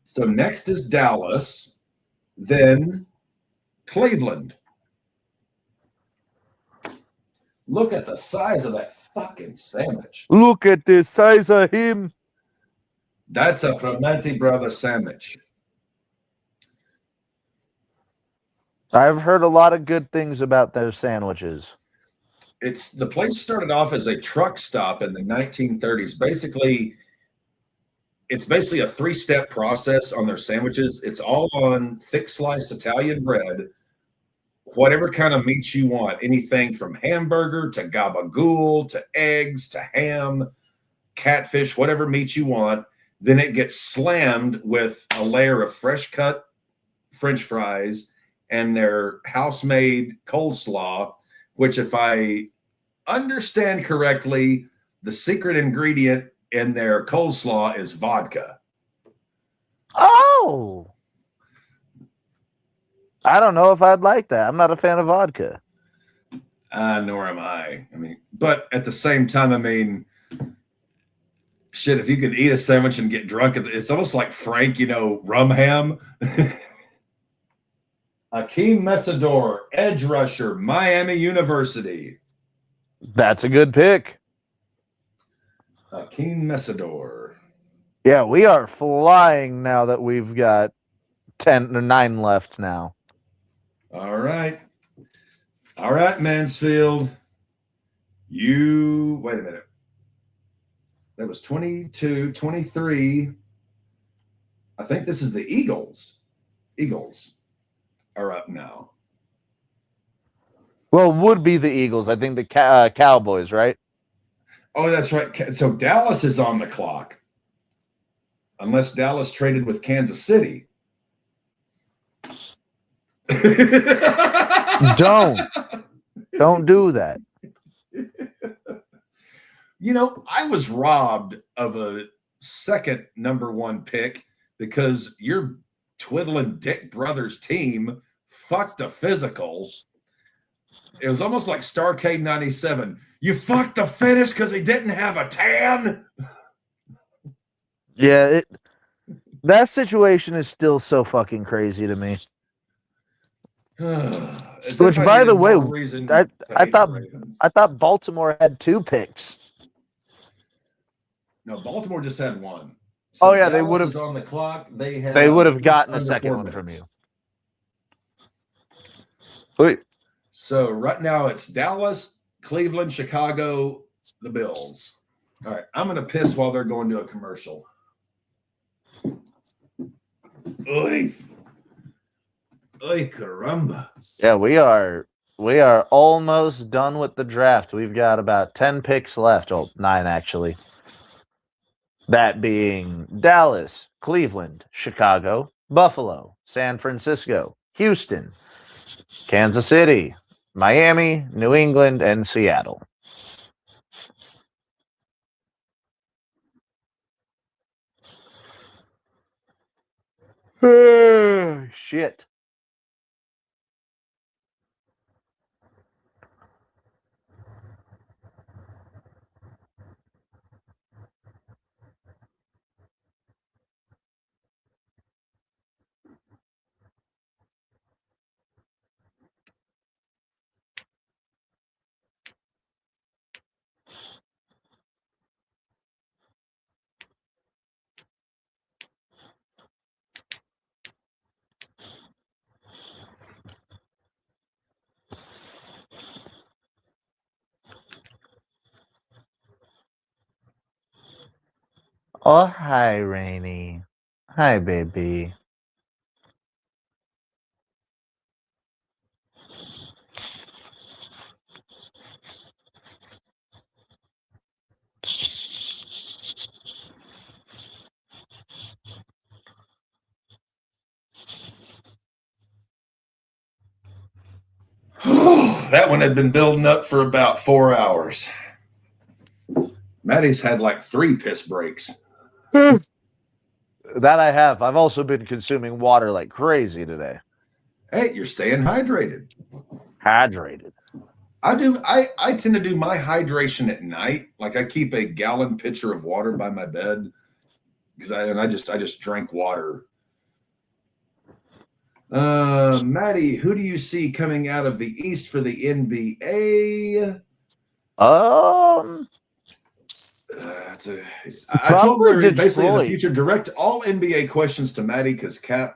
So next is Dallas, then Cleveland. Look at the size of that fucking sandwich.
Look at the size of him.
That's a Primanti Brothers sandwich.
I've heard a lot of good things about those sandwiches.
The place started off as a truck stop in the 1930s. It's basically a 3-step process on their sandwiches. It's all on thick sliced Italian bread, whatever kind of meat you want, anything from hamburger to gabagool to eggs to ham, catfish, whatever meat you want. Then it gets slammed with a layer of fresh cut French fries and their house-made coleslaw, which, if I understand correctly, the secret ingredient in their coleslaw is vodka.
Oh, I don't know if I'd like that. I'm not a fan of vodka.
Nor am I. But at the same time, shit, if you could eat a sandwich and get drunk, it's almost like Frank, rum ham. Akeem Messidor, edge rusher, Miami University.
That's a good pick.
Akeem Messidor.
Yeah, we are flying now that we've got 10 or 9 left now.
All right. All right, Mansfield. You wait a minute. That was 22, 23. I think this is the Eagles. Eagles are up now.
Well, it would be the Eagles. I think the Cowboys, right?
Oh, that's right. So Dallas is on the clock. Unless Dallas traded with Kansas City.
Don't do that.
You know, I was robbed of a second number 1 pick because your twiddling dick brothers team fucked a physical. It was almost like Starcade 97. You fucked the finish because he didn't have a tan.
Yeah, that situation is still so fucking crazy to me. Which, by the way, I thought Baltimore had 2 picks.
No, Baltimore just had 1.
So oh yeah, Dallas they would have
on the clock. They
would have gotten a second one from you. Wait.
So right now it's Dallas, Cleveland, Chicago, the Bills. All right, I'm gonna piss while they're going to a commercial. Oy, caramba!
Yeah, we are almost done with the draft. We've got about 10 picks left. Oh, 9 actually. That being Dallas, Cleveland, Chicago, Buffalo, San Francisco, Houston, Kansas City, Miami, New England, and Seattle. Shit. Oh, hi, Rainy. Hi, baby.
That one had been building up for about 4 hours. Maddie's had like 3 piss breaks.
That I have. I've also been consuming water like crazy today.
Hey, you're staying hydrated.
Hydrated.
I do. I tend to do my hydration at night. Like I keep a gallon pitcher of water by my bed because I just drink water. Maddie, who do you see coming out of the East for the NBA?
I
told her basically in the future, direct all NBA questions to Maddie because Kat.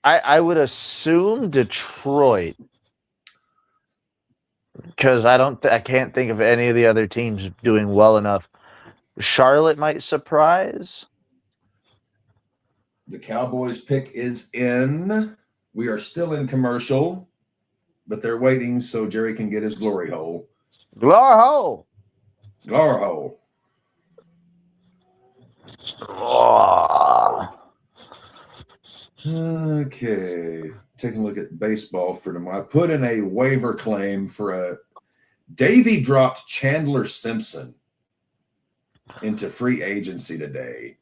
I would assume Detroit because I can't think of any of the other teams doing well enough. Charlotte might surprise.
The Cowboys pick is in. We are still in commercial, but they're waiting so Jerry can get his glory hole.
Glory hole.
Glory hole.
Oh.
Okay. Taking a look at baseball for tomorrow. I put in a waiver claim for a Davey dropped Chandler Simpson into free agency today.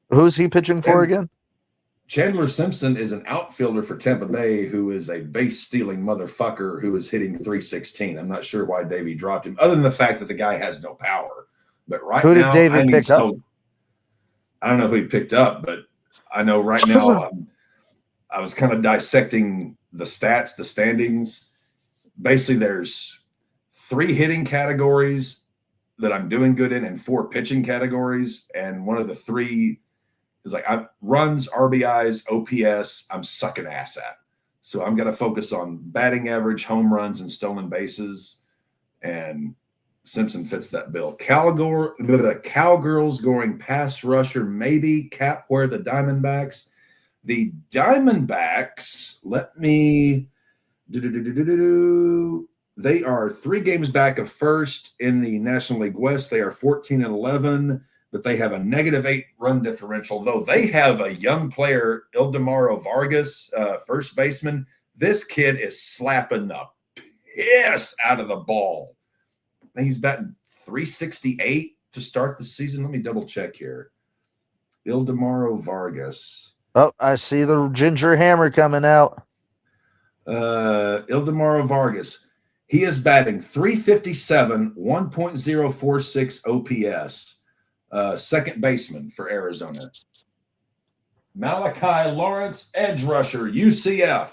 Who's he pitching for again?
Chandler Simpson is an outfielder for Tampa Bay who is a base-stealing motherfucker who is hitting .316. I'm not sure why Davey dropped him, other than the fact that the guy has no power. But right
who
now,
did Davey pick up?
I don't know who he picked up, but I know right now I was kind of dissecting the stats, the standings. Basically, there's 3 hitting categories that I'm doing good in and 4 pitching categories. And one of the 3 is like runs, RBIs, OPS, I'm sucking ass at. So I'm going to focus on batting average, home runs, and stolen bases. And Simpson fits that bill. The Cowgirls going pass rusher, maybe. Cap where the Diamondbacks. The Diamondbacks, let me they are 3 games back of first in the National League West. They are 14-11, but they have a -8 run differential, though they have a young player, Ildemaro Vargas, first baseman. This kid is slapping the piss out of the ball. I think he's batting .368 to start the season. Let me double check here. Ildemaro Vargas.
Oh, I see the ginger hammer coming out.
Ildemaro Vargas. He is batting .357, 1.046 OPS. Second baseman for Arizona. Malachi Lawrence, edge rusher, UCF.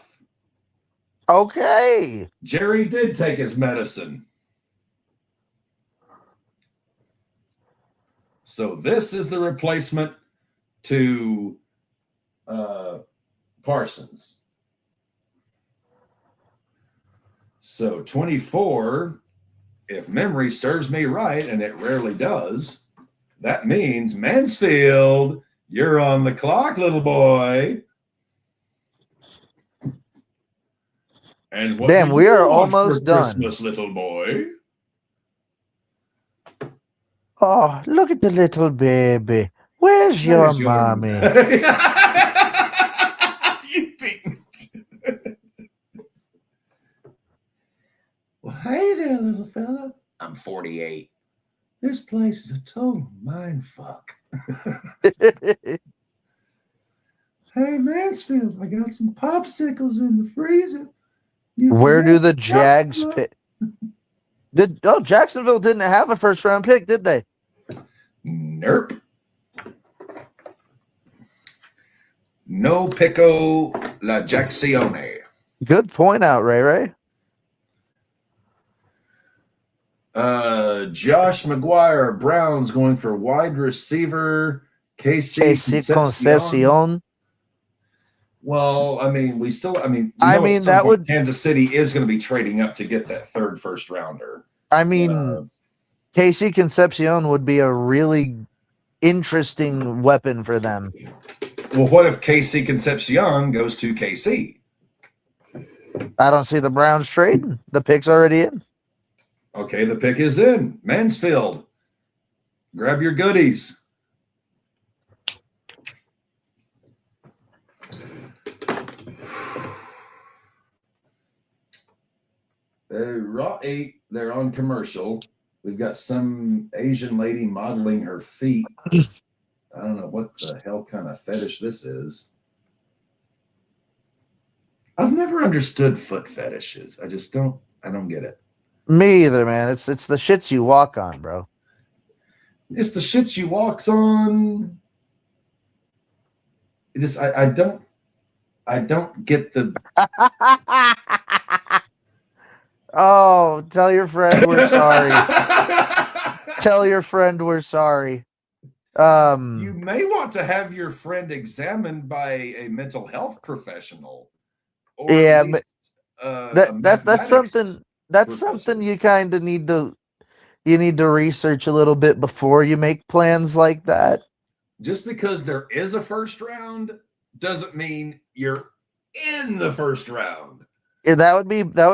Okay.
Jerry did take his medicine. So this is the replacement to Parsons. So 24, if memory serves me right, and it rarely does, that means Mansfield, you're on the clock, little boy. And what
Damn,
do
we
you
are
want
almost
for
done.
Christmas, little boy?
Oh, look at the little baby. Where's your mommy?
You beat me. Well, hey there, little fella. I'm 48. This place is a total mind fuck. Hey, Mansfield, I got some popsicles in the freezer.
Where do the Jags pick? Jacksonville didn't have a first round pick, did they?
Nope. No pico la Jaxione.
Good point out, Ray.
Josh McGuire, Browns going for wide receiver. Casey
Concepcion.
Well, I mean,
that would
Kansas City is going to be trading up to get that third first rounder.
I mean, Casey Concepcion would be a really interesting weapon for them.
Well, what if Casey Concepcion goes to KC?
I don't see the Browns trading. The pick's already in.
Okay, the pick is in. Mansfield, grab your goodies. Raw 8, they're on commercial. We've got some Asian lady modeling her feet. I don't know what the hell kind of fetish this is. I've never understood foot fetishes. I don't get it.
Me either, man. It's the shits you walk on, bro.
It's the shit you walks on. It just I don't get the
Oh, tell your friend we're sorry. Tell your friend we're sorry.
You may want to have your friend examined by a mental health professional. Or
yeah,
least,
that's something you kind of need to research a little bit before you make plans like that.
Just because there is a first round doesn't mean you're in the first round.
Yeah, that would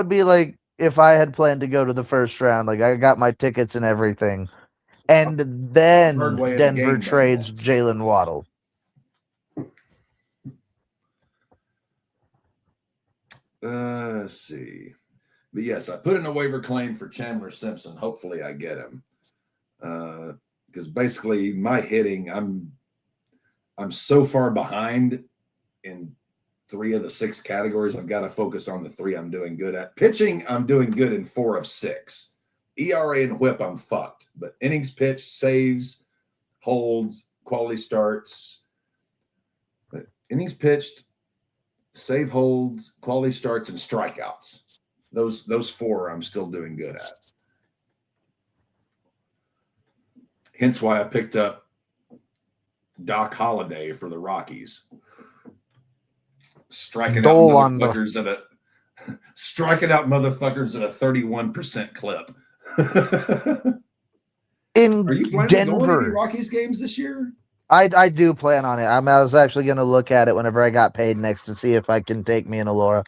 be like if I had planned to go to the first round, like I got my tickets and everything, and then Denver trades Jalen Waddle.
Let's see. But yes, I put in a waiver claim for Chandler Simpson. Hopefully I get him. Because basically my hitting, I'm so far behind in 3 of the 6 categories. I've got to focus on the 3 I'm doing good at. Pitching, I'm doing good in 4 of 6. ERA and whip, I'm fucked. But innings pitched, saves, holds, quality starts. But innings pitched, save holds, quality starts, and strikeouts. Those 4 I'm still doing good at. Hence why I picked up Doc Holliday for the Rockies. striking out
Dole on the
motherfuckers at a 31% clip.
in
Are you planning to go to any
Denver.
Rockies games this year?
I do plan on it. I was actually going to look at it whenever I got paid next to see if I can take me and Alora.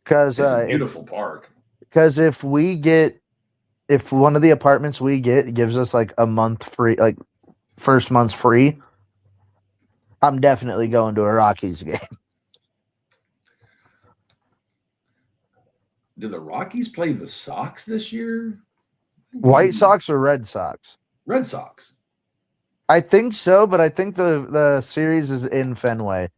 Because
It's a beautiful park.
Because if one of the apartments we get gives us like a month free, like first month's free, I'm definitely going to a Rockies game.
Do the Rockies play the Sox this year?
White Sox or Red Sox?
Red Sox.
I think so, but I think the series is in Fenway.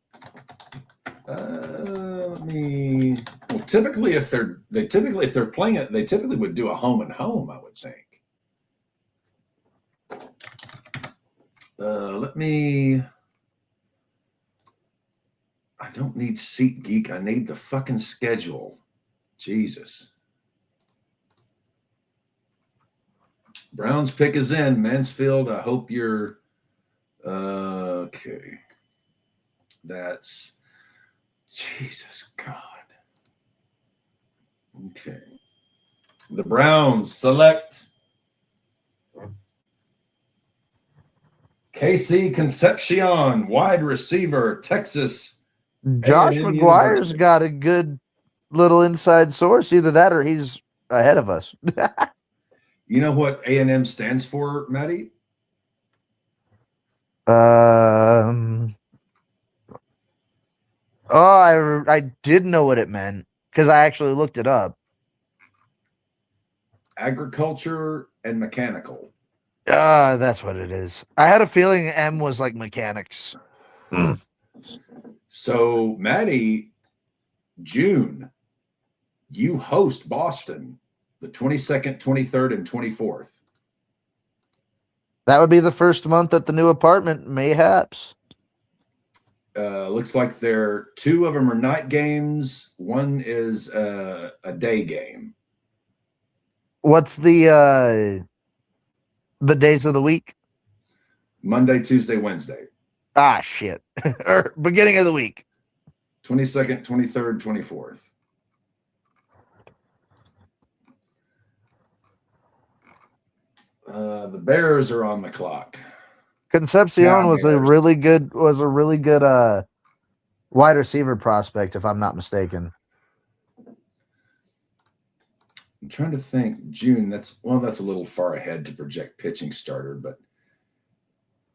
Typically if they're playing it, they typically would do a home and home, I would think. I don't need SeatGeek. I need the fucking schedule. Jesus. Brown's pick is in. Mansfield, I hope you're okay. That's Jesus God. Okay. The Browns select KC Concepcion, wide receiver, Texas.
Josh
A&M
McGuire's
University.
got a good little inside source. Either that or he's ahead of us.
You know what A&M stands for, Maddie?
I did know what it meant because I actually looked it up.
Agriculture and mechanical.
That's what it is. I had a feeling M was like mechanics.
So, Maddie, June, you host Boston the 22nd, 23rd, and 24th.
That would be the first month at the new apartment, mayhaps.
Looks like two of them are night games. One is a day game.
What's the days of the week?
Monday, Tuesday, Wednesday.
Ah, shit. Or beginning of the week.
22nd, 23rd, 24th. The Bears are on the clock.
Concepcion was a really good wide receiver prospect, if I'm not mistaken.
I'm trying to think. June, that's a little far ahead to project pitching starter, but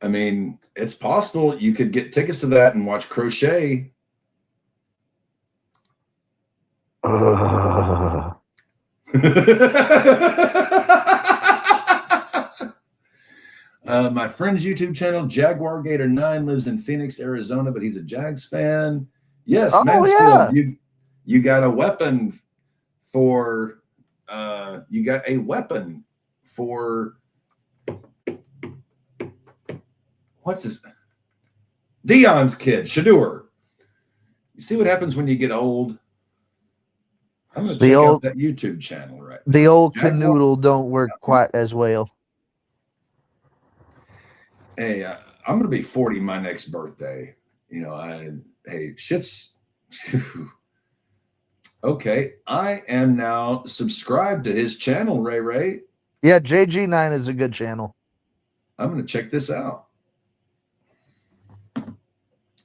I mean, it's possible you could get tickets to that and watch Crochet. My friend's YouTube channel, Jaguar Gator 9, lives in Phoenix, Arizona, but he's a Jags fan. Yes, Mansfield,
yeah.
You got a weapon for what's his Dion's kid, Shadur. You see what happens when you get old? I'm gonna check out that YouTube channel right now.
The old canoodle don't work quite as well.
Hey, I'm gonna be 40 my next birthday. You know, shit's okay. I am now subscribed to his channel, Ray.
Yeah, JG9 is a good channel.
I'm gonna check this out.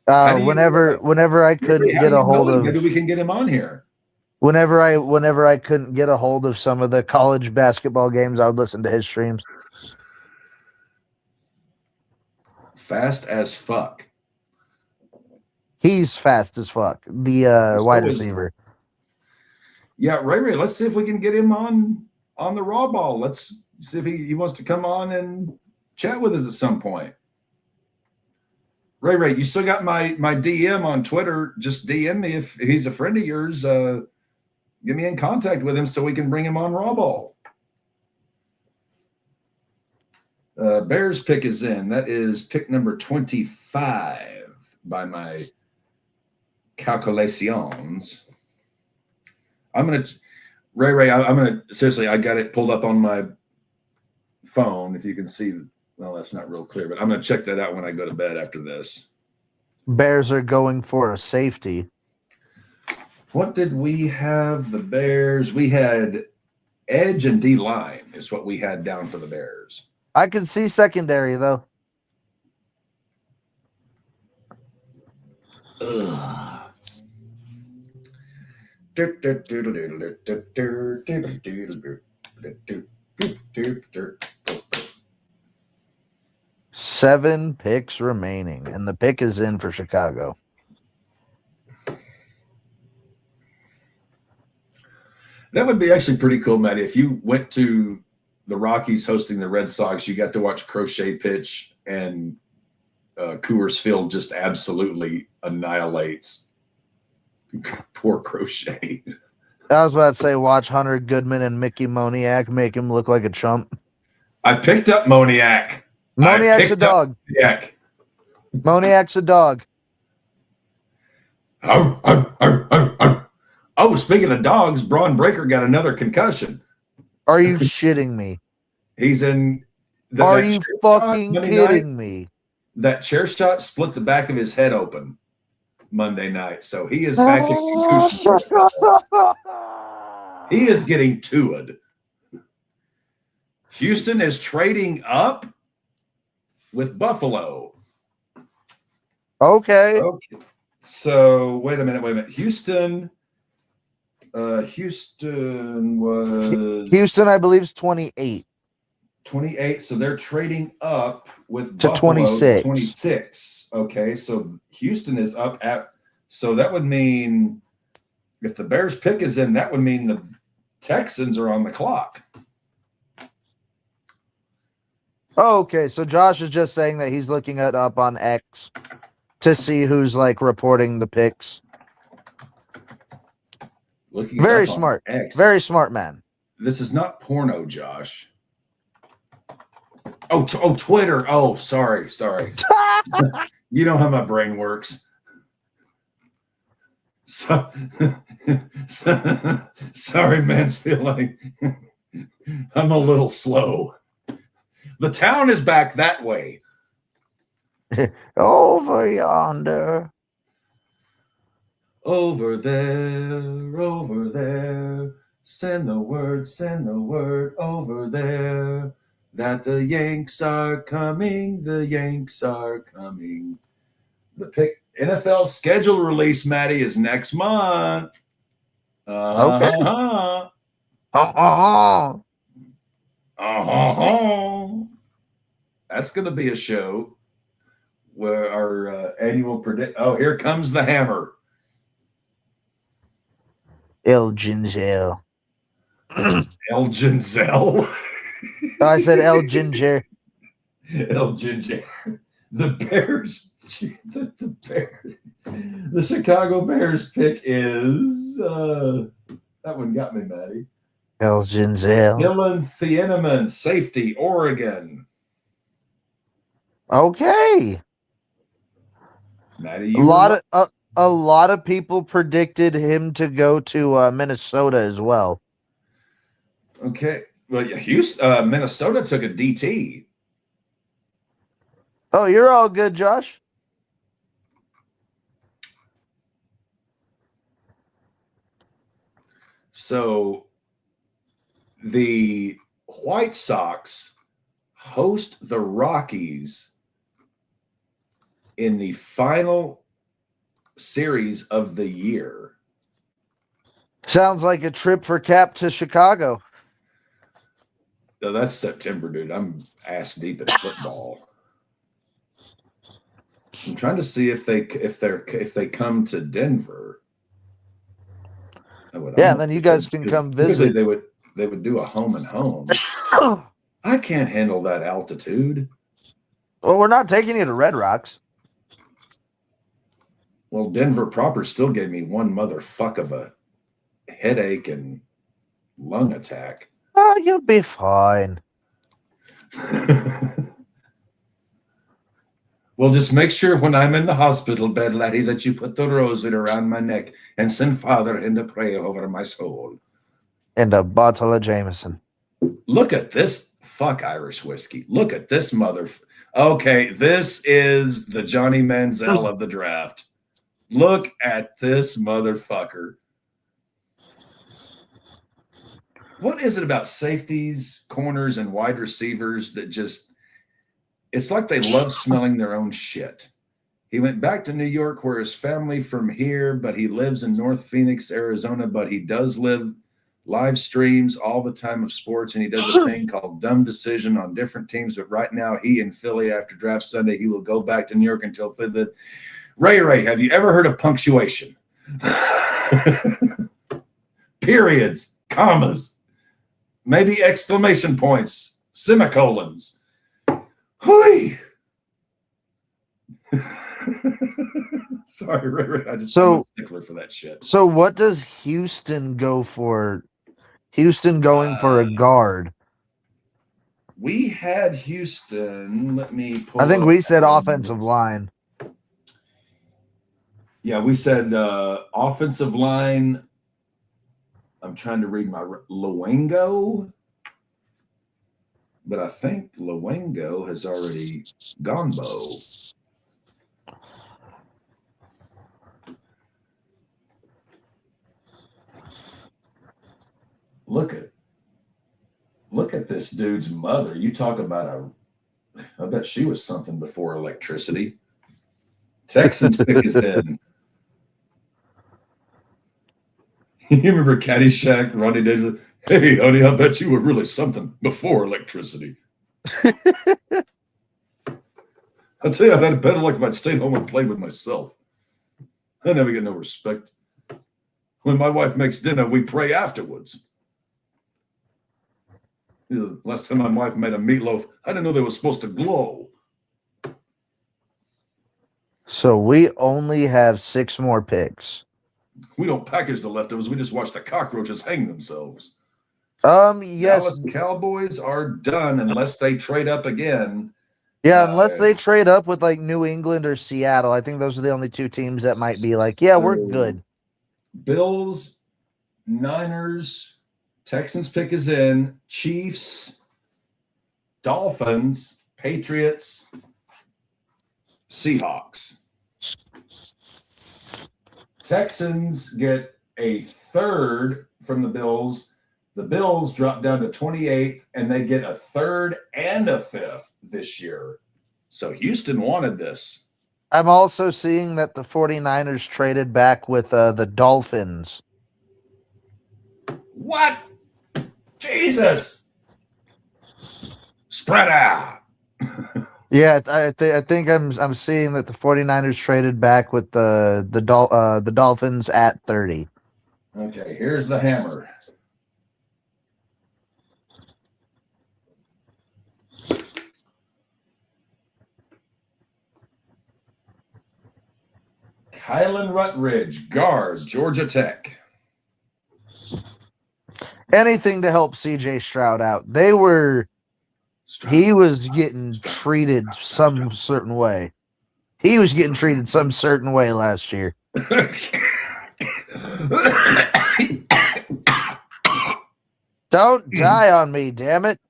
Whenever I couldn't get a hold of,
maybe we can get him on here.
Whenever I couldn't get a hold of some of the college basketball games, I would listen to his streams.
Fast as fuck.
He's fast as fuck. The wide receiver.
Yeah, Ray. Let's see if we can get him on the raw ball. Let's see if he wants to come on and chat with us at some point. Ray, you still got my DM on Twitter. Just DM me if he's a friend of yours. Get me in contact with him so we can bring him on raw ball. Bears pick is in. That is pick number 25 by my calculations. I'm gonna Ray. I'm gonna seriously. I got it pulled up on my phone. If you can see, well, that's not real clear, but I'm gonna check that out when I go to bed after this.
Bears are going for a safety.
What did we have? The Bears. We had edge and D line is what we had down for the Bears.
I can see secondary though.
Ugh.
7 picks remaining, and the pick is in for Chicago.
That would be actually pretty cool, Matty. If you went to the Rockies hosting the Red Sox, you got to watch Crochet pitch, and Coors Field just absolutely annihilates poor Crochet.
I was about to say, watch Hunter Goodman and Mickey Moniak make him look like a chump.
I picked up Moniak.
Moniak's a dog. Moniak's a dog.
Oh, speaking of dogs, Braun Breaker got another concussion.
Are you shitting me?
He's in.
Are you fucking kidding me?
That chair shot split the back of his head open Monday night, so he is back in concussion. He is getting to it. Houston is trading up with Buffalo.
Okay.
So wait a minute. Houston was
Houston, I believe, is 28.
28. So they're trading up with
to
Buffalo
26.
26. Okay, so Houston is up at. So that would mean if the Bears pick is in, that would mean the Texans are on the clock.
Oh, okay, so Josh is just saying that he's looking it up on X to see who's like reporting the picks. Very smart. Very smart man.
This is not porno, Josh. Oh, Twitter. Oh, sorry. You know how my brain works. So sorry, Mansfield. I'm a little slow. The town is back that way.
Over yonder.
Over there. Send the word over there. That the Yanks are coming. The pick NFL schedule release, Matty, is next month.
Okay.
That's going to be a show where our annual predict. Oh, here comes the hammer.
El Ginger.
El Ginzel.
I said El Ginger.
El Ginger. The Bears. The Chicago Bears pick is that one got me, Matty.
El Ginger.
Dylan Thieneman, safety, Oregon.
Okay.
Matty,
a lot of people predicted him to go to Minnesota as well.
Okay. Well, Houston, Minnesota took a DT.
Oh, you're all good, Josh.
So the White Sox host the Rockies in the final series of the year.
Sounds like a trip for Cap to Chicago.
No, that's September, dude. I'm ass deep in football. I'm trying to see if they come to Denver.
Yeah, then you guys can come visit.
They would do a home and home. I can't handle that altitude.
Well, we're not taking you to Red Rocks.
Well, Denver proper still gave me one motherfuck of a headache and lung attack.
Oh, you'll be fine.
Well, just make sure when I'm in the hospital bed, laddie, that you put the rosette around my neck and send Father in to pray over my soul.
And a bottle of Jameson.
Look at this. Fuck Irish whiskey. Look at this Okay, this is the Johnny Manziel of the draft. Look at this motherfucker. What is it about safeties, corners, and wide receivers that just, it's like they love smelling their own shit. He went back to New York where his family from here, but he lives in North Phoenix, Arizona, but he does live streams all the time of sports, and he does a thing called Dumb Decision on different teams. But right now, he in Philly after draft Sunday, he will go back to New York until the Ray, have you ever heard of punctuation? Periods, commas, maybe exclamation points, semicolons. Hooey. Sorry, Ray, I'm a stickler for that shit.
So what does Houston go for? Houston going for a guard.
We had Houston. Let me pull
I think
up
we said
the
offensive line.
Yeah, we said offensive line. I'm trying to read my Luengo, but I think Luengo has already gone, Bo. Look at this dude's mother. You talk about I bet she was something before electricity. Texans pick is in. You remember Caddyshack, Ronnie Davis? Hey, honey, I bet you were really something before electricity. I'll tell you, I'd have better luck if I'd stayed home and played with myself. I never get no respect. When my wife makes dinner, we pray afterwards. Last time my wife made a meatloaf, I didn't know they were supposed to glow.
So we only have 6 more picks.
We don't package the leftovers. We just watch the cockroaches hang themselves.
Yes.
Dallas Cowboys are done unless they trade up again.
Yeah, unless they trade up with like New England or Seattle. I think those are the only 2 teams that might be like, yeah, we're good.
Bills, Niners, Texans pick is in, Chiefs, Dolphins, Patriots, Seahawks. Texans get a 3rd from the Bills. The Bills drop down to 28th, and they get a 3rd and a 5th this year. So Houston wanted this.
I'm also seeing that the 49ers traded back with the Dolphins.
What? Jesus! Spread out.
Yeah, I think I'm seeing that the 49ers traded back with the Dolphins at 30.
Okay, here's the hammer. Kylan Rutledge, guard, Georgia Tech.
Anything to help CJ Stroud out. He was getting treated some certain way. He was getting treated some certain way last year. Don't die on me, damn it.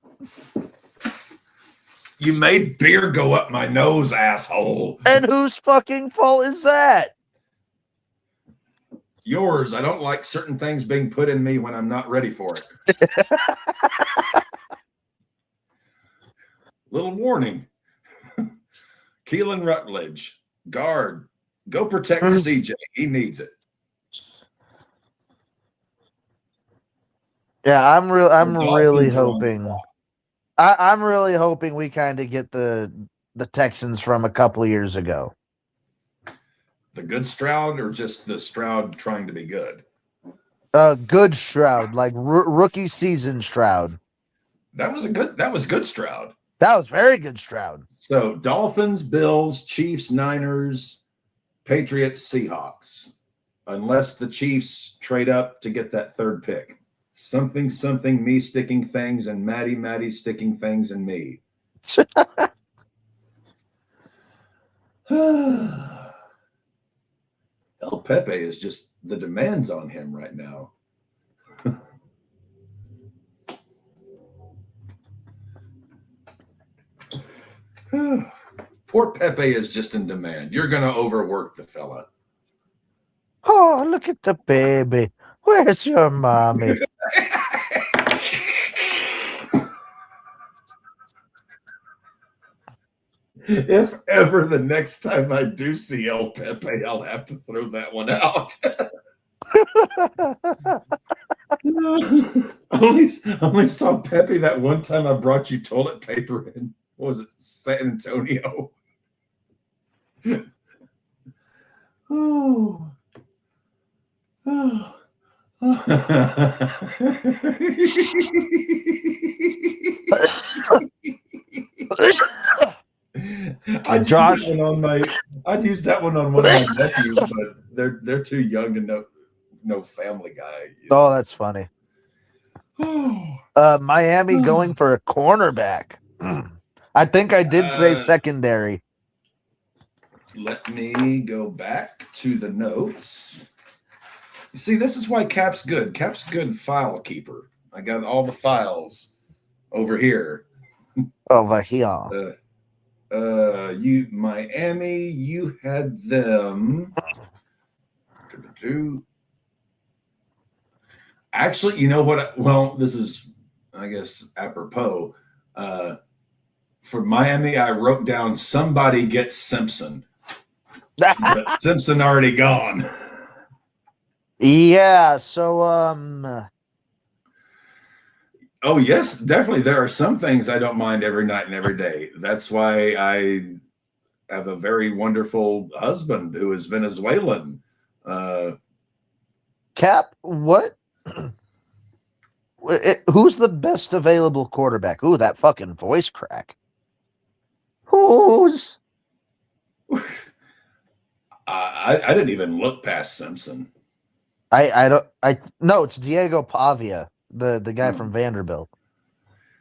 You made beer go up my nose, asshole.
And whose fucking fault is that?
Yours. I don't like certain things being put in me when I'm not ready for it. Little warning. Keelan Rutledge, guard. Go protect CJ. He needs it.
Yeah, I'm really hoping. I'm really hoping we kind of get the Texans from a couple of years ago.
The good Stroud, or just the Stroud trying to be good?
Good Stroud, like rookie season Stroud.
That was good Stroud.
That was very good Stroud.
So Dolphins, Bills, Chiefs, Niners, Patriots, Seahawks. Unless the Chiefs trade up to get that 3rd pick. Something, me sticking things, and Maddie sticking things in me. El Pepe is just the demands on him right now. Poor Pepe is just in demand. You're going to overwork the fella.
Oh, look at the baby. Where's your mommy?
If ever the next time I do see El Pepe, I'll have to throw that one out. only saw Pepe that one time I brought you toilet paper in, what was it, San Antonio? Oh.
Josh.
I'd use that one on one of my nephews, but they're too young to know Family Guy.
Oh, that's funny. Miami going for a cornerback. I think I did say secondary.
Let me go back to the notes. You see, this is why Cap's good. Cap's a good file keeper. I got all the files over here.
Over here.
Miami, you had them. Actually, you know what? Well, this is, I guess, apropos. For Miami, I wrote down somebody gets Simpson. But Simpson already gone.
Yeah, so
oh yes, definitely. There are some things I don't mind every night and every day. That's why I have a very wonderful husband who is Venezuelan.
Cap, what? Who's the best available quarterback? Ooh, that fucking voice crack. Who's?
I didn't even look past Simpson.
No, it's Diego Pavia, the guy from Vanderbilt.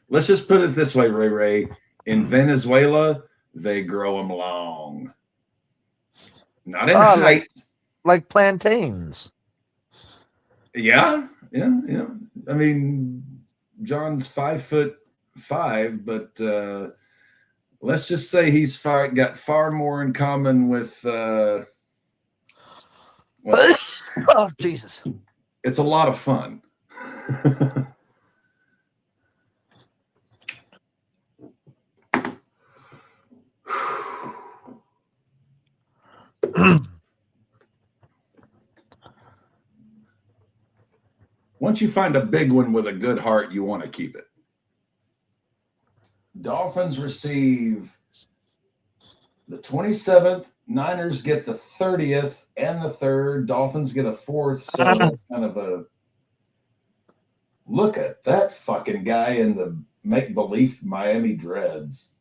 Let's just put it this way, Ray. In Venezuela, they grow them long. Not in height.
Like plantains.
Yeah. I mean, John's 5'5", but let's just say he's got far more in common with
oh, Jesus.
It's a lot of fun. Once you find a big one with a good heart, you want to keep it. Dolphins receive the 27th. Niners get the 30th and the 3rd. Dolphins get a 4th. So it's kind of a look at that fucking guy in the make-believe Miami Dreads.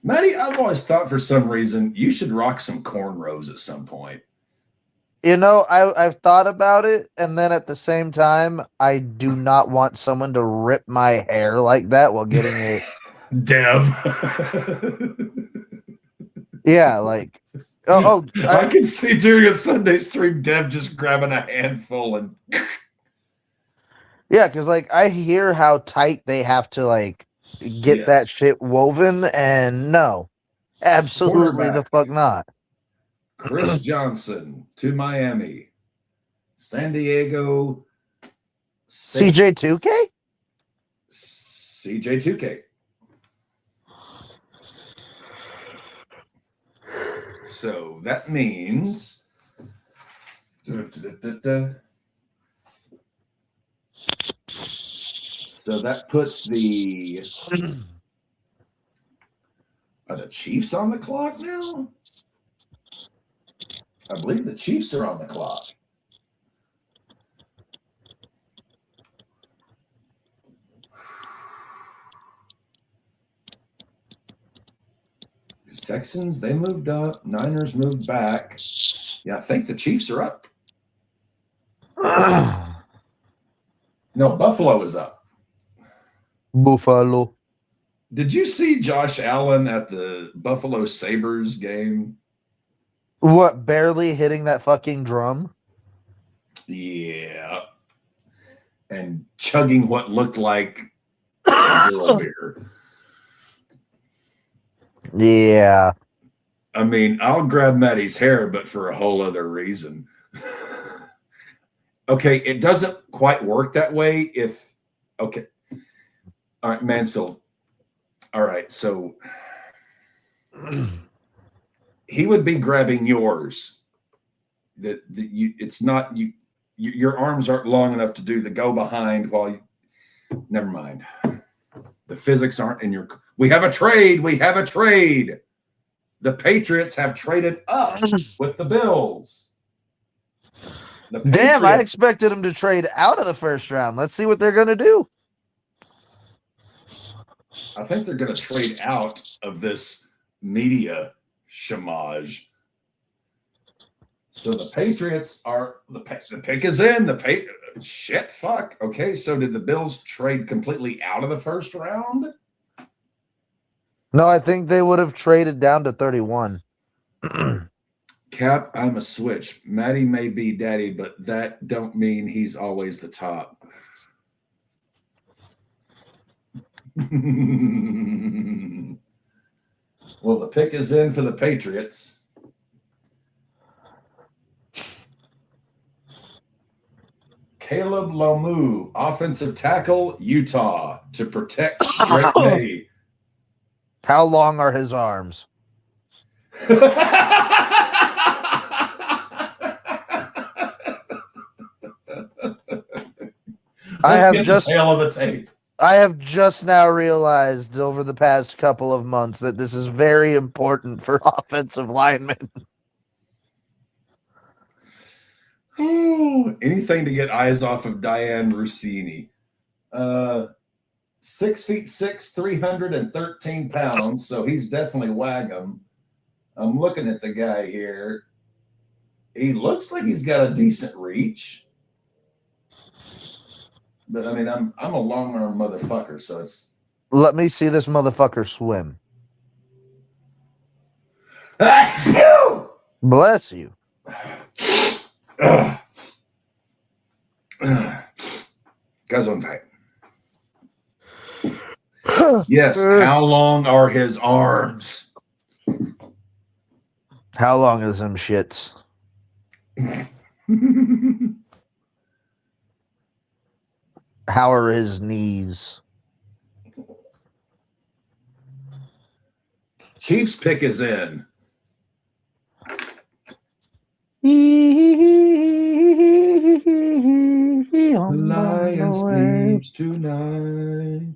Maddie, I've always thought for some reason you should rock some cornrows at some point.
You know, I've thought about it, and then at the same time, I do not want someone to rip my hair like that while getting a
Dev.
Yeah, like
I can see during a Sunday stream Dev just grabbing a handful and
yeah, because like I hear how tight they have to like get that shit woven, and no, absolutely the fuck not.
Chris Johnson to Miami. San Diego.
CJ2K?
CJ2K. So that means so that puts the are the Chiefs on the clock now? I believe the Chiefs are on the clock. These Texans, they moved up. Niners moved back. Yeah, I think the Chiefs are up. No, Buffalo is up.
Buffalo.
Did you see Josh Allen at the Buffalo Sabres game?
What, barely hitting that fucking drum?
Yeah. And chugging what looked like a beer.
Yeah.
I mean, I'll grab Maddie's hair, but for a whole other reason. Okay, it doesn't quite work that way okay. All right, Mansfield. All right, so he would be grabbing yours. It's not you. Your arms aren't long enough to do the go behind while you. Never mind. The physics aren't in your. We have a trade. We have a trade. The Patriots have traded up with the Bills.
Damn, I expected them to trade out of the first round. Let's see what they're going to do.
I think they're going to trade out of this media shamage. So the Patriots are the pick is in. Shit, fuck. Okay, so did the Bills trade completely out of the first round?
No, I think they would have traded down to 31.
Cap, I'm a switch. Maddie may be daddy, but that don't mean he's always the top. Well, the pick is in for the Patriots. Caleb Lomu, offensive tackle, Utah, to protect Drake May.
How long are his arms? I have just
tail of the tape.
I have just now realized over the past couple of months that this is very important for offensive linemen.
Ooh, anything to get eyes off of Diane Rossini. 6'6", 313 pounds, so he's definitely Wag'em. I'm looking at the guy here. He looks like he's got a decent reach. But I mean, I'm a long arm motherfucker, so it's.
Let me see this motherfucker swim. Bless you.
Guys on tight. Yes. How long are his arms?
How long is them shits? How are his knees?
Chiefs pick is in. The lion sleeps tonight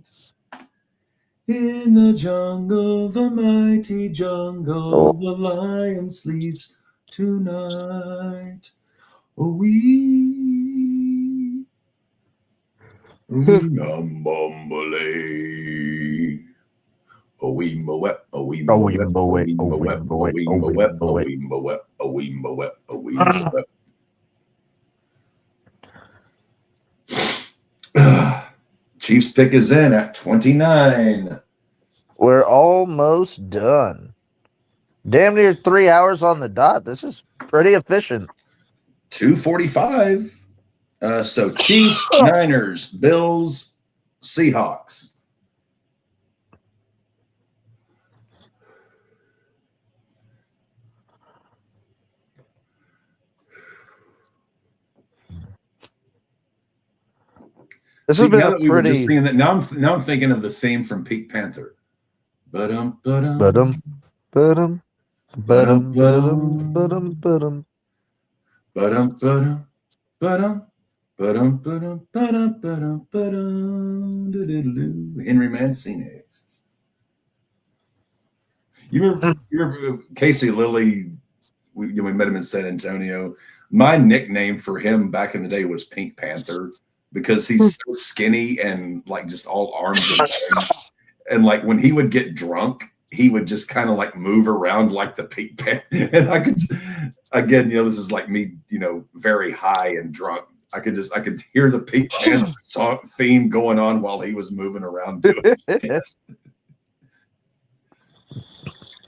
in the jungle, the mighty jungle.
Oh.
The lion sleeps tonight. Oh, we Bumbly. Oh, we moep, oh, we moep, oh, we moep, oh, we moep, oh, we moep, oh, we moep, oh, we moep. Chiefs pick is in at 29.
We're almost done. Damn near 3 hours on the dot. This is pretty efficient.
2:45. So Chiefs, Niners, Bills, Seahawks.
This has been a
we were just
pretty.
singing that. Now I'm thinking of the theme from Pink Panther. Ba-dum, ba-dum,
Ba-dum, ba-dum, ba-dum, ba-dum, ba-dum, ba-dum.
ba-dum, ba-dum, ba-dum, ba-dum, ba-dum, ba-dum, ba-dum, ba-dum, do-do-do-do. Henry Mancini. You remember Casey Lilly? We met him in San Antonio. My nickname for him back in the day was Pink Panther because he's so skinny and like just all arms and legs. And like when he would get drunk, he would just kind of like move around like the Pink Panther. And I could, again, this is like me, very high and drunk. I could hear the Pink Panther song theme going on while he was moving around doing it.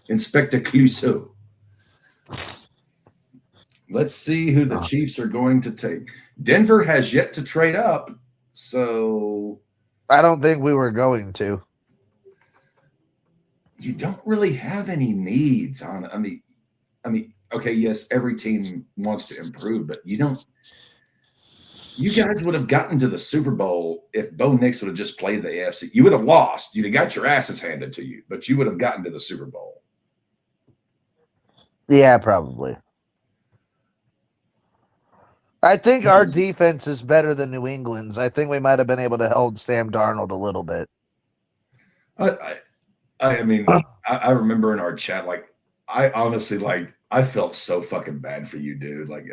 Inspector Clouseau. Let's see who the Chiefs are going to take. Denver has yet to trade up, so
I don't think we were going to.
you don't really have any needs on. I mean, okay, yes, every team wants to improve, but you don't. You guys would have gotten to the Super Bowl if Bo Nix would have just played the AFC. You would have lost. You'd have got your asses handed to you, but you would have gotten to the Super Bowl.
Yeah, probably. I think our defense is better than New England's. I think we might have been able to hold Sam Darnold a little bit.
I mean, I remember in our chat, like, I honestly, like, I felt so fucking bad for you, dude. Like,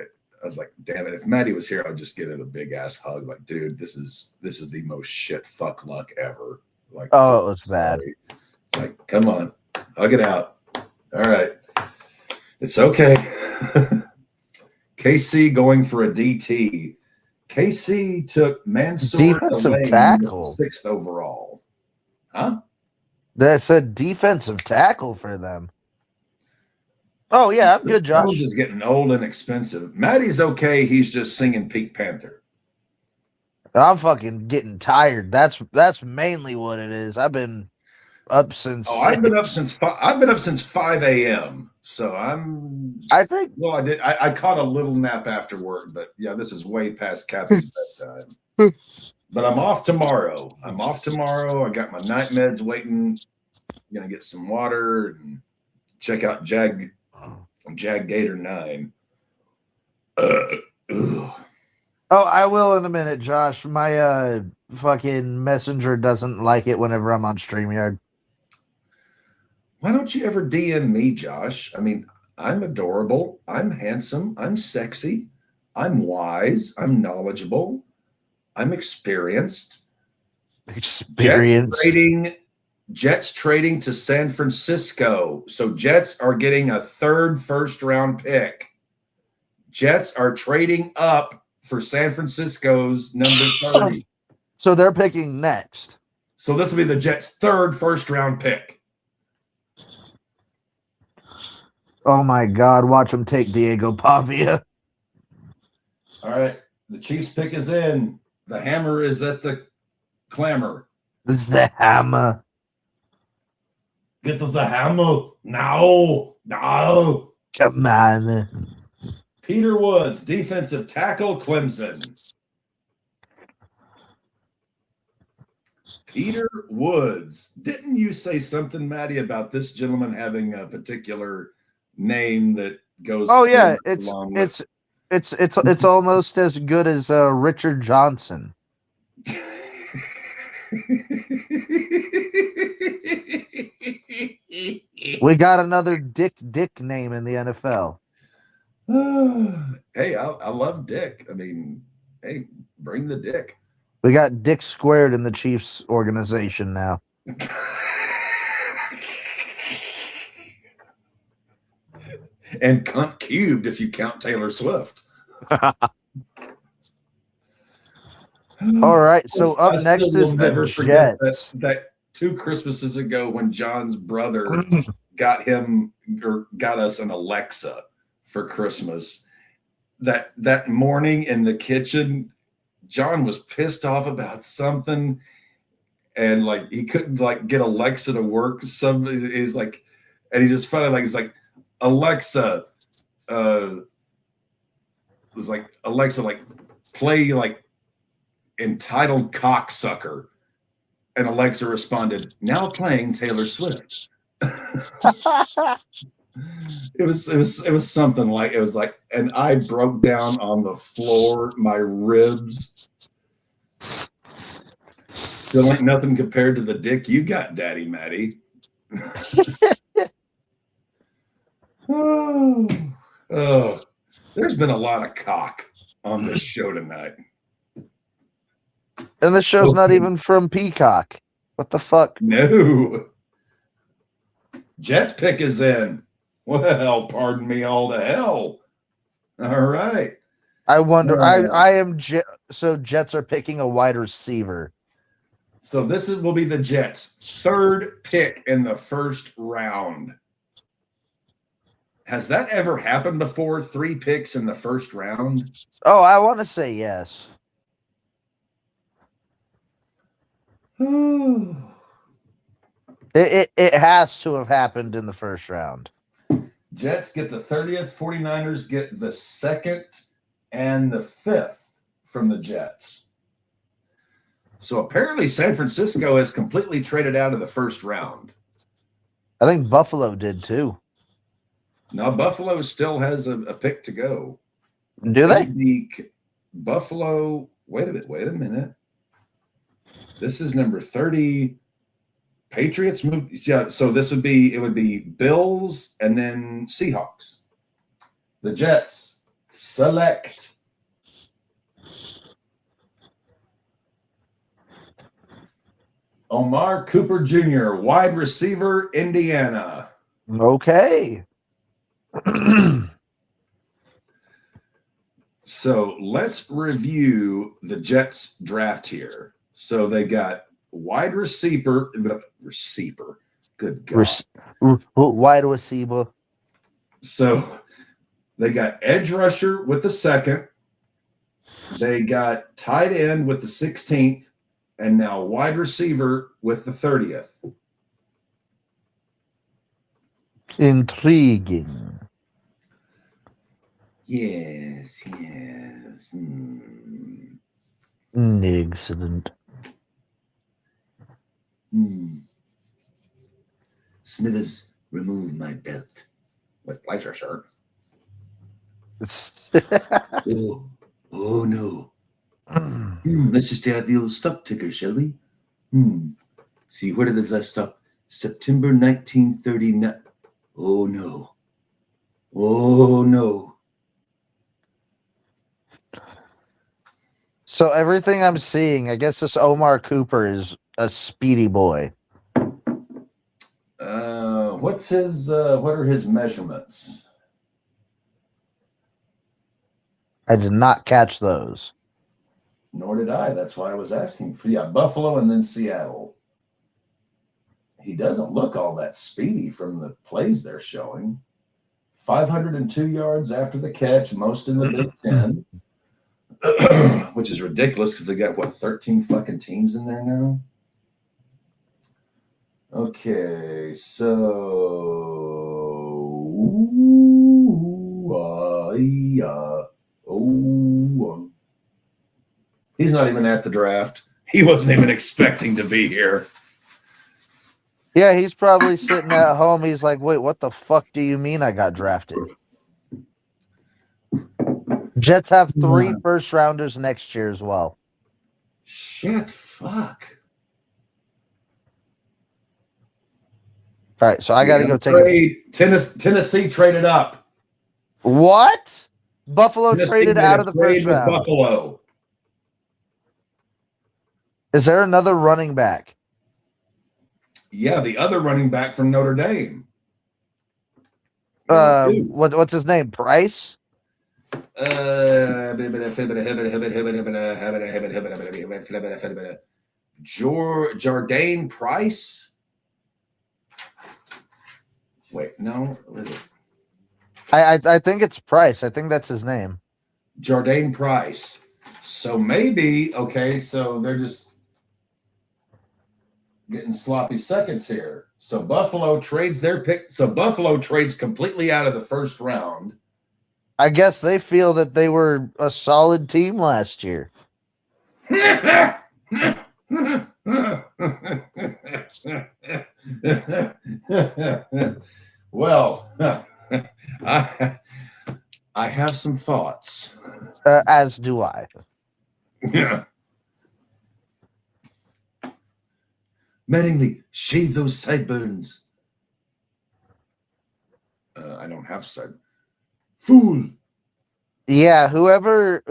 I was like, damn it, if Maddie was here, I'd just give it a big ass hug. Like, dude, this is the most shit fuck luck ever. Like,
oh, it was bad.
Like, come on, hug it out. All right, it's okay. KC going for a DT. KC took Mansour
defensive tackle,
6th overall. Huh?
That's a defensive tackle for them. Oh yeah, I'm good, Josh.
Jones is getting old and expensive. Maddie's okay. He's just singing Pink Panther.
I'm fucking getting tired. That's mainly what it is. I've been up since.
Oh, I've been up since 5 a.m. So
I think.
Well, I did. I caught a little nap after work, but yeah, this is way past Cappy's bedtime. But I'm off tomorrow. I got my night meds waiting. I'm gonna get some water and check out Jag Gator 9. Oh,
I will in a minute, Josh. My fucking messenger doesn't like it whenever I'm on StreamYard.
Why don't you ever DM me, Josh? I mean, I'm adorable. I'm handsome. I'm sexy. I'm wise. I'm knowledgeable. I'm experienced. Jets trading to San Francisco. So Jets are getting a 3rd first-round pick. Jets are trading up for San Francisco's number 30.
So they're picking next.
So this will be the Jets' 3rd first-round pick.
Oh my God! Watch them take Diego Pavia.
All right, the Chiefs pick is in. The hammer is at the clamor.
The hammer.
Get to the hammer. No.
Come on.
Peter Woods, defensive tackle, Clemson. Peter Woods. Didn't you say something, Maddie, about this gentleman having a particular name that goes?
Oh yeah, it's almost as good as Richard Johnson. We got another Dick name in the NFL.
Hey, I love Dick. I mean, hey, bring the Dick.
We got Dick squared in the Chiefs organization now.
And cunt cubed if you count Taylor Swift.
All right, so up next is the Jets.
That 2 Christmases ago when John's brother got us an Alexa for Christmas. That morning in the kitchen, John was pissed off about something, and like he couldn't like get Alexa to work. He's like, and he just felt like he's like, Alexa, was like Alexa, like play like Entitled Cocksucker, and Alexa responded, "Now playing Taylor Swift." It was something like it was like, and I broke down on the floor, my ribs. Still ain't nothing compared to the dick you got, Daddy Matty. Oh, there's been a lot of cock on this show tonight.
And the show's not even from Peacock. What the fuck?
No. Jets pick is in. Well, pardon me all to hell. All right.
I wonder. So Jets are picking a wide receiver.
So this will be the Jets' 3rd pick in the 1st round. Has that ever happened before? 3 picks in the 1st round?
Oh, I want to say yes. It has to have happened in the first round.
Jets get the 30th. 49ers get the 2nd and the 5th from the Jets. So apparently San Francisco has completely traded out of the first round.
I think Buffalo did too.
Now Buffalo still has a pick to go.
Do they?
Buffalo, wait a minute. This is number 30. Patriots moved. Yeah, so it would be Bills and then Seahawks. The Jets select Omar Cooper Jr., wide receiver, Indiana.
Okay.
So let's review the Jets draft here. So they got wide receiver. Good God.
Wide receiver.
So they got edge rusher with the 2nd. They got tight end with the 16th. And now wide receiver with the 30th.
Intriguing.
Yes.
Excellent.
Smithers, remove my belt. With pleasure, sir. Oh no. Let's just stay at the old stop ticker, shall we? See, where did I stop? September 1939. Oh no.
So everything I'm seeing, I guess this Omar Cooper is a speedy boy.
What are his measurements?
I did not catch those.
Nor did I. That's why I was asking. Yeah, Buffalo and then Seattle. He doesn't look all that speedy from the plays they're showing. 502 yards after the catch, most in the Big Ten, which is ridiculous because they got, 13 fucking teams in there now? Okay, so... He's not even at the draft. He wasn't even expecting to be here.
Yeah, he's probably sitting at home. He's like, wait, what the fuck do you mean I got drafted? Jets have 3 first rounders next year as well.
Shit, fuck.
All right, so I got to go take
Tennessee traded up.
What? Buffalo
Tennessee
traded out of the first round.
Buffalo.
Is there another running back?
Yeah, the other running back from Notre Dame.
What's his name? Price?
Jardane Price. Wait, no.
I think it's Price. I think that's his name.
Jardane Price. So maybe, okay, so they're just getting sloppy seconds here. So Buffalo trades their pick. So Buffalo trades completely out of the first round.
I guess they feel that they were a solid team last year.
Well, I have some thoughts.
As do I.
Yeah. Mattingly, shave those sideburns. I don't have side. Fool.
Yeah, whoever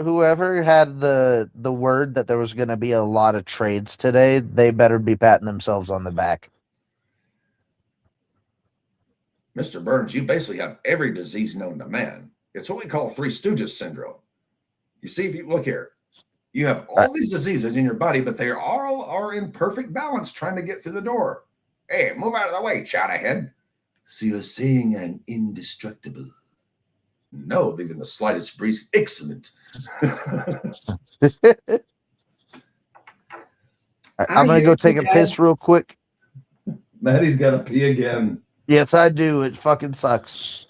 had the word that there was going to be a lot of trades today, they better be patting themselves on the back.
Mr. Burns, you basically have every disease known to man. It's what we call Three Stooges syndrome. You see, if you look here, you have all these diseases in your body, but they all are in perfect balance trying to get through the door. Hey, move out of the way, chat ahead. So you're saying I'm indestructible? No, even the slightest breeze. Excellent.
I'm going to go take a piss real quick.
Maddie's got to pee again.
Yes, I do. It fucking sucks.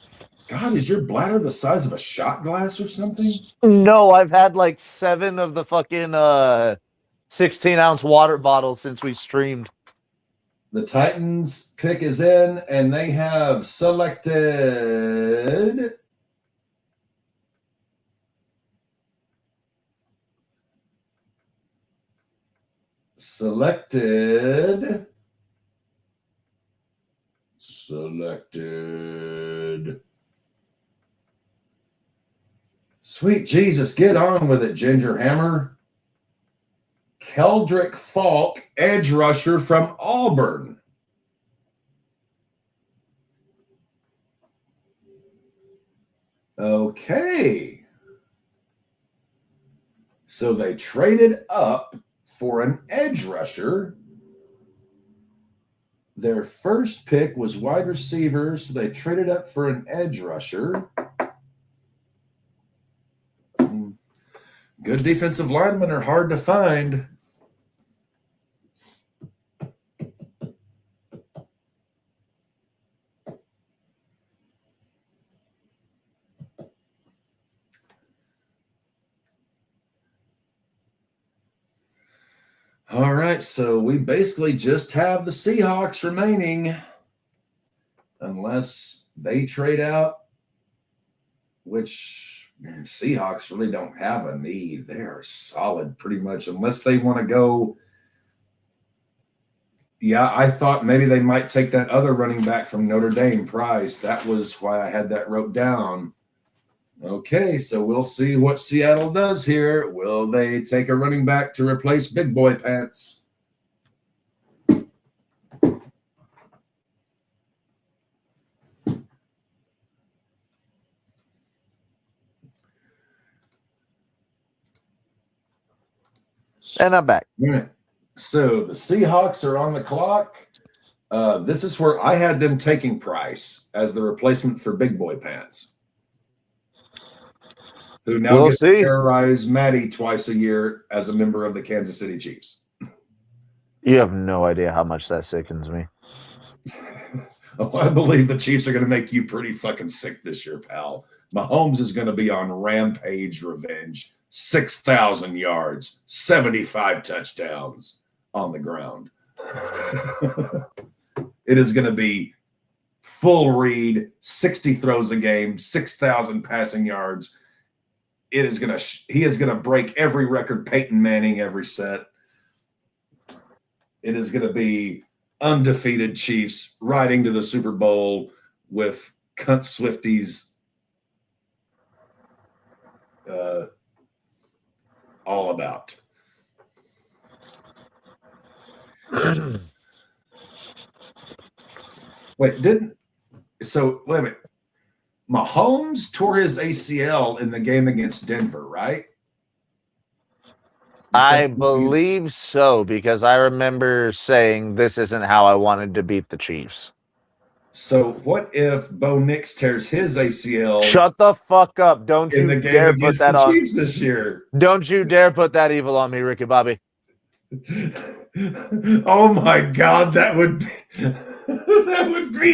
God, is your bladder the size of a shot glass or something?
No, I've had like 7 of the fucking 16-ounce water bottles since we streamed.
The Titans pick is in, and they have selected selected. Sweet Jesus, get on with it, Ginger Hammer. Keldrick Falk, edge rusher from Auburn. Okay. So they traded up for an edge rusher. Their first pick was wide receiver, so they traded up for an edge rusher. Good defensive linemen are hard to find. All right, so we basically just have the Seahawks remaining unless they trade out, which Seahawks really don't have a need. They are solid pretty much unless they want to go. Yeah, I thought maybe they might take that other running back from Notre Dame, Price. That was why I had that wrote down. Okay, so we'll see what Seattle does here. Will they take a running back to replace Big Boy Pants?
And I'm back.
All right. So the Seahawks are on the clock. This is where I had them taking Price as the replacement for Big Boy Pants, who now gets to terrorize Maddie twice a year as a member of the Kansas City Chiefs.
You have no idea how much that sickens me.
Oh, I believe the Chiefs are going to make you pretty fucking sick this year, pal. Mahomes is going to be on rampage revenge. 6,000 yards, 75 touchdowns on the ground. It is going to be full read, 60 throws a game, 6,000 passing yards. He is going to break every record Peyton Manning every set. It is going to be undefeated Chiefs riding to the Super Bowl with cunt Swifties all about. Wait a minute. Mahomes tore his ACL in the game against Denver, right?
I believe so, because I remember saying this isn't how I wanted to beat the Chiefs.
So what if Bo Nix tears his ACL?
Shut the fuck up. Don't you dare put that on
Chiefs this year.
Don't you dare put that evil on me, Ricky Bobby.
Oh my God, that would be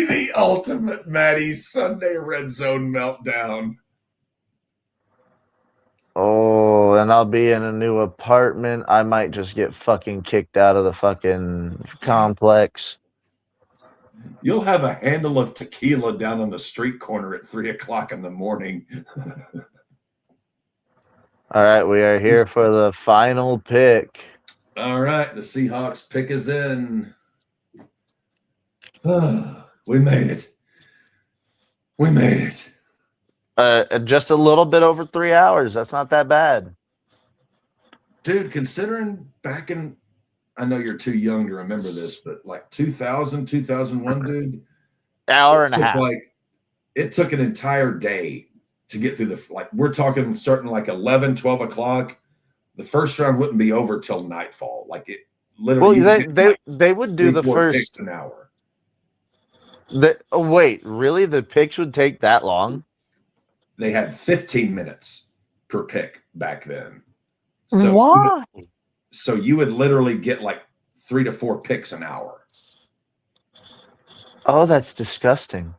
the ultimate Maddie Sunday red zone meltdown.
Oh, and I'll be in a new apartment. I might just get fucking kicked out of the fucking complex.
You'll have a handle of tequila down on the street corner at 3:00 in the morning.
All right, we are here for the final pick.
All right, the Seahawks pick is in. We made it. We made it.
Just a little bit over 3 hours. That's not that bad.
Dude, considering back in, I know you're too young to remember this, but like 2000, 2001, dude.
Hour and a half.
It took an entire day to get through we're talking starting like 11, 12 o'clock. The first round wouldn't be over till nightfall. Like it literally.
Well, they would do the first
an hour.
Wait, really? The picks would take that long?
They had 15 minutes per pick back then.
So why?
So you would literally get like 3 to 4 picks an hour.
Oh, that's disgusting.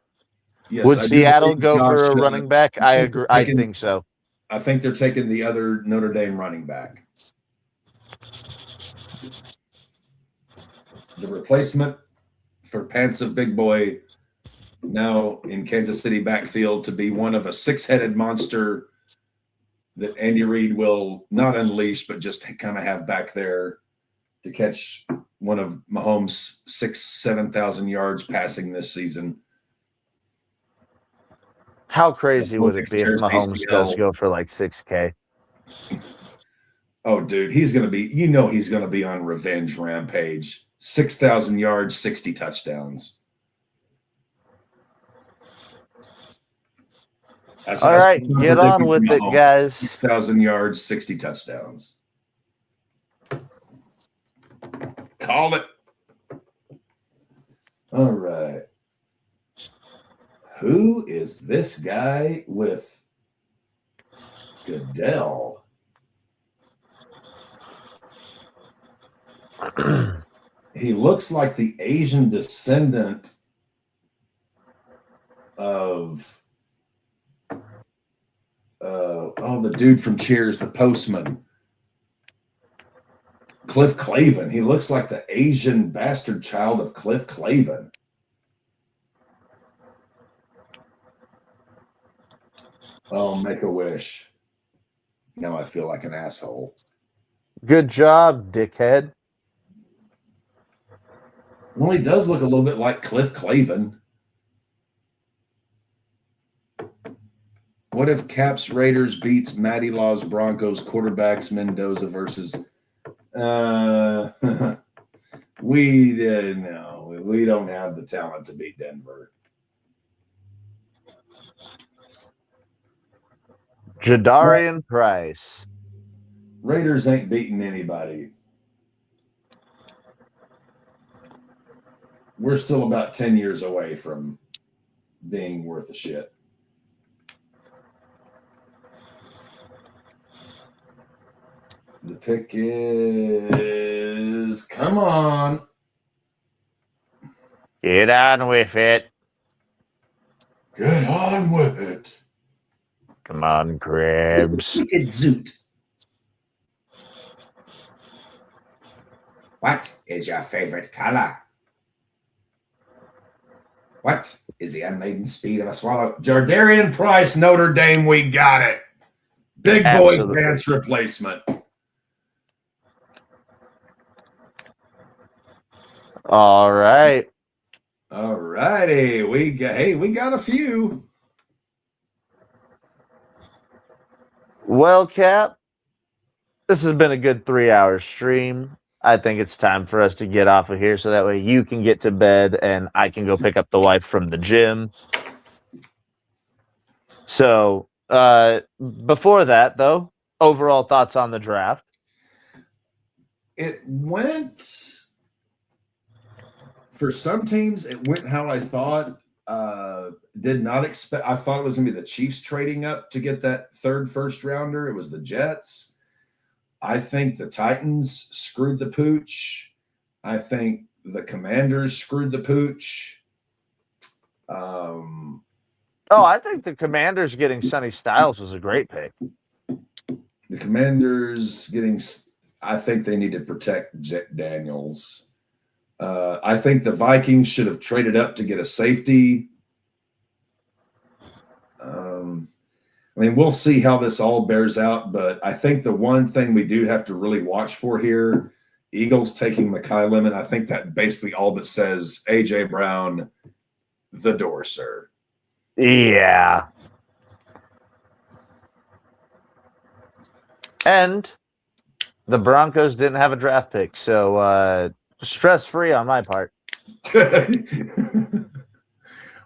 Yes,
Would
I do
Seattle
believe
go for
Josh,
a running back? I
think
agree.
they're
I
taking-
think so.
I think they're taking the other Notre Dame running back. The replacement for Pants Big Boy, now in Kansas City backfield, to be one of a six-headed monster that Andy Reid will not unleash, but just kind of have back there to catch one of Mahomes' 7,000 yards passing this season.
How crazy would it be if Mahomes does go for like 6K?
Oh, dude, he's going to be, he's going to be on revenge rampage. 6,000 yards, 60 touchdowns.
All right, get on with it, guys.
6,000 yards, 60 touchdowns. Call it. All right. Who is this guy with Goodell? He looks like the Asian descendant of the dude from Cheers, the postman. Cliff Clavin. He looks like the Asian bastard child of Cliff Clavin. Oh, make a wish. Now I feel like an asshole.
Good job, dickhead.
Well, he does look a little bit like Cliff Clavin. What if Caps Raiders beats Matty Law's Broncos quarterbacks Mendoza versus we don't have the talent to beat Denver.
Jadarian Price.
Raiders ain't beating anybody. We're still about 10 years away from being worth a shit. The pick is, come on.
Get on with it.
Get on with it.
Come on, Crabs.
It's Zoot. What is your favorite color? What is the unladen speed of a swallow? Jardarian Price, Notre Dame, we got it. Big boy pants replacement.
All right.
All righty. We got a few.
Well, Cap, this has been a good 3-hour stream. I think it's time for us to get off of here so that way you can get to bed and I can go pick up the wife from the gym. So, before that, though, overall thoughts on the draft?
It went, for some teams, it went how I thought. Did not expect, I thought it was going to be the Chiefs trading up to get that third first rounder. It was the Jets. I think the Titans screwed the pooch. I think the Commanders screwed the pooch.
I think the Commanders getting Sonny Styles was a great pick.
The Commanders getting, I think they need to protect Daniels. I think the Vikings should have traded up to get a safety. We'll see how this all bears out, but I think the one thing we do have to really watch for here, Eagles taking Mekhi Lemon, I think that basically all but says, A.J. Brown, the door, sir.
Yeah. And the Broncos didn't have a draft pick, so stress-free on my part.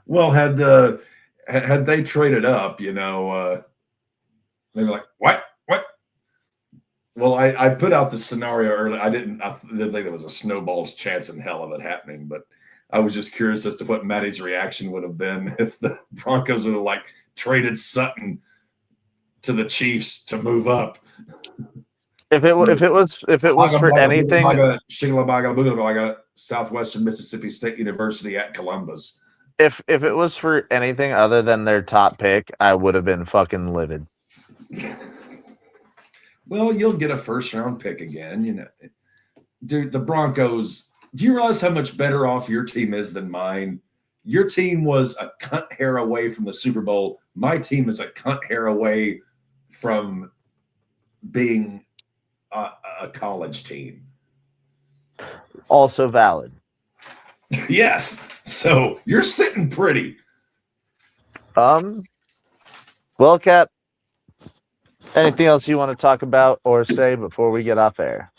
Well, had they traded up, they were like, what? Well, I put out the scenario earlier. I didn't think there was a snowball's chance in hell of it happening, but I was just curious as to what Matty's reaction would have been if the Broncos would have traded Sutton to the Chiefs to move up.
If it was for anything,
Southwestern Mississippi State University at Columbus.
If it was for anything other than their top pick, I would have been fucking livid.
Well, you'll get a first-round pick again, you know. Dude, the Broncos, do you realize how much better off your team is than mine? Your team was a cunt hair away from the Super Bowl. My team is a cunt hair away from being a college team.
Also valid.
Yes. So you're sitting pretty.
Well, Cap, anything else you want to talk about or say before we get off air?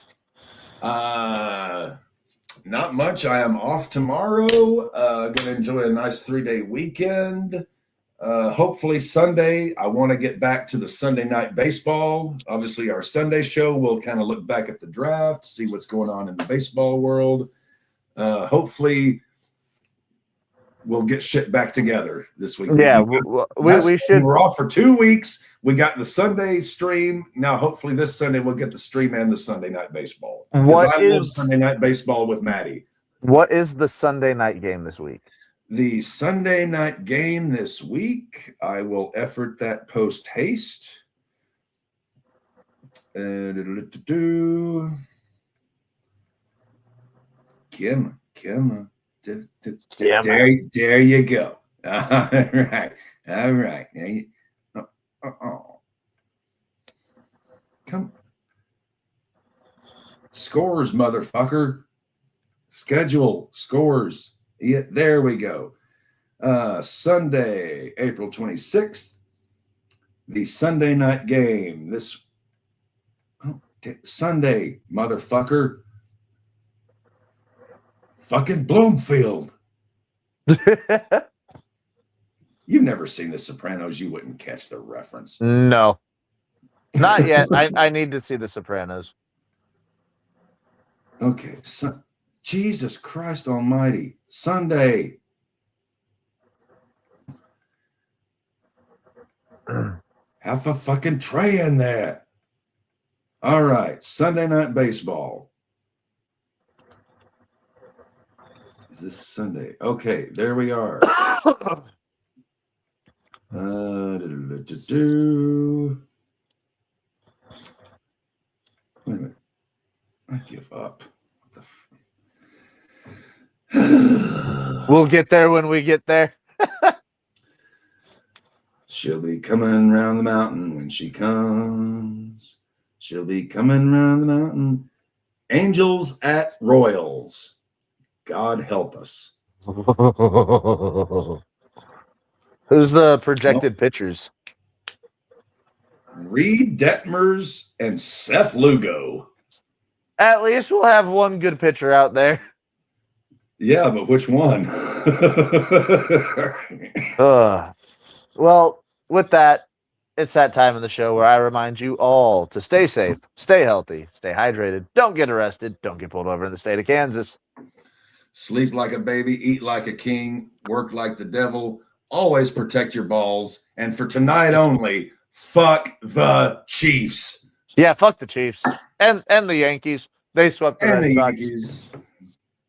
Not much. I am off tomorrow. Going to enjoy a nice 3-day weekend. Hopefully Sunday, I want to get back to the Sunday night baseball. Obviously, our Sunday show, we'll kind of look back at the draft, see what's going on in the baseball world. Hopefully, we'll get shit back together this week.
Yeah, we should.
We're off for 2 weeks. We got the Sunday stream. Now, hopefully this Sunday we'll get the stream and the Sunday night baseball. I love Sunday night baseball with Maddie.
What is the Sunday night game this week?
The Sunday night game this week, I will effort that post haste. Kim. There you go. All right. Come. Scores, motherfucker. Schedule scores. Yeah, there we go. Sunday, April 26th. The Sunday night game. Sunday, motherfucker. Fucking Bloomfield. You've never seen The Sopranos. You wouldn't catch the reference.
No. Not yet. I need to see The Sopranos.
Okay. Jesus Christ almighty. Sunday. Have a fucking tray in there. All right. Sunday night baseball. Is this Sunday? Okay, there we are. Wait a minute. I give up.
We'll get there when we get there.
She'll be coming round the mountain when she comes. She'll be coming round the mountain. Angels at Royals. God help us.
Who's the projected pitchers?
Reed Detmers and Seth Lugo.
At least we'll have one good pitcher out there.
Yeah, but which one?
Well, with that, it's that time of the show where I remind you all to stay safe, stay healthy, stay hydrated, don't get arrested, don't get pulled over in the state of Kansas.
Sleep like a baby, eat like a king, work like the devil, always protect your balls, and for tonight only, fuck the Chiefs.
Yeah, fuck the Chiefs. And the Yankees. They swept the Red Sox.
Yankees.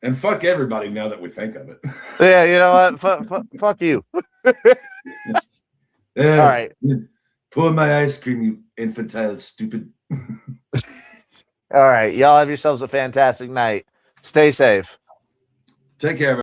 And fuck everybody now that we think of it.
Yeah, you know what? Fuck you.
Yeah,
all right.
Pour my ice cream, you infantile stupid.
All right. Y'all have yourselves a fantastic night. Stay safe.
Take care.